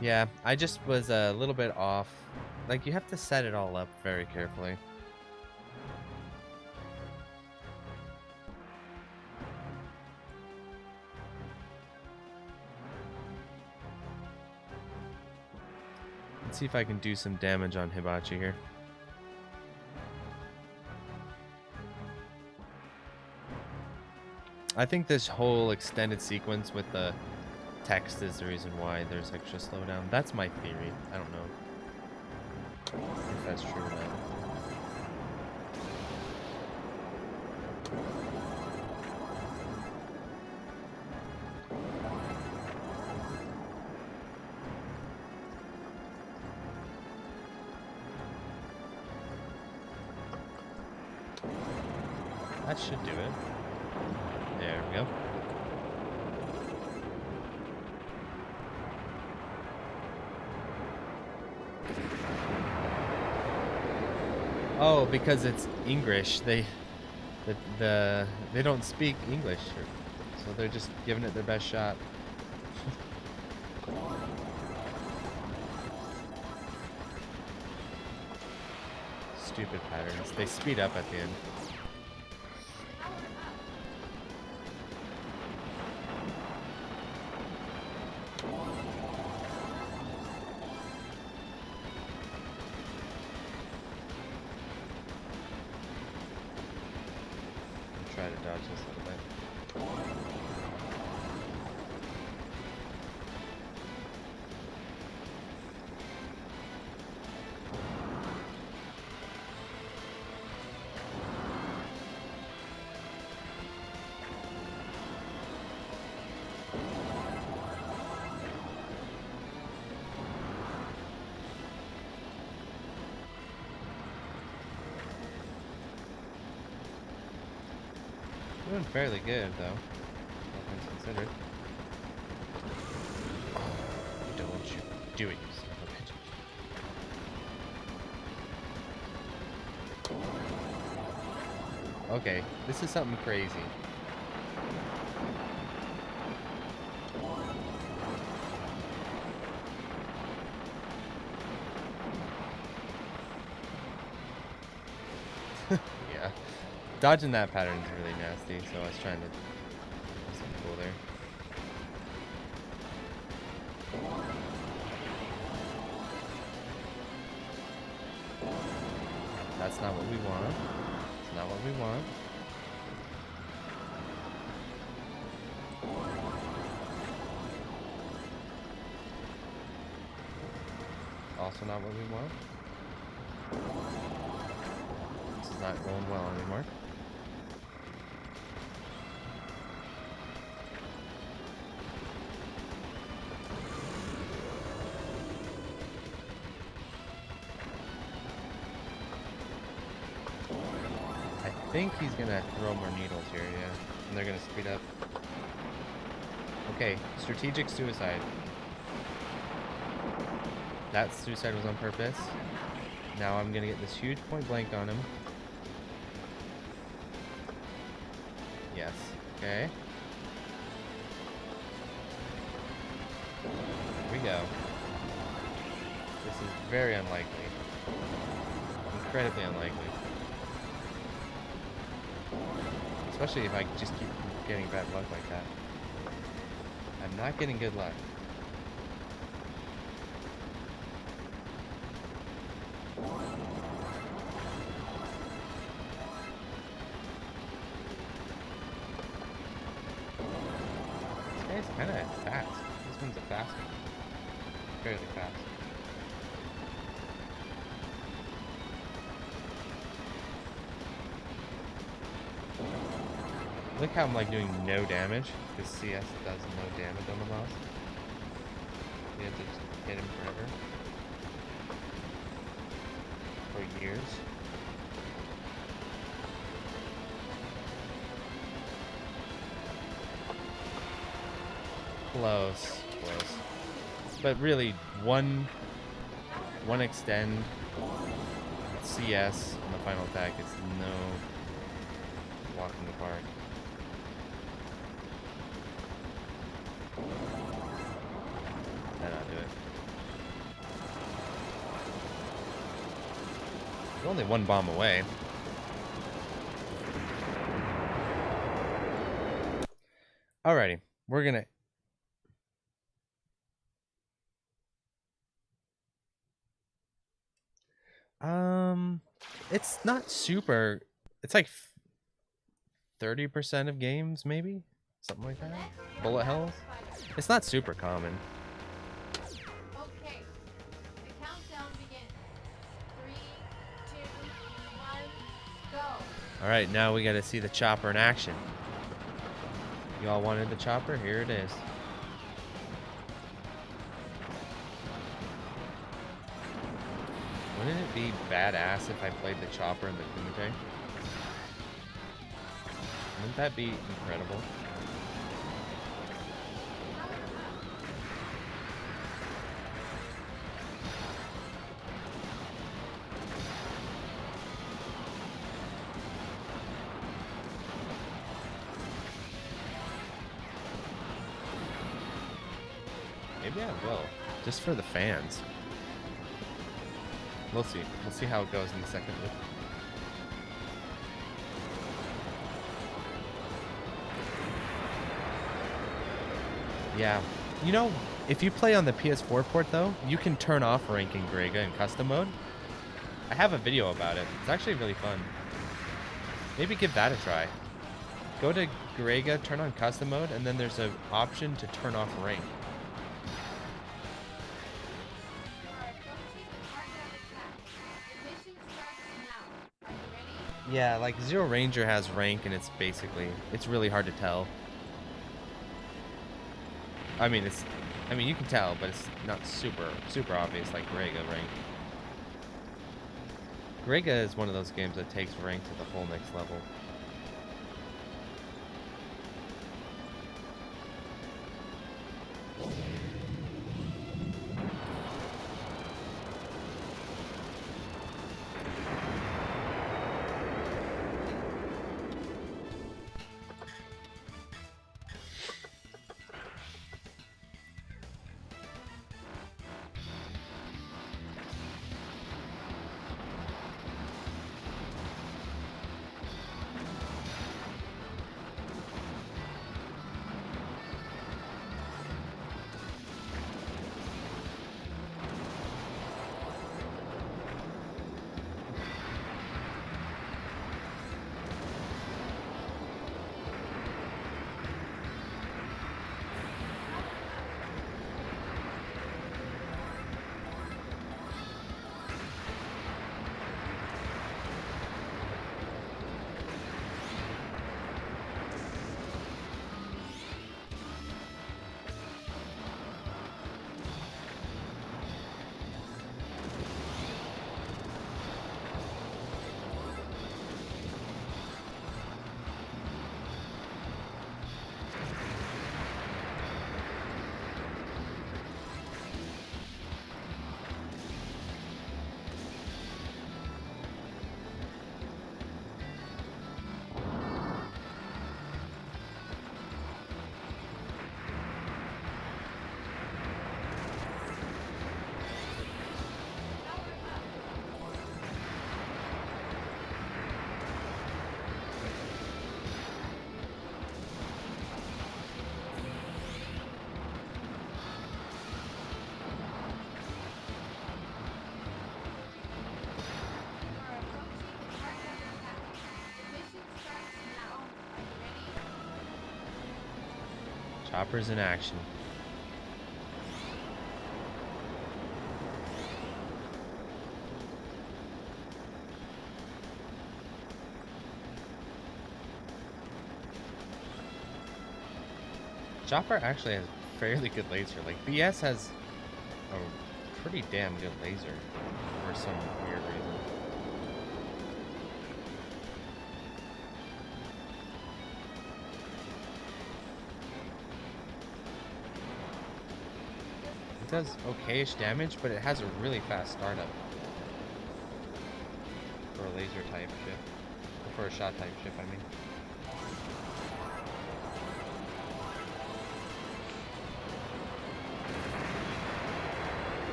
Yeah, I just was a little bit off. Like, you have to set it all up very carefully. Let's see if I can do some damage on Hibachi here. I think this whole extended sequence with the text is the reason why there's extra slowdown. That's my theory. I don't know if that's true or not. That should do it. There we go. Oh, because it's English, they don't speak English, so they're just giving it their best shot. Stupid patterns. They speed up at the end. Try to dodge this a little bit. Doing fairly good, though, all things considered. Don't you do it, you son of a bitch. Okay, this is something crazy. Yeah. Dodging that pattern is really nasty, so I was trying to do something cool there. That's not what we want. It's not what we want. Also not what we want. This is not going well anymore. I think he's gonna throw more needles here, yeah. And they're gonna speed up. Okay, strategic suicide. That suicide was on purpose. Now I'm gonna get this huge point blank on him. Yes. Okay. Here we go. This is very unlikely. Incredibly unlikely. Especially if I just keep getting bad luck like that. I'm not getting good luck. This guy's kind of fast. This one's a fast one. Fairly fast. Look how I'm like doing no damage, because CS does no damage on the boss. You have to just hit him forever. For years. Close. But really, one extend CS on the final attack is no walk in the park. Cannot do it. We're only one bomb away. Alrighty, we're gonna. It's not super. It's like 30% of games, maybe? Something like that? Bullet hells? It's not super common. Okay. The countdown begins. 3, 2, 1, go. Alright, now we gotta see the chopper in action. You all wanted the chopper? Here it is. Wouldn't it be badass if I played the chopper in the Kumite? Wouldn't that be incredible? Maybe I will. Just for the fans. We'll see. We'll see how it goes in the second loop. Yeah. You know, if you play on the PS4 port, though, you can turn off ranking Grega in custom mode. I have a video about it. It's actually really fun. Maybe give that a try. Go to Grega, turn on custom mode, and then there's an option to turn off rank. Yeah, like Zero Ranger has rank, and it's basically, it's really hard to tell. I mean, you can tell, but it's not super obvious like Grega rank. Grega is one of those games that takes rank to the whole next level. Choppers in action. Chopper actually has fairly good laser. Like, BS has a pretty damn good laser for some weird reason. It does okayish damage, but it has a really fast startup for a laser type ship. Or for a shot type ship, I mean.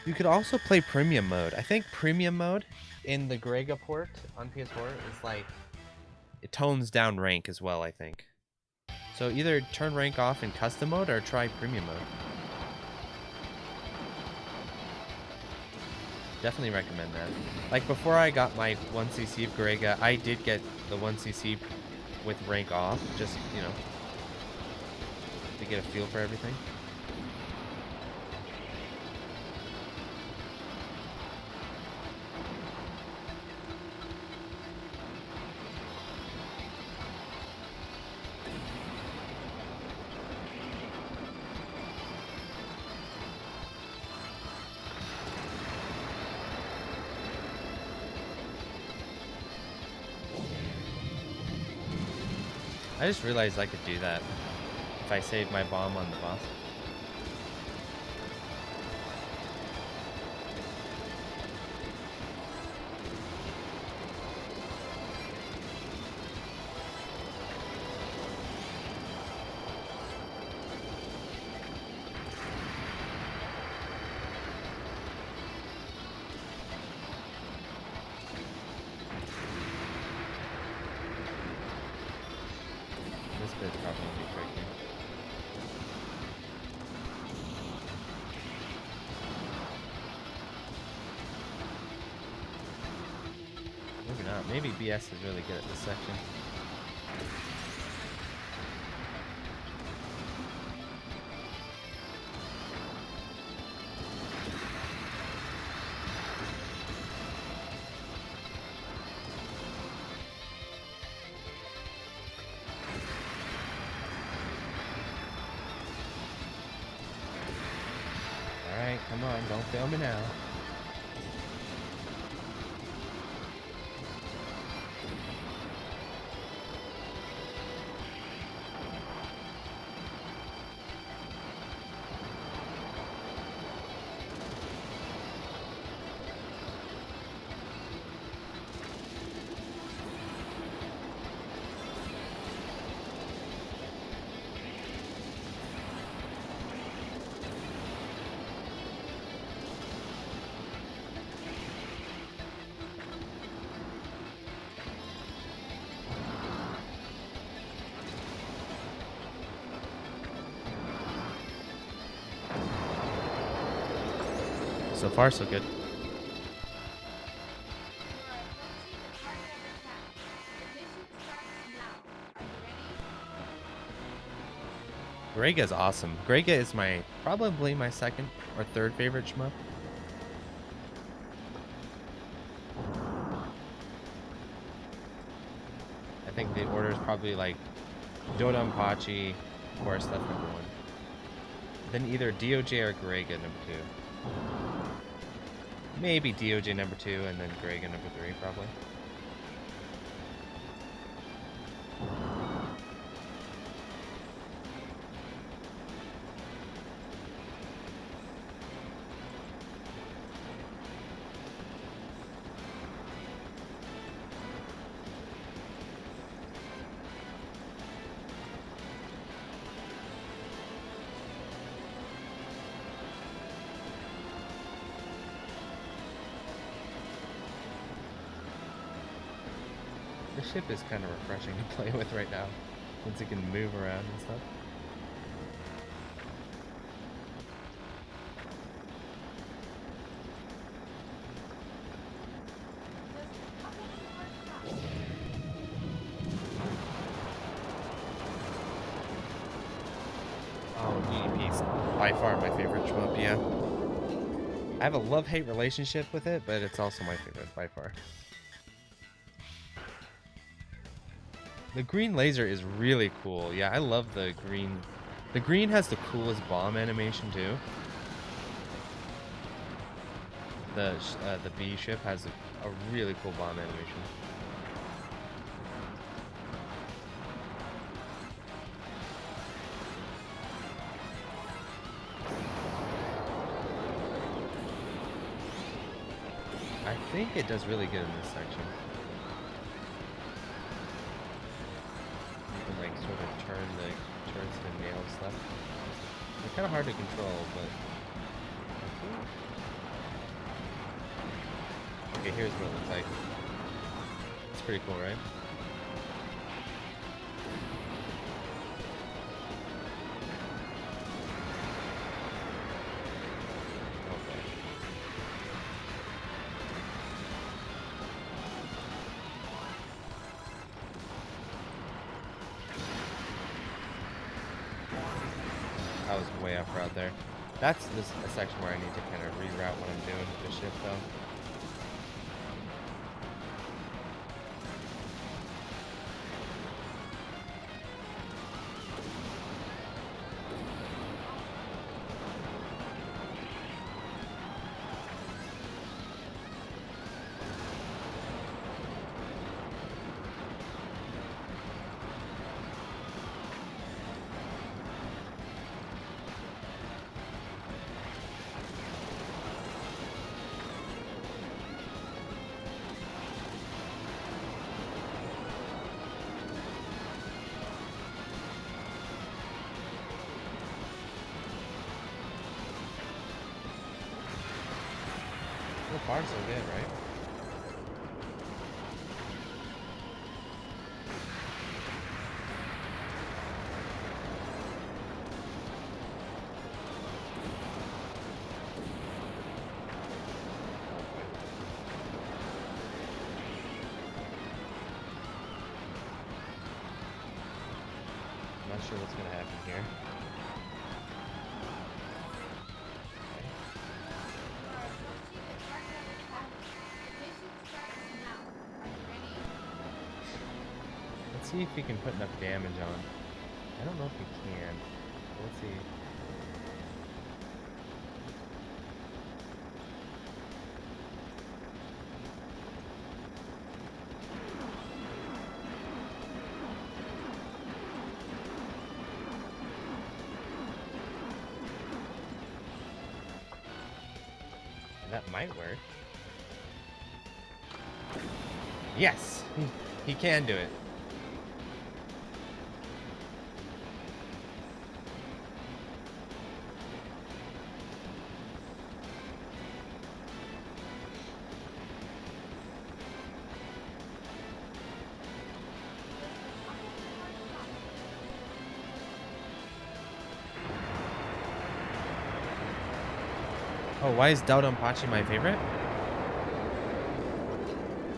You could also play premium mode. I think premium mode in the Grega port on PS4 is like, it tones down rank as well, I think. So either turn rank off in custom mode or try premium mode. Definitely recommend that. Like, before I got my 1cc of Grega, I did get the 1cc with rank off, just, you know, to get a feel for everything. I just realized I could do that if I saved my bomb on the boss. This bit's probably gonna be tricky. Maybe not. Maybe BS is really good at this section. Alright, come on, don't fail me now. So far, so good. Alright, let's see the target attack. The mission starts now. Are you ready? Grega is awesome. Grega is probably my second or third favorite shmup. I think the order is probably like Dodonpachi, of course, that's number one. Then either DOJ or Grega number two. Maybe DOJ number two and then Grega number three, probably. This ship is kind of refreshing to play with right now, since it can move around and stuff. by far my favorite shmup, yeah. I have a love-hate relationship with it, but it's also my favorite by far. The green laser is really cool. Yeah, I love the green. The green has the coolest bomb animation too. The B ship has a really cool bomb animation. I think it does really good in this section. You can like sort of turn the turns to nail stuff. They're kind of hard to control, but okay, here's what it looks like. It's pretty cool, right? I was way up route there. That's a section where I need to kind of reroute what I'm doing with the ship, though. So far, so good, right? I'm not sure what's gonna happen here. Let's see if we can put enough damage on. I don't know if we can. Let's see. That might work. Yes! He can do it. Oh, why is Dodonpachi my favorite?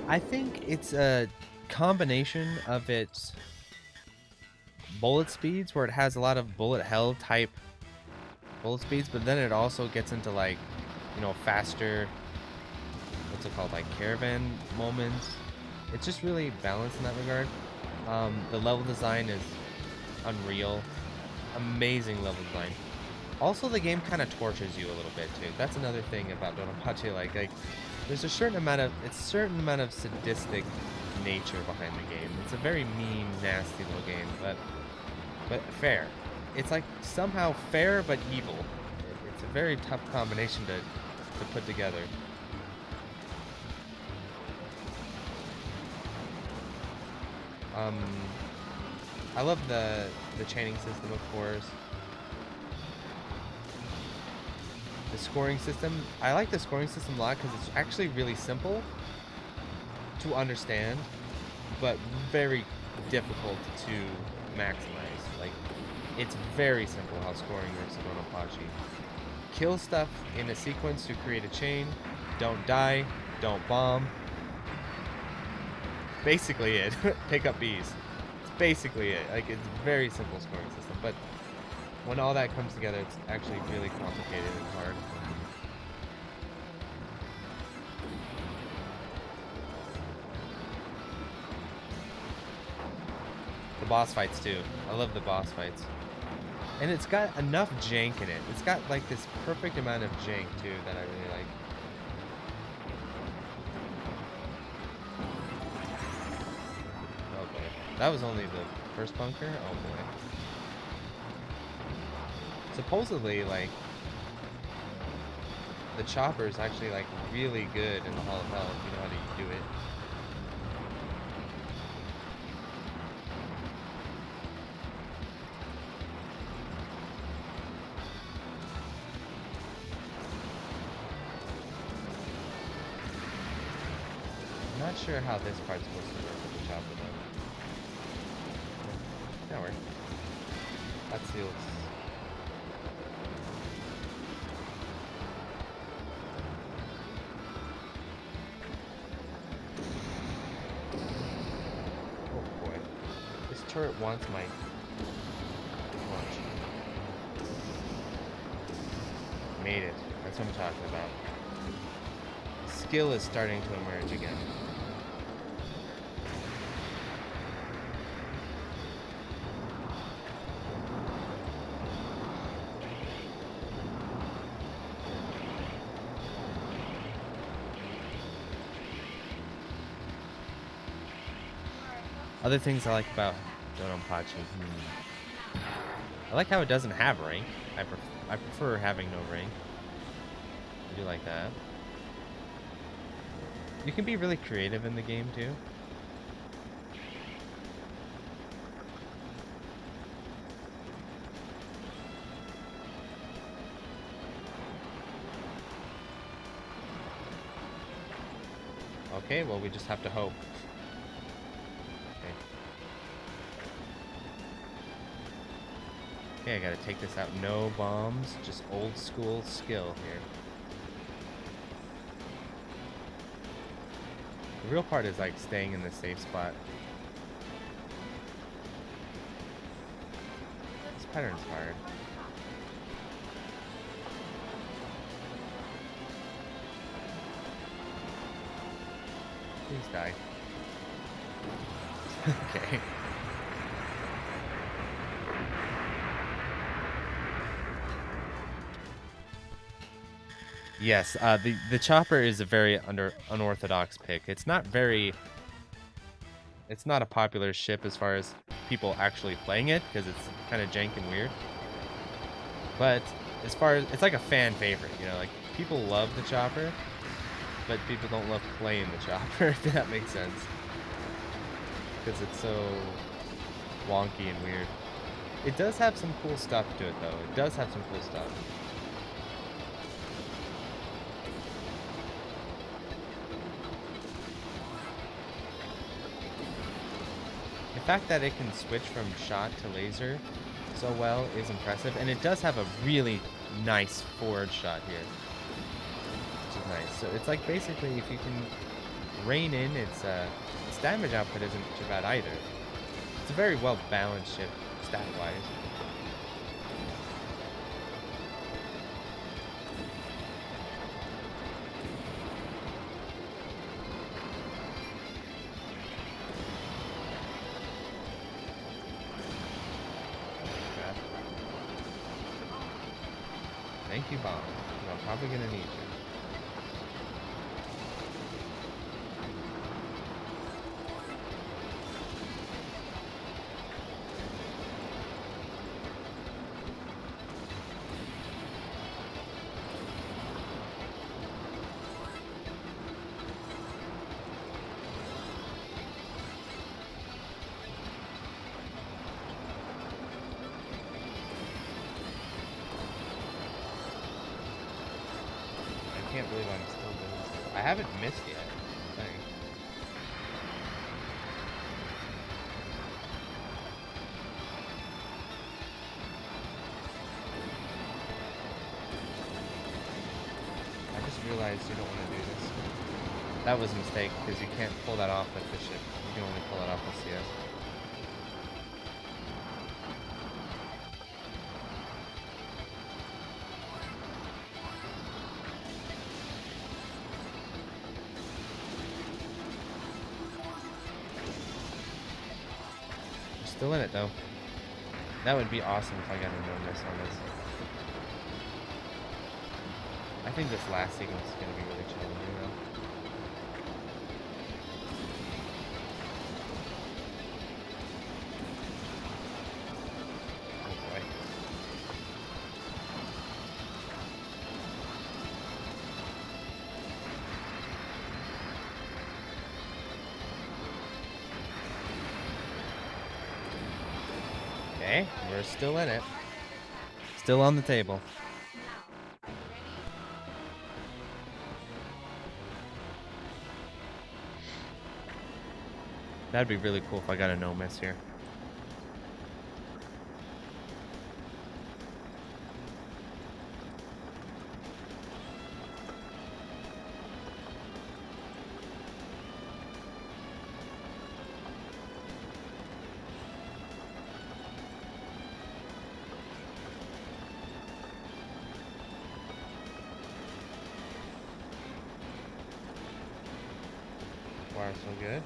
I think it's a combination of its bullet speeds, where it has a lot of bullet hell type bullet speeds, but then it also gets into like, you know, faster, what's it called, like caravan moments. It's just really balanced in that regard. The level design is unreal. Amazing level design. Also, the game kind of tortures you a little bit too. That's another thing about Dodonpachi. Like there's a certain amount of sadistic nature behind the game. It's a very mean, nasty little game, but fair. It's like somehow fair but evil. It's a very tough combination to put together. I love the chaining system, of course. The scoring system, I like the scoring system a lot because it's actually really simple to understand, but very difficult to maximize. Like, it's very simple how scoring works in Dodonpachi. Kill stuff in a sequence to create a chain, don't die, don't bomb. Basically it. Pick up bees. It's basically it. Like, it's very simple scoring system, but when all that comes together, it's actually really complicated and hard. The boss fights too. I love the boss fights. And it's got enough jank in it. It's got like this perfect amount of jank too that I really like. Oh boy. That was only the first bunker? Oh boy. Supposedly, like, the chopper is actually like really good in the Hall of Hell if you know how to do it. I'm not sure how this part's supposed to work with the chopper though. That works. That seals. Oh boy. This turret wants my launch. Made it. That's what I'm talking about. Skill is starting to emerge again. Other things I like about Dodonpachi. I like how it doesn't have rank. I prefer having no rank. I do like that. You can be really creative in the game too. Okay, well we just have to hope. Okay, I gotta take this out. No bombs, just old school skill here. The real part is like staying in the safe spot. This pattern's hard. Please die. Okay. Yes, the chopper is a very unorthodox pick. It's not a popular ship as far as people actually playing it because it's kind of jank and weird. But as far as it's like a fan favorite, you know, like people love the chopper, but people don't love playing the chopper. If that makes sense, because it's so wonky and weird. It does have some cool stuff to it, though. It does have some cool stuff. The fact that it can switch from shot to laser so well is impressive, and it does have a really nice forward shot here, which is nice. So it's like basically if you can rein in its damage output isn't too bad either. It's a very well balanced ship stat-wise. Thank you, Bomb. I'm probably gonna need you. I can't believe I'm still doing this. I haven't missed yet. Dang. I just realized you don't want to do this. That was a mistake because you can't pull that off with the ship. You can only pull it off with CS. Still in it, though. That would be awesome if I got a no-miss on this. I think this last sequence is going to be really challenging, though. Oh, boy. Okay, we're still in it. Still on the table. That'd be really cool if I got a no-miss here. Far so good.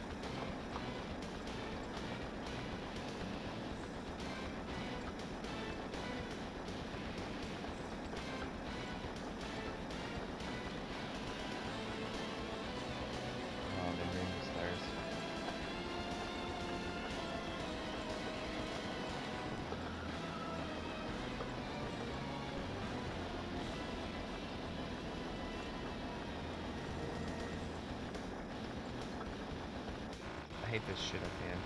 Oh, the ring stars. I hate this shit up here.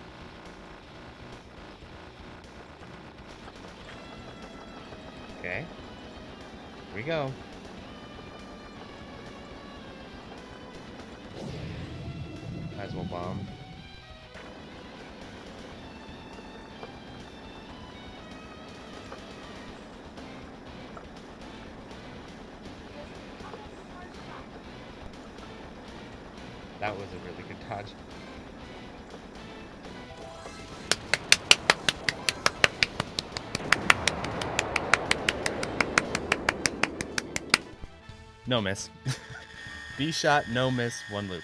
Okay. Here we go. Might as well bomb. That was a really good dodge. No miss. B shot, no miss, one loop.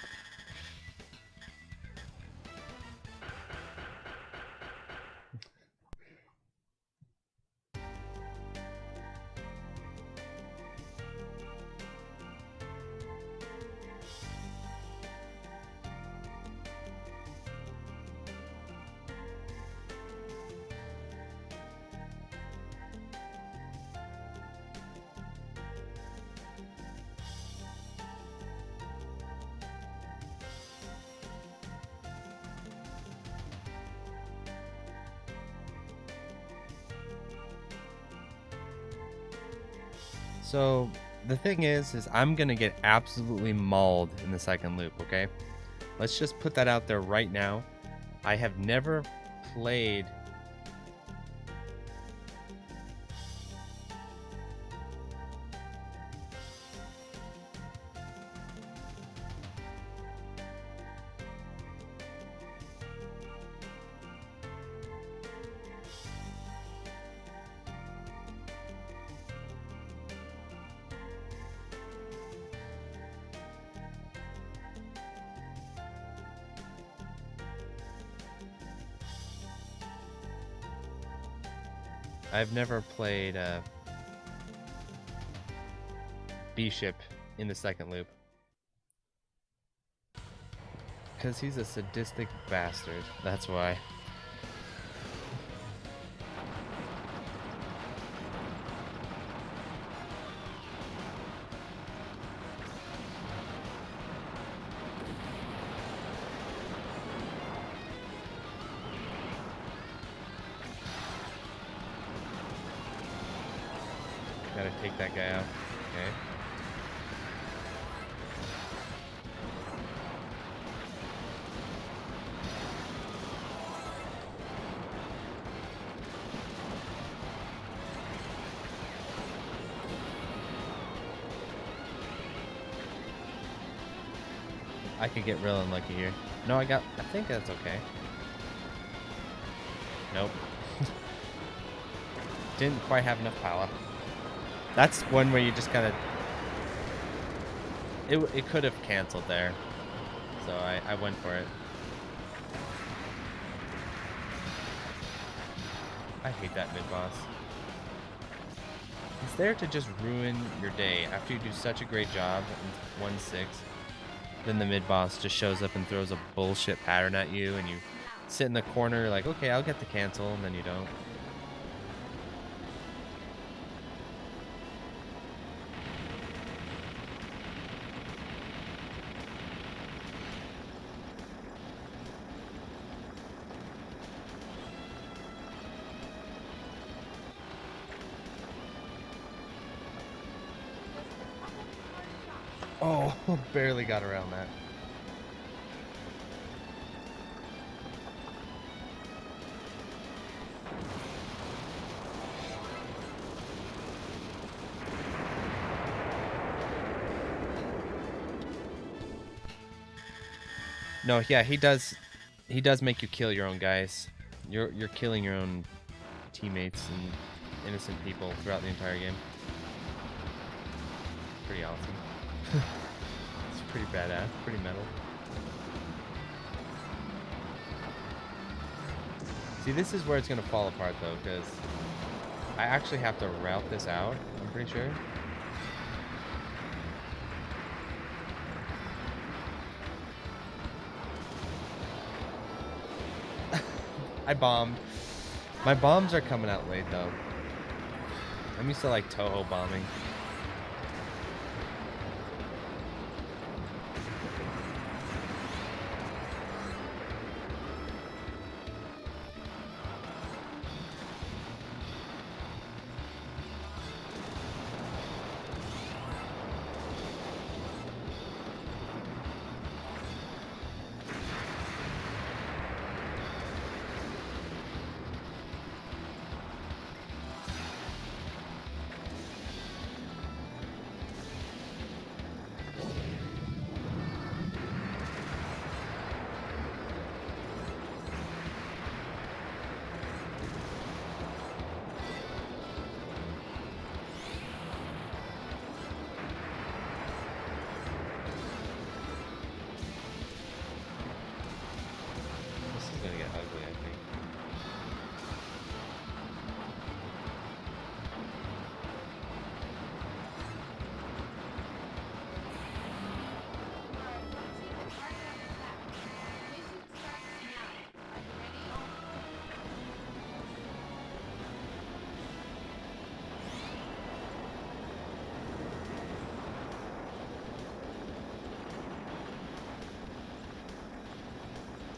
So the thing is I'm gonna get absolutely mauled in the second loop, okay? Let's just put that out there right now. I have never played B-ship in the second loop. Because he's a sadistic bastard. That's why. Gotta take that guy out. Okay. I could get real unlucky here. No, I think that's okay. Nope. Didn't quite have enough power. That's one where you just kind of... It could have canceled there. So I went for it. I hate that mid-boss. He's there to just ruin your day. After you do such a great job in 1-6, then the mid-boss just shows up and throws a bullshit pattern at you, and you sit in the corner like, okay, I'll get the cancel, and then you don't. Oh, barely got around that. No, yeah, he does make you kill your own guys. You're killing your own teammates and innocent people throughout the entire game. Pretty awesome. It's pretty badass, pretty metal. See, this is where it's gonna fall apart though, because I actually have to route this out, I'm pretty sure. I bombed. My bombs are coming out late though. I'm used to like Toho bombing.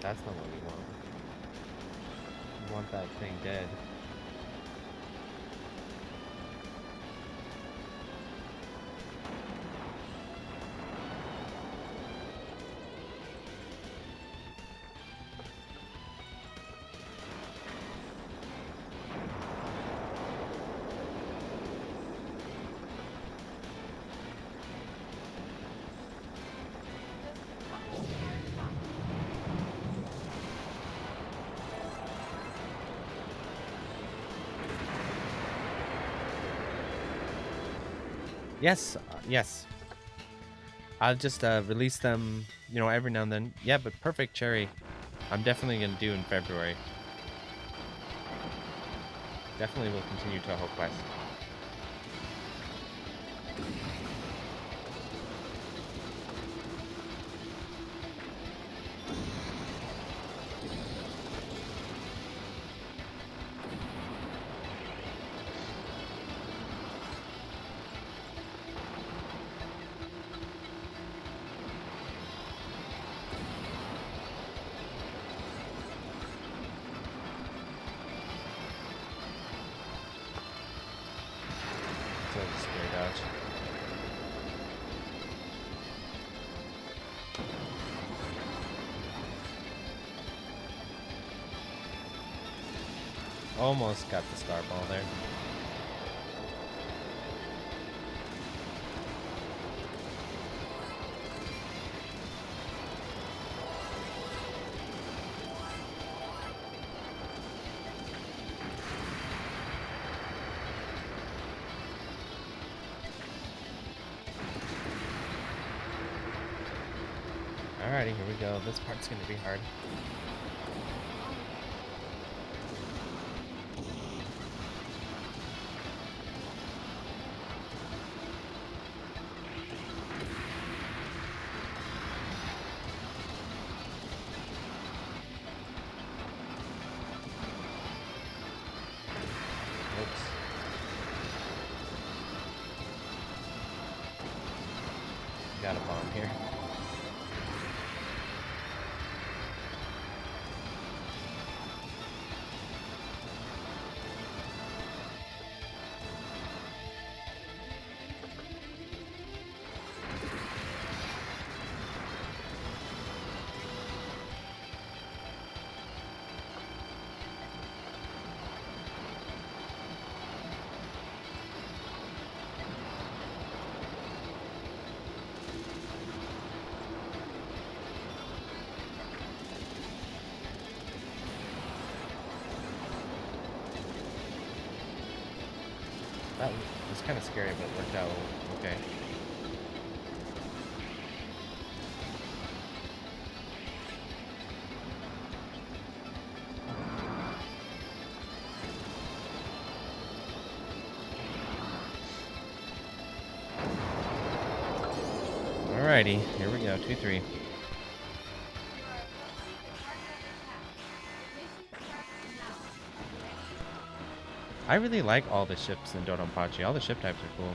That's not what we want. We want that thing dead. Yes, yes. I'll just release them, you know, every now and then. Yeah, but Perfect Cherry, I'm definitely going to do in February. Definitely will continue Toho Quest. Almost got the star ball there. Alrighty, here we go. This part's gonna be hard. here. That was kind of scary, but it worked out okay. Alrighty, here we go, 2-3. I really like all the ships in Dodonpachi. All the ship types are cool.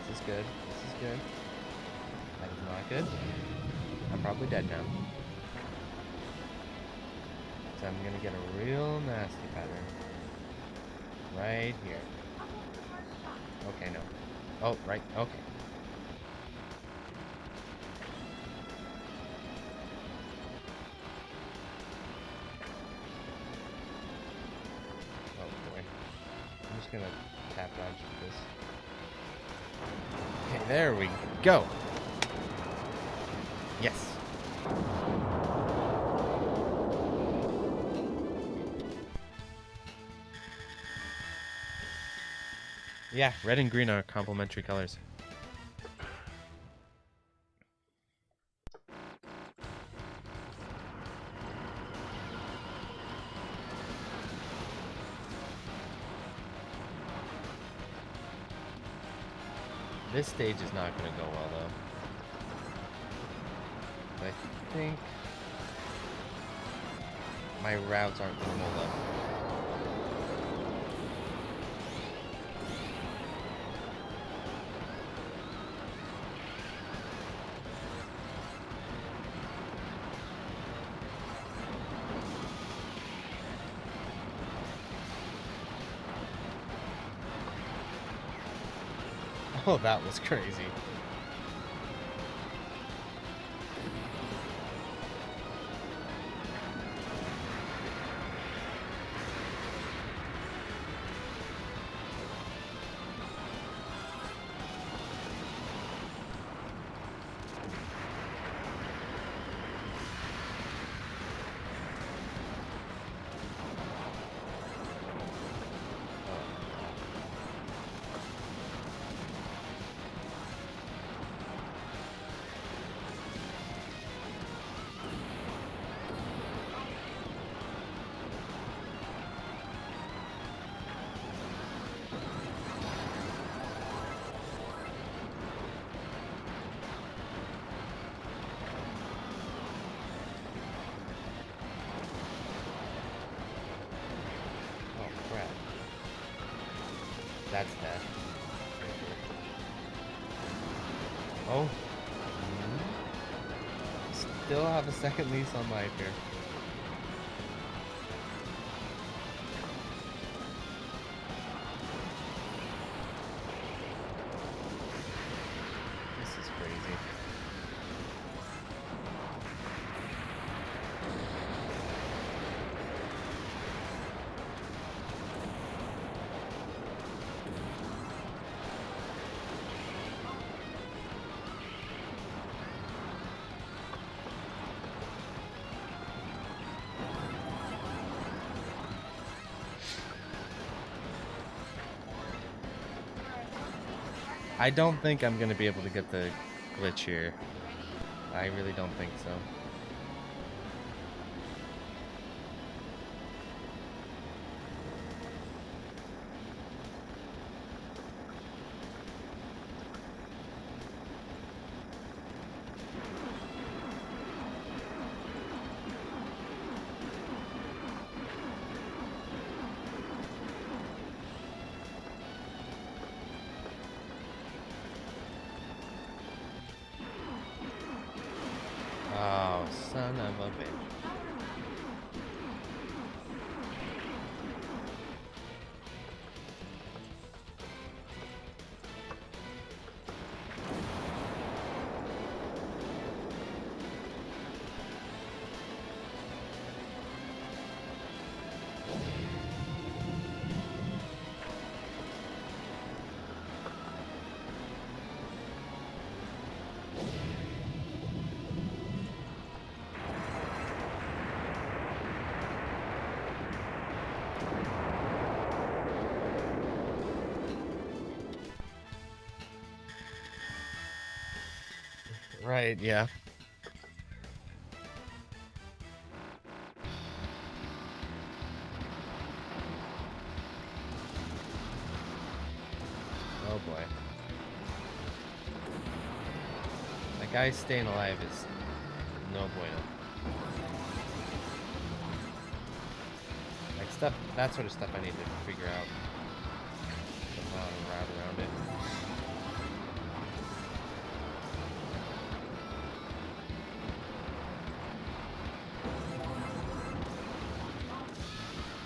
This is good. This is good. That is not good. I'm probably dead now. So I'm gonna get a real nasty pattern. Right here. Okay, no. Oh, right. Okay. Oh boy. I'm just gonna tap dodge this. Okay, there we go. Yes. Yeah, red and green are complementary colors. This stage is not going to go well, though. I think my routes aren't going to hold up. Oh, that was crazy. That's bad. Oh. Still have a second lease on life here. This is crazy. I don't think I'm gonna be able to get the glitch here. Ready? I really don't think so. Oh, son of a bitch. Right, yeah. Oh boy. That guy staying alive is no bueno. Like stuff, that sort of stuff I need to figure out. Somehow to route around it.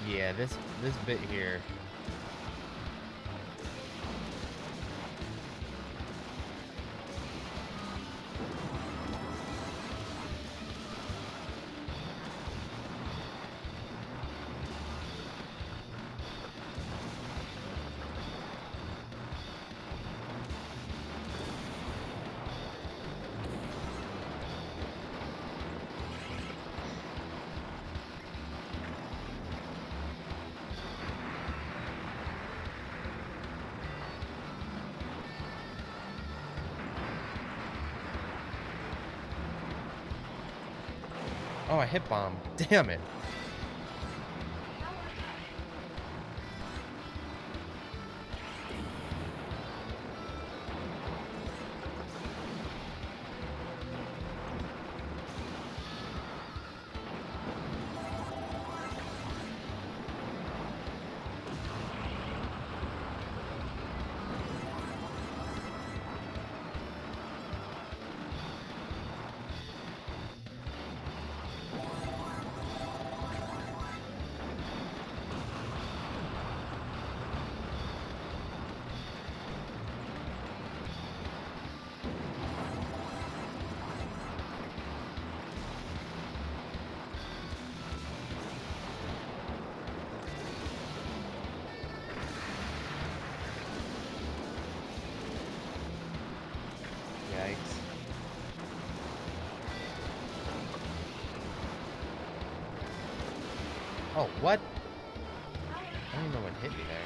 Yeah, this bit here. Oh, I hit bomb. Damn it. Yikes. Oh, what? I don't even know what hit me there.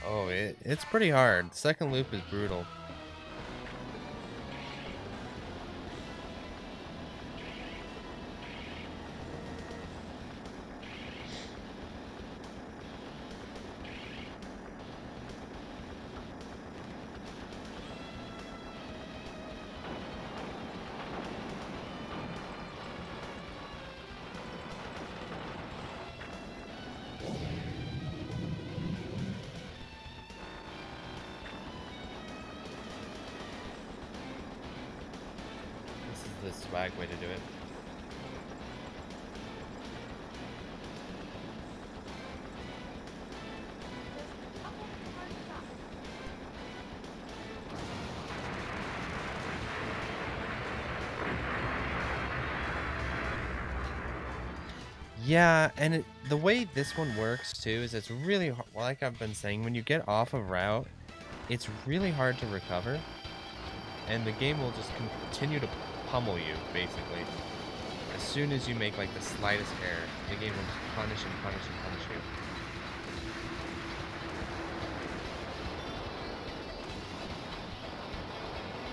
Oh, it's pretty hard. The second loop is brutal. This is the swag way to do it. Yeah, and the way this one works too is it's really like I've been saying, when you get off of route, it's really hard to recover, and the game will just continue to pummel you, basically. As soon as you make like the slightest error, the game will just punish and punish and punish you.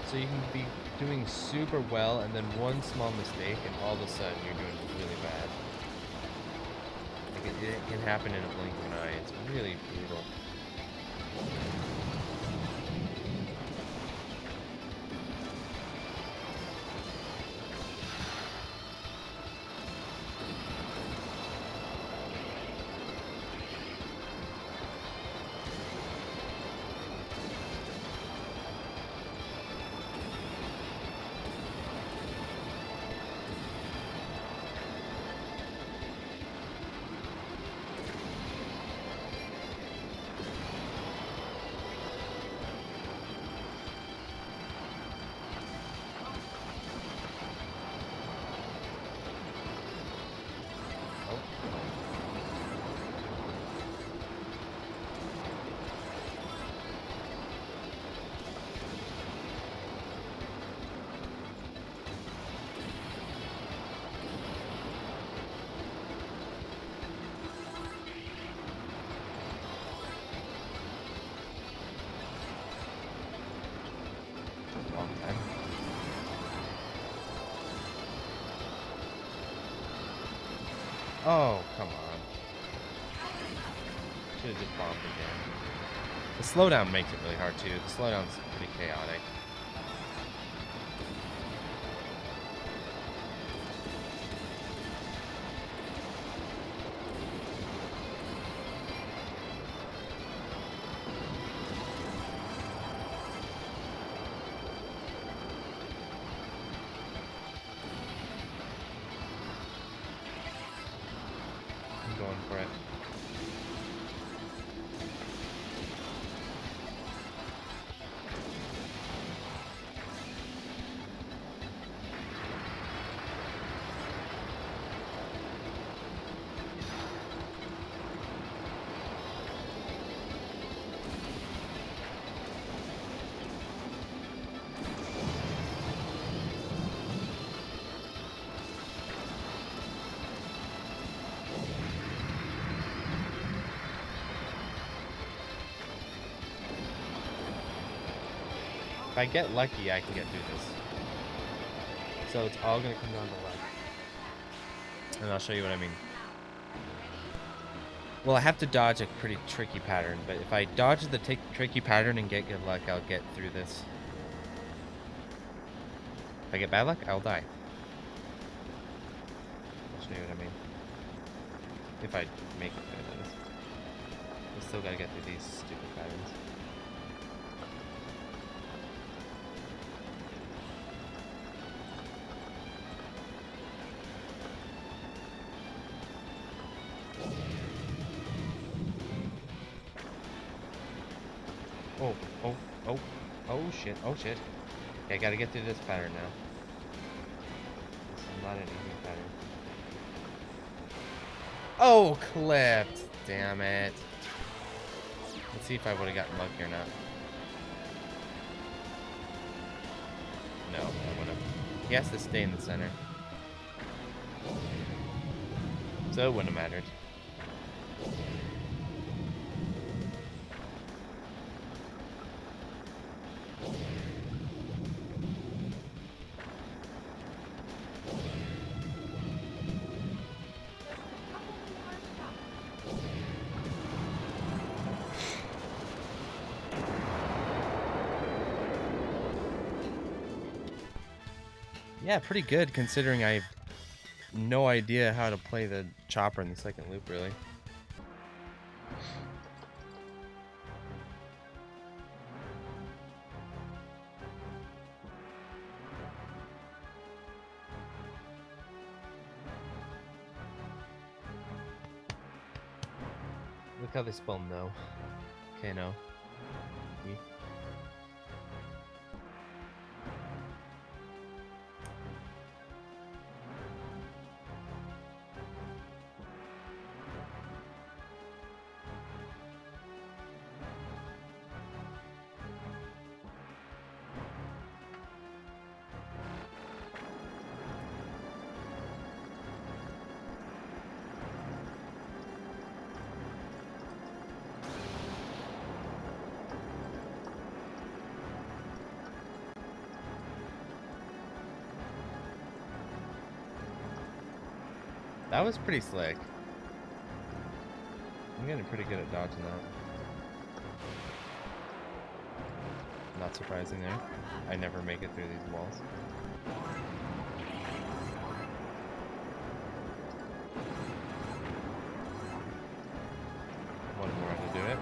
So you can be doing super well, and then one small mistake, and all of a sudden you're doing really bad. Like it can happen in a blink of an eye. It's really brutal. Long time. Oh, come on. Should have just bombed again. The slowdown makes it really hard too. The slowdown's pretty chaotic. I'm going for it. If I get lucky, I can get through this. So it's all gonna come down to luck. And I'll show you what I mean. Well, I have to dodge a pretty tricky pattern, but if I dodge the tricky pattern and get good luck, I'll get through this. If I get bad luck, I'll die. I'll show you what I mean. If I make it good, that is. I still gotta get through these stupid patterns. Oh shit, oh shit. Okay, I gotta get through this pattern now. This is not an easy pattern. Oh, clipped! Damn it. Let's see if I would've gotten lucky or not. No, I would've. He has to stay in the center. So it wouldn't have mattered. Yeah, pretty good considering I have no idea how to play the chopper in the second loop, really. Look how they spell no. Okay, no. E. That was pretty slick. I'm getting pretty good at dodging that. Not surprising there. I never make it through these walls. One more to do it.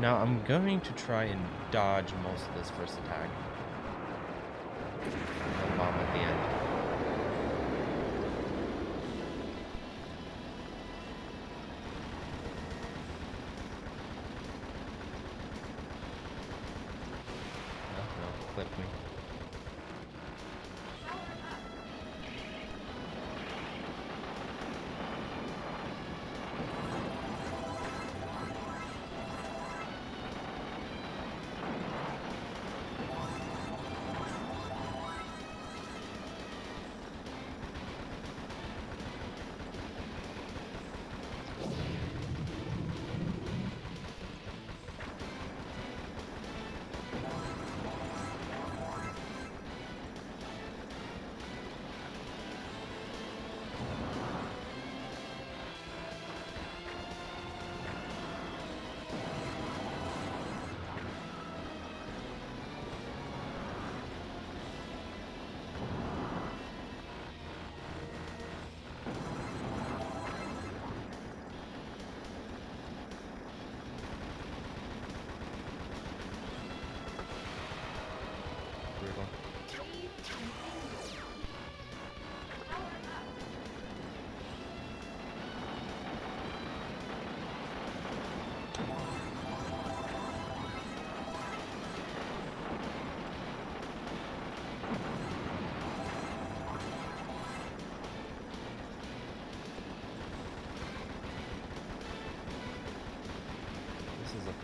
Now I'm going to try and dodge most of this first attack. And then bomb at the end. No, clipped me.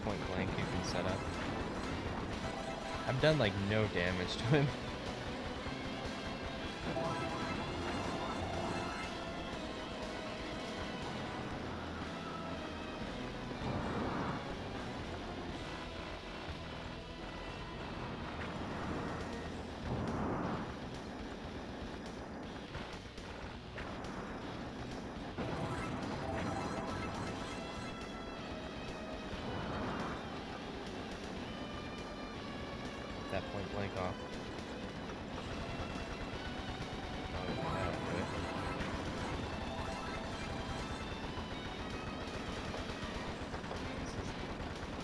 Point blank you can set up. I've done like no damage to him. That point blank off. Oh, that'll do it.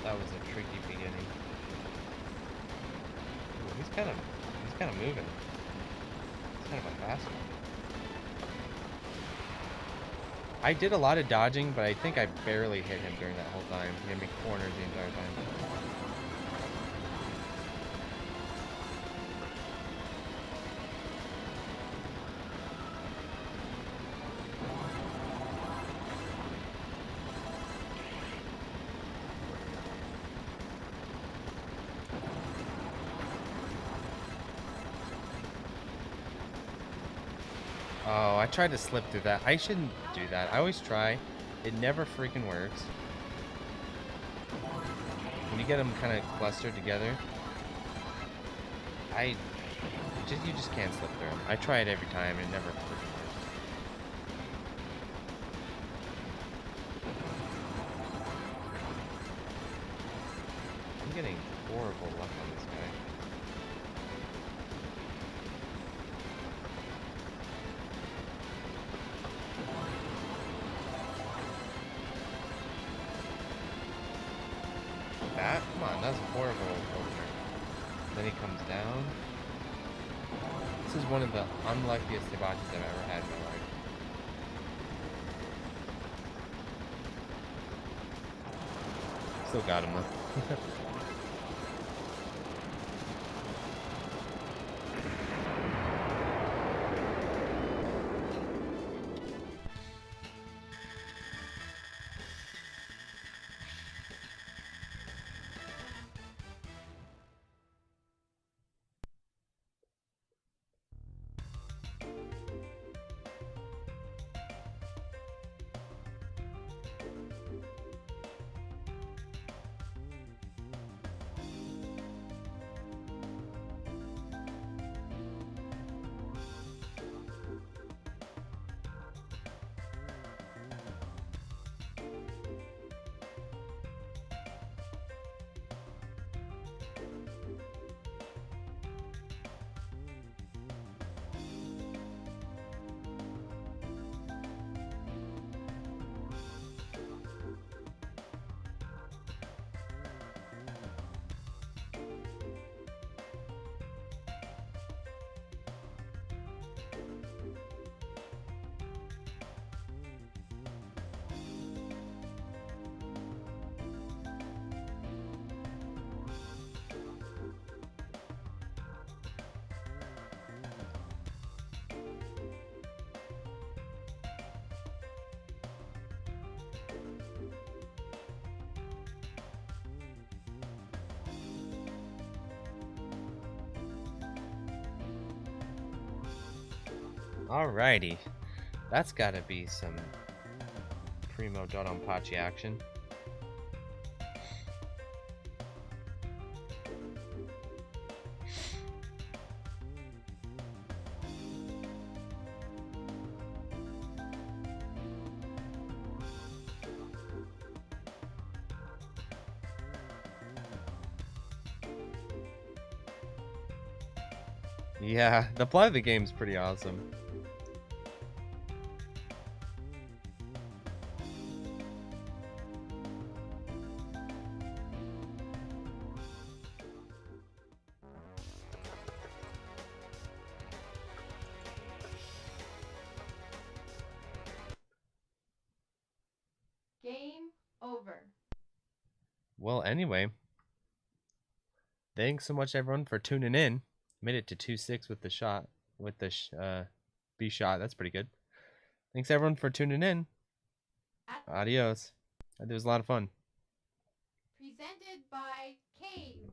That was a tricky beginning. Ooh, he's kind of moving. He's kind of a fast one. I did a lot of dodging, but I think I barely hit him during that whole time. He had me cornered the entire time. Oh, I tried to slip through that. I shouldn't do that. I always try. It never freaking works. When you get them kind of clustered together, you just can't slip through them. I try it every time and it never freaking works. I'm getting horrible luck on this guy. That? Come on, that's a horrible opener. Then he comes down. This is one of the unluckiest debauches I've ever had in my life. Still got him though. Alrighty. That's gotta be some primo Dodonpachi action. Yeah, the plot of the game's pretty awesome. Game over. Well, anyway, thanks so much everyone for tuning in. Made it to 2-6 with the shot, with the B shot. That's pretty good. Thanks everyone for tuning in. Adios. It was a lot of fun. Presented by Cave.